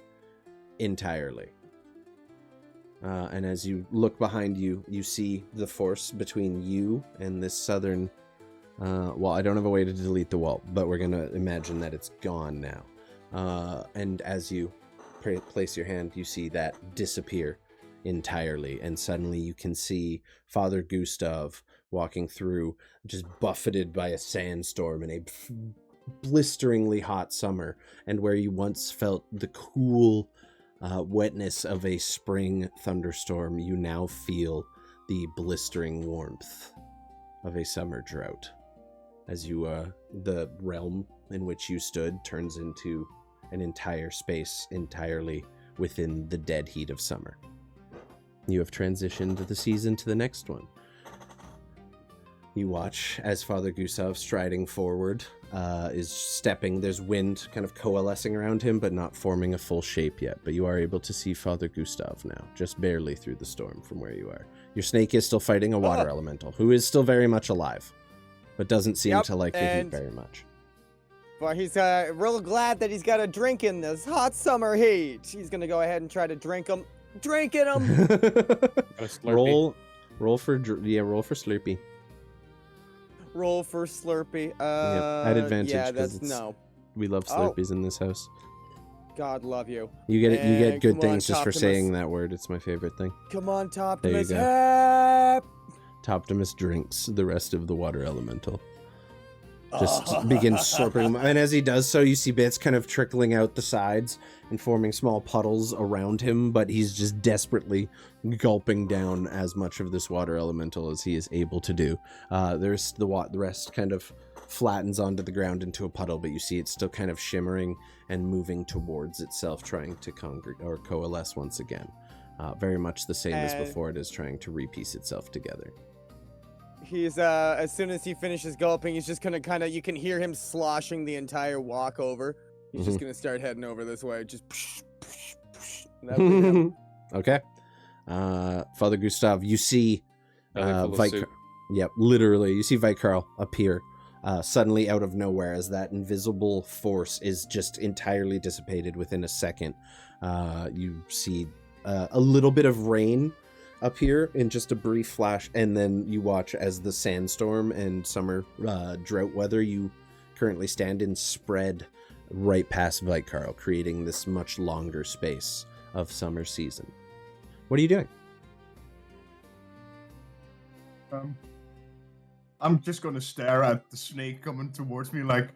entirely. And as you look behind you, you see the force between you and this southern wall. I don't have a way to delete the wall, but we're going to imagine that it's gone now. And as you place your hand, you see that disappear entirely. And suddenly you can see Father Gustav walking through, just buffeted by a sandstorm in a blisteringly hot summer. And where you once felt the cool wetness of a spring thunderstorm, you now feel the blistering warmth of a summer drought. As you, the realm in which you stood turns into an entire space entirely within the dead heat of summer. You have transitioned the season to the next one. You watch as Father Gustav, striding forward, is stepping. There's wind kind of coalescing around him, but not forming a full shape yet. But you are able to see Father Gustav now, just barely through the storm from where you are. Your snake is still fighting a water elemental, who is still very much alive, but doesn't seem to like the heat and- very much. But he's real glad that he's got a drink in this hot summer heat. He's gonna go ahead and try to drink him. Drinking him. Got a Slurpee. roll for Slurpee. Roll for Slurpee. At advantage, Yeah, 'cause that's it's- no. We love Oh. Slurpees in this house. God love you. You get And good come on, things just for Toptimus. saying that word. It's my favorite thing. Come on, There Toptimus. you go. Help! Toptimus drinks the rest of the water elemental. Just begins slurping them. And as he does so, you see bits kind of trickling out the sides and forming small puddles around him, but he's just desperately gulping down as much of this water elemental as he is able to do. There's the rest kind of flattens onto the ground into a puddle, but you see it's still kind of shimmering and moving towards itself, trying to congregate or coalesce once again. Very much the same as before. It is trying to repiece itself together. He's as soon as he finishes gulping, he's just gonna kind of, you can hear him sloshing the entire walk over. He's just gonna start heading over this way. Just that'll be him. Okay. Father Gustav, you see Belly full of soup. Yep, literally, you see Vikarl appear suddenly out of nowhere as that invisible force is just entirely dissipated within a second. You see a little bit of rain appear in just a brief flash, and then you watch as the sandstorm and summer drought weather you currently stand in spread right past Vitecarl, creating this much longer space of summer season. What are you doing? I'm just gonna stare at the snake coming towards me like,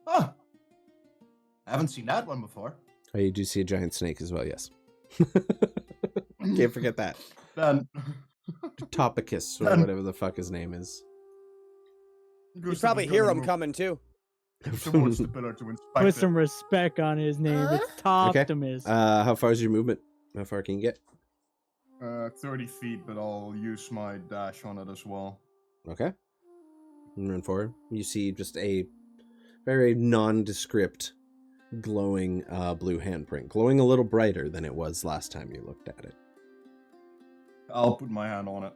I haven't seen that one before. Oh, you do see a giant snake as well, yes. Can't forget that. Then Topicus, or whatever the fuck his name is. You probably hear him coming too. towards the pillar to inspect Put it. some respect on his name. It's Toptimus. How far is your movement? How far can you get? 30 feet, but I'll use my dash on it as well. Okay. And run forward. You see just a very nondescript glowing blue handprint. Glowing a little brighter than it was last time you looked at it. I'll put my hand on it.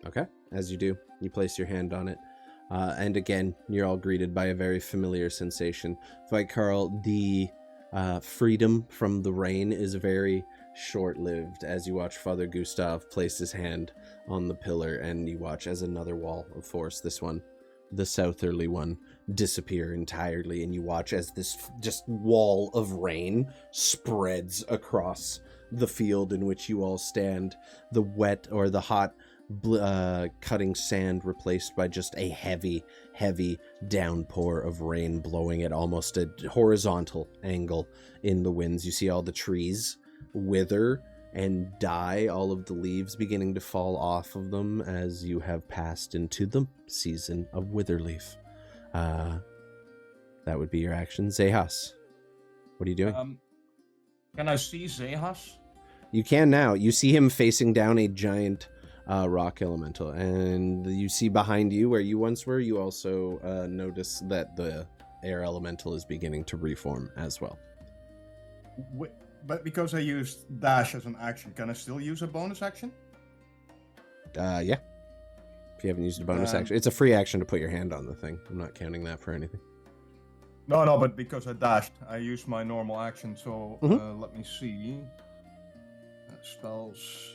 Okay. As you do, you place your hand on it. And again, you're all greeted by a very familiar sensation. Vitecarl, the freedom from the rain is very short-lived as you watch Father Gustav place his hand on the pillar, and you watch as another wall of force, this one, the southerly one, disappear entirely, and you watch as this just wall of rain spreads across the field in which you all stand. The wet or the hot cutting sand replaced by just a heavy downpour of rain blowing at almost a horizontal angle in the winds. You see all the trees wither and die, all of the leaves beginning to fall off of them as you have passed into the season of Witherleaf. That would be your action. Xechas, what are you doing? Can I see Xechas? You can now. You see him facing down a giant rock elemental, and you see behind you where you once were, you also notice that the air elemental is beginning to reform as well. But because I used dash as an action, can I still use a bonus action? Yeah. If you haven't used a bonus action. It's a free action to put your hand on the thing. I'm not counting that for anything. No, but because I dashed, I used my normal action, so let me see. Spells.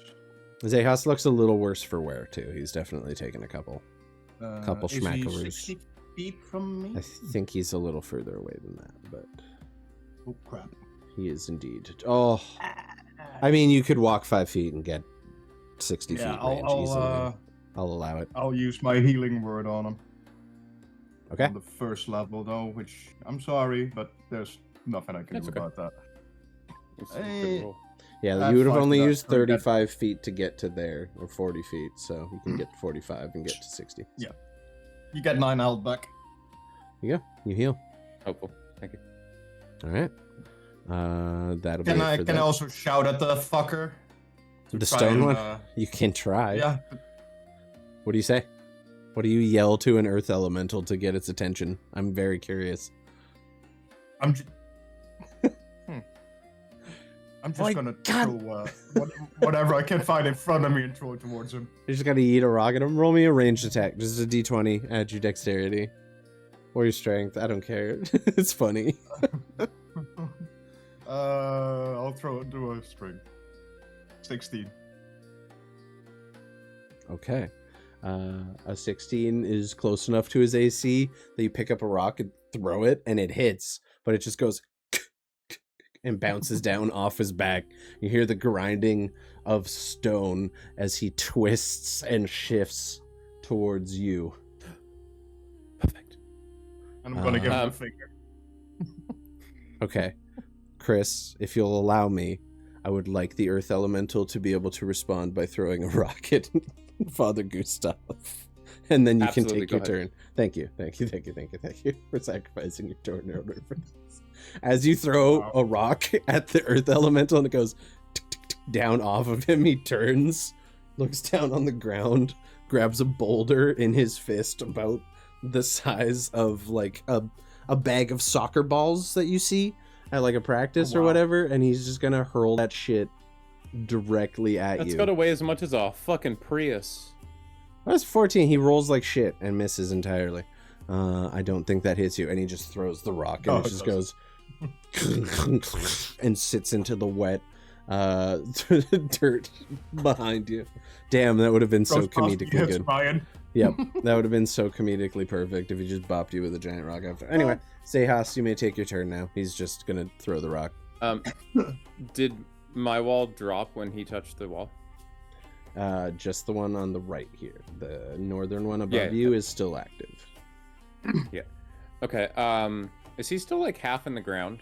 Xechas looks a little worse for wear, too. He's definitely taken a couple Is he schmackaroos. 60 feet from me? I think he's a little further away than that, but Oh, crap. he is indeed. Oh, I mean, you could walk 5 feet and get 60 feet range easily. I'll allow it. I'll use my healing word on him. Okay. On the first level, though, which I'm sorry, but there's nothing I can That's do okay. about that. It's a Hey. good roll. Yeah, you would have fuck only that. used 35 feet to get to there, or 40 feet, so you can get to 45 and get to 60. Yeah. You get 9 health back. You go. You heal. Helpful. Thank you. All right. That'll be Can it I for can I that. also shout at the fucker? To The try stone and, one? You can try. Yeah. What do you say? What do you yell to an earth elemental to get its attention? I'm very curious. I'm just. I'm just My gonna God. throw whatever I can find in front of me and throw it towards him. You just gotta eat a rock at him. Roll me a ranged attack. Just a d20. Add your dexterity. Or your strength. I don't care. It's funny. I'll throw it to a string. 16. Okay. A 16 is close enough to his AC that you pick up a rock and throw it, and it hits, but it just goes and bounces down off his back. You hear the grinding of stone as he twists and shifts towards you. Perfect. And I'm gonna give him Um, a finger. Okay. Chris, if you'll allow me, I would like the earth elemental to be able to respond by throwing a rocket at Father Gustav. And then you Absolutely, can take go your ahead. turn. Thank you for sacrificing your turn in order for this. As you throw a rock at the earth elemental and it goes tick, tick, tick, down off of him, he turns, looks down on the ground, grabs a boulder in his fist about the size of like a bag of soccer balls that you see at like a practice Oh, or wow. whatever, and he's just gonna hurl that shit directly at That's you. got to weigh as much as a fucking Prius. That's 14. He rolls like shit and misses entirely. I don't think that hits you, and he just throws the rock, and Oh, it it just doesn't. goes and sits into the wet dirt behind you. Damn, that would have been so Throws past comedically you, good. Ryan. Yep, that would have been so comedically perfect if he just bopped you with a giant rock after. Anyway, Xechas, you may take your turn now. He's just gonna throw the rock. Did my wall drop when he touched the wall? Just the one on the right here. The northern one above Yeah. you is still active. Yeah. Okay. Is he still like half in the ground?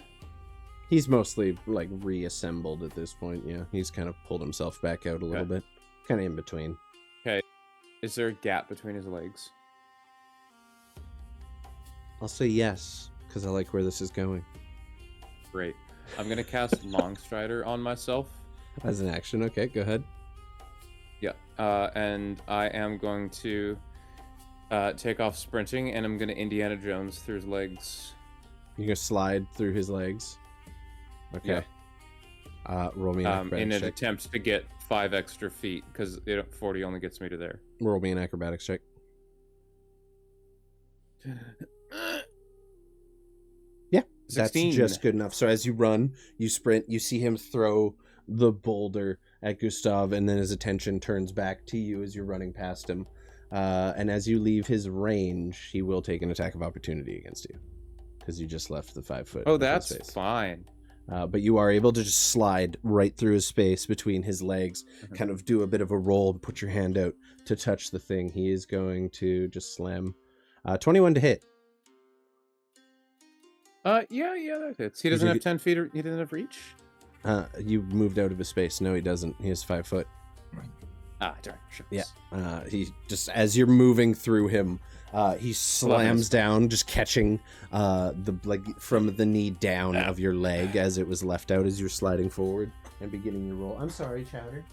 He's mostly like reassembled at this point. Yeah, he's kind of pulled himself back out a little bit, kind of in between. Is there a gap between his legs? I'll say yes because I like where this is going. Great. I'm gonna cast Longstrider on myself. As an action, okay, go ahead. Yeah. And I am going to take off sprinting, and I'm gonna Indiana Jones through his legs. You're gonna slide through his legs. Okay. Roll me an In acrobatics an check. attempt to get 5 extra feet, because 40 only gets me to there. Roll me an acrobatics check. Yeah, 16. that's just good enough. So as you run, you sprint, you see him throw the boulder at Gustav, and then his attention turns back to you as you're running past him. And as you leave his range, he will take an attack of opportunity against you because you just left the 5 foot. Oh, open that's space. fine. But you are able to just slide right through his space between his legs, kind of do a bit of a roll and put your hand out to touch the thing. He is going to just slam 21 to hit. Yeah, that hits. He doesn't have 10 feet, or he doesn't have reach? You moved out of his space. No, he doesn't. He has 5 foot. Ah, darn. Shucks. Yeah. He just, as you're moving through him, he slams down, just catching the like from the knee down of your leg as it was left out as you're sliding forward and beginning your roll. I'm sorry, Chowder.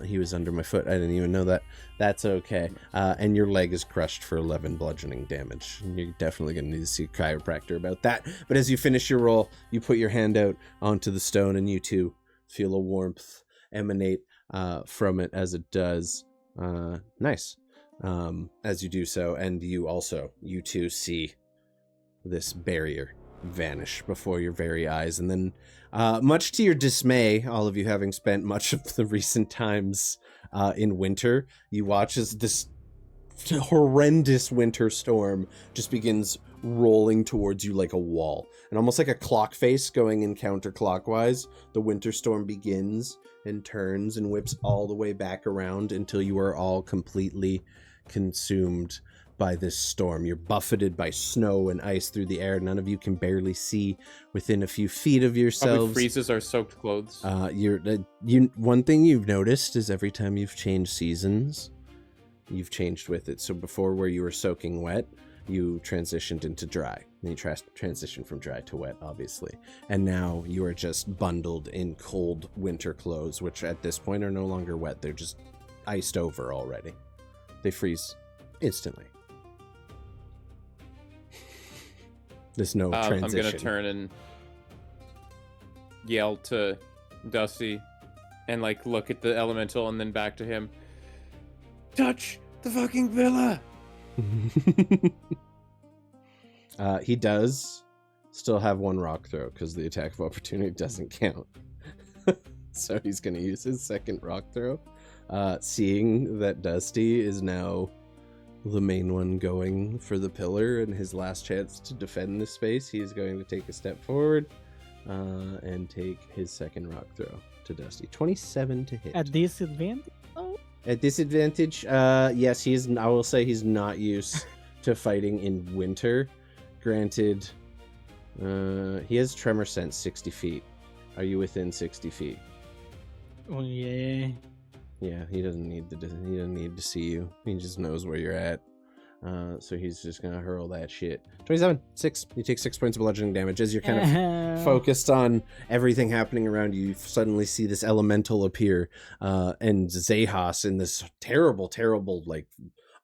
He was under my foot. I didn't even know that. That's okay. And your leg is crushed for 11 bludgeoning damage. You're definitely going to need to see a chiropractor about that. But as you finish your roll, you put your hand out onto the stone, and you too feel a warmth emanate from it as it does. Nice. As you do so, and you too see this barrier vanish before your very eyes, and then much to your dismay, all of you having spent much of the recent times in winter, you watch as this horrendous winter storm just begins rolling towards you like a wall, and almost like a clock face going in counterclockwise. The winter storm begins and turns and whips all the way back around until you are all completely consumed by this storm. You're buffeted by snow and ice through the air. None of you can barely see within a few feet of yourselves. Probably freezes our soaked clothes. One thing you've noticed is every time you've changed seasons, you've changed with it. So before, where you were soaking wet, you transitioned into dry. Then you transitioned from dry to wet, obviously. And now you are just bundled in cold winter clothes, which at this point are no longer wet. They're just iced over already. They freeze instantly. There's no transition. I'm gonna turn and yell to Dusty and like look at the elemental and then back to him. Touch the fucking villa. He does still have 1 rock throw because the attack of opportunity doesn't count. So he's going to use his second rock throw. Seeing that Dusty is now the main one going for the pillar and his last chance to defend this space, he is going to take a step forward and take his second rock throw to Dusty. 27 to hit. At disadvantage? Oh. At disadvantage, yes, he is. I will say he's not used to fighting in winter. Granted, he has tremor sense 60 feet. Are you within 60 feet? Oh yeah. Yeah, he doesn't need to see you. He just knows where you're at. So he's just gonna hurl that shit. 27, 6. You take 6 points of bludgeoning damage as you're kind of focused on everything happening around you. You suddenly see this elemental appear, and Xechas in this terrible, like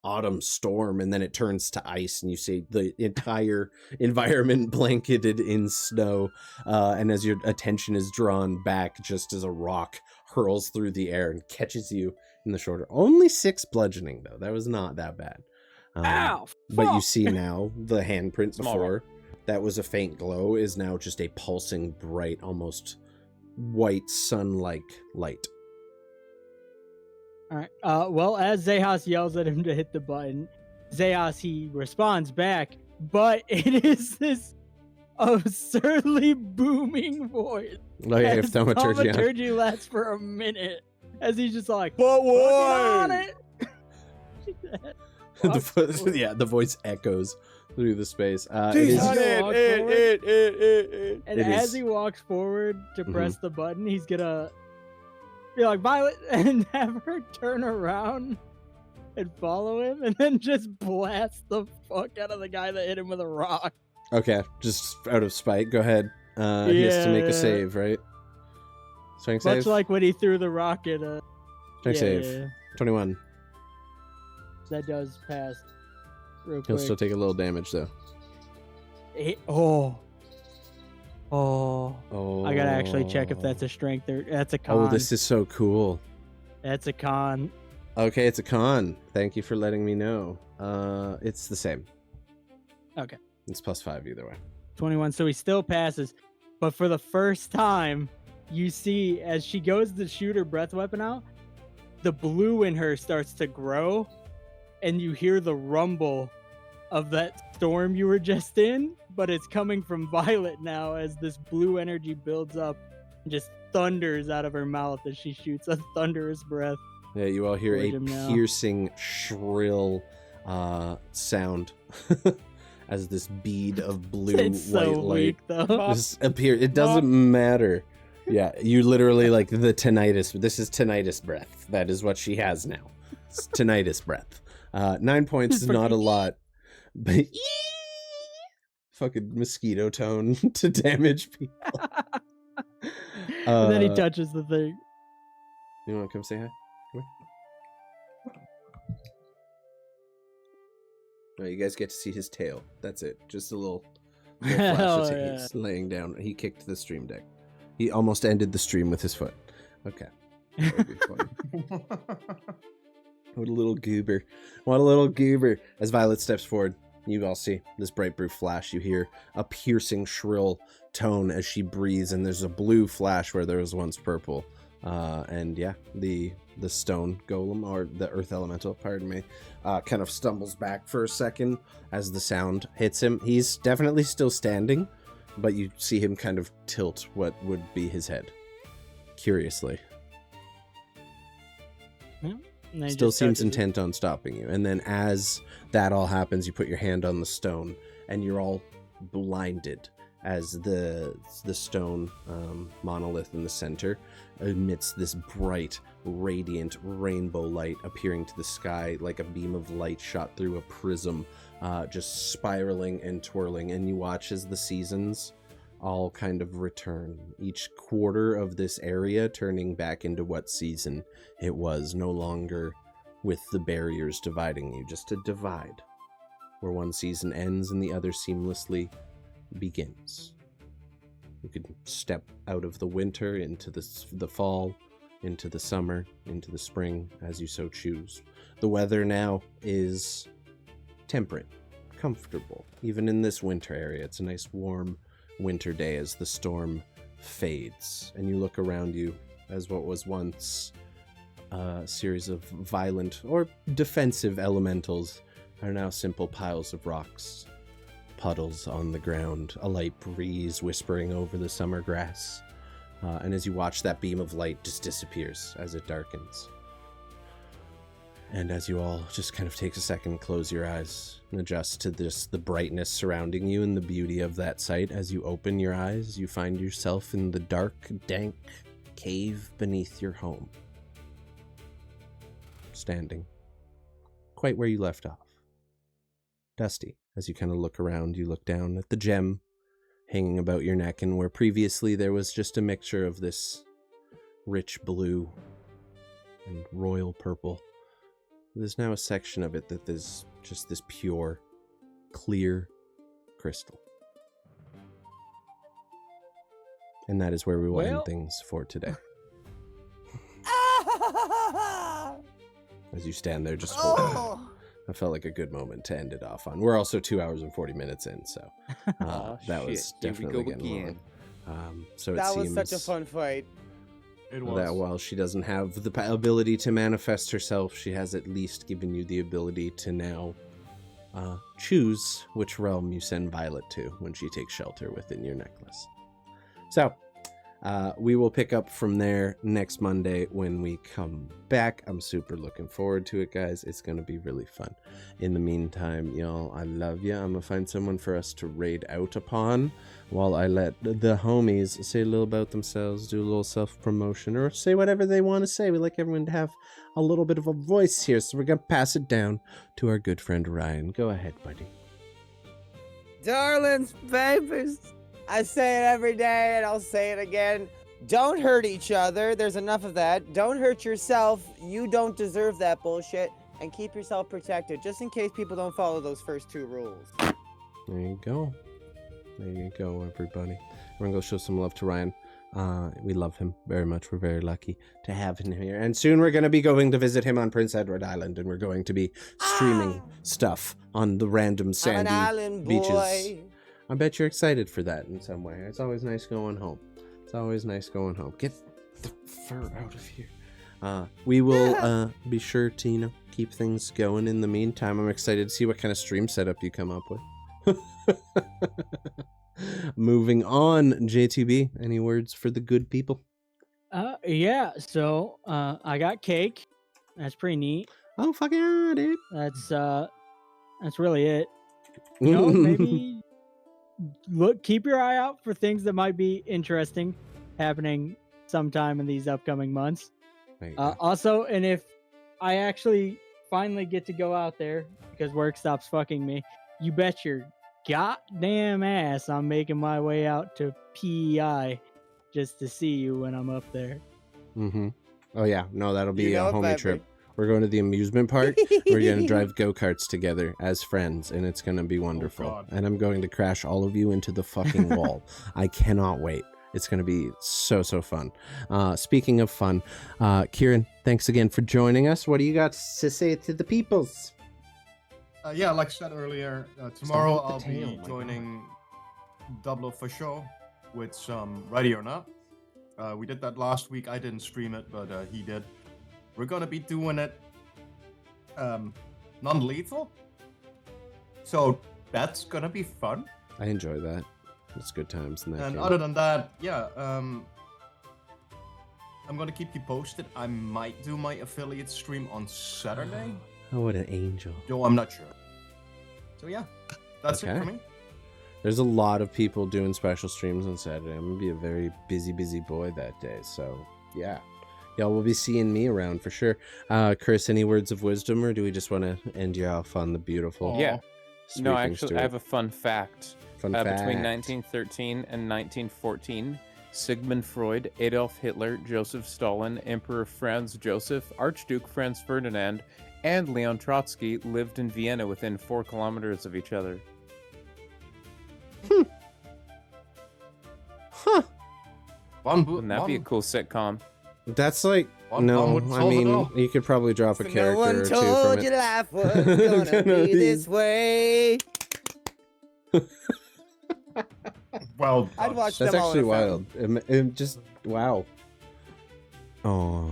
autumn storm, and then it turns to ice, and you see the entire environment blanketed in snow. And as your attention is drawn back, just as a rock hurls through the air and catches you in the shoulder. Only 6 bludgeoning, though. That was not that bad. Ow! But you see now the handprint Small before that was a faint glow is now just a pulsing, bright, almost white sun-like light. All right. Well, as Xechas yells at him to hit the button, he responds back, but it is this absurdly booming voice. Oh yeah, if As thaumaturgy. thaumaturgy lasts for a minute, as he's just like, But "Fucking on why? it." The voice echoes through the space. It He's is, on It. And It as is- he walks forward to press the button, he's gonna be like, Violet, and have her turn around and follow him, and then just blast the fuck out of the guy that hit him with a rock. okay, just out of spite. Go ahead. He has to make a Yeah. save, right? Strength Much save. like when he threw the rock at Strength save. 21. That does pass real He'll quick. still take a little damage though. Oh, Oh. I gotta actually check if that's a strength or that's a con. Oh, this is so cool. That's a con. Okay, it's a con. Thank you for letting me know. It's the same. Okay. It's +5 either way. 21, so he still passes. But for the first time, you see as she goes to shoot her breath weapon out, the blue in her starts to grow, and you hear the rumble of that storm you were just in, but it's coming from Violet now as this blue energy builds up and just thunders out of her mouth as she shoots a thunderous breath. Yeah, you all hear Avoid a him now. piercing, shrill sound as this bead of blue It's white so light weak, though. just appear. It doesn't matter. Yeah, you literally like the tinnitus. This is tinnitus breath. That is what she has now. It's tinnitus breath. 9 points is not a lot, but fucking mosquito tone to damage people. And then he touches the thing. You want to come say hi? Come here. Oh, you guys get to see his tail. That's it. Just a little flash Hell of yeah. he's laying down. He kicked the stream deck. He almost ended the stream with his foot. Okay. That would be fun. What a little goober. What a little goober. As Violet steps forward, you all see this bright blue flash. You hear a piercing, shrill tone as she breathes, and there's a blue flash where there was once purple. And yeah, the stone golem, or the earth elemental, pardon me, kind of stumbles back for a second as the sound hits him. He's definitely still standing, but you see him kind of tilt what would be his head, curiously. And then he Still just seems touches it. intent on stopping you. And then as that all happens, you put your hand on the stone, and you're all blinded as the stone monolith in the center emits this bright, radiant rainbow light appearing to the sky like a beam of light shot through a prism, just spiraling and twirling. And you watch as the seasons all kind of return, each quarter of this area turning back into what season it was, no longer with the barriers dividing you, just a divide where one season ends and the other seamlessly begins. You could step out of the winter into the fall, into the summer, into the spring, as you so choose. The weather now is temperate, comfortable. Even in this winter area, it's a nice warm winter day as the storm fades, and you look around you as what was once a series of violent or defensive elementals are now simple piles of rocks, puddles on the ground, a light breeze whispering over the summer grass, and as you watch, that beam of light just disappears as it darkens. And as you all just kind of take a second, close your eyes and adjust to the brightness surrounding you and the beauty of that sight, as you open your eyes, you find yourself in the dark, dank cave beneath your home, standing quite where you left off. Dusty, as you kind of look around, you look down at the gem hanging about your neck, and where previously there was just a mixture of this rich blue and royal purple, there's now a section of it that is just this pure, clear crystal. And that is where we will end things for today. As you stand there just holding it. I felt like a good moment to end it off on. We're also 2 hours and 40 minutes in, so that was definitely getting long. So That it was seems such a fun fight. It was. that while she doesn't have the ability to manifest herself, she has at least given you the ability to now choose which realm you send Violet to when she takes shelter within your necklace. So, we will pick up from there next Monday when we come back. I'm super looking forward to it, guys. It's going to be really fun. In the meantime, y'all, I love you. I'm going to find someone for us to raid out upon while I let the homies say a little about themselves, do a little self-promotion, or say whatever they want to say. We like everyone to have a little bit of a voice here, so we're going to pass it down to our good friend Ryan. Go ahead, buddy. Darlings, babies, I say it every day and I'll say it again. Don't hurt each other. There's enough of that. Don't hurt yourself. You don't deserve that bullshit. And keep yourself protected, just in case people don't follow those first 2 rules. There you go. There you go, everybody. We're going to go show some love to Ryan. We love him very much. We're very lucky to have him here. And soon we're going to be going to visit him on Prince Edward Island, and we're going to be streaming stuff on the random sandy I'm an island beaches. boy. I bet you're excited for that in some way. It's always nice going home. It's always nice going home. Get the fur out of here. We will be sure to, keep things going in the meantime. I'm excited to see what kind of stream setup you come up with. Moving on, JTB, any words for the good people? Yeah, so I got cake. That's pretty neat. Oh, fucking yeah, dude. That's really it. You know, maybe keep your eye out for things that might be interesting happening sometime in these upcoming months. Also, and if I actually finally get to go out there because work stops fucking me, you bet your goddamn ass I'm making my way out to PEI just to see you when I'm up there. Oh yeah, no, that'll be a homie February. trip. We're going to the amusement park. We're going to drive go-karts together as friends, and it's going to be wonderful. God. And I'm going to crash all of you into the fucking wall. I cannot wait. It's going to be so fun. Speaking of fun, Kieran, thanks again for joining us. What do you got to say to the peoples? Yeah, like I said earlier, tomorrow with the I'll tail, be my joining Double for Show with some Ready or Not. We did that last week. I didn't stream it, but he did. We're gonna be doing it non-lethal, so that's gonna be fun. I enjoy that. It's good times in that And game. other than that, yeah, I'm gonna keep you posted. I might do my affiliate stream on Saturday, Oh, what an angel. though I'm not sure. So yeah, that's Okay. it for me. There's a lot of people doing special streams on Saturday. I'm gonna be a very busy boy that day. So yeah, y'all will be seeing me around for sure. Chris, any words of wisdom, or do we just want to end you off on the beautiful? Yeah. No, sweeping actually, Stuart? I have a fun fact. Fun Between fact. 1913 and 1914, Sigmund Freud, Adolf Hitler, Joseph Stalin, Emperor Franz Joseph, Archduke Franz Ferdinand, and Leon Trotsky lived in Vienna within 4 kilometers of each other. Huh. Wouldn't that be a cool sitcom? That's like One no. wouldn't I solve it mean, all. you could probably drop a So character no one or two told from you it. life was gonna be this way. Well, I'd watch That's them all actually in a wild. It just wow. Oh,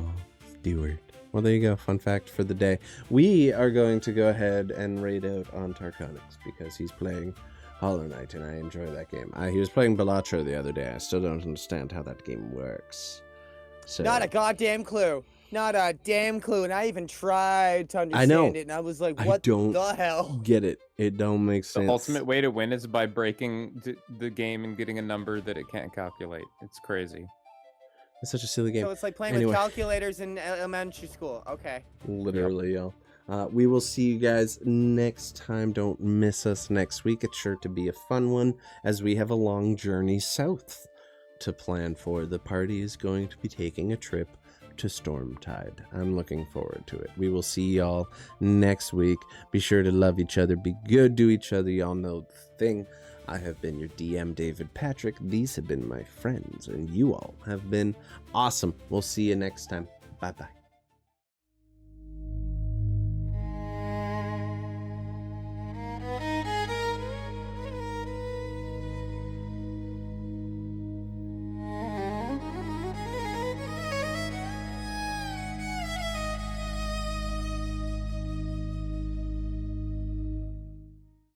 Stewart. Well, there you go. Fun fact for the day. We are going to go ahead and raid out on Tarkonix because he's playing Hollow Knight, and I enjoy that game. He was playing Balatro the other day. I still don't understand how that game works. So Not a goddamn clue. Not a damn clue. And I even tried to understand know. it, and I was like, I what don't the hell? get it. It don't make sense. The ultimate way to win is by breaking the game and getting a number that it can't calculate. It's crazy. It's such a silly game. So it's like playing Anyway. with calculators in elementary school. Okay. Literally, y'all. We will see you guys next time. Don't miss us next week. It's sure to be a fun one as we have a long journey south to plan for. The party is going to be taking a trip to Stormtide. I'm looking forward to it. We will see y'all next week. Be sure to love each other. Be good to each other. Y'all know the thing. I have been your DM, David Patrick. These have been my friends, and you all have been awesome. We'll see you next time. Bye-bye.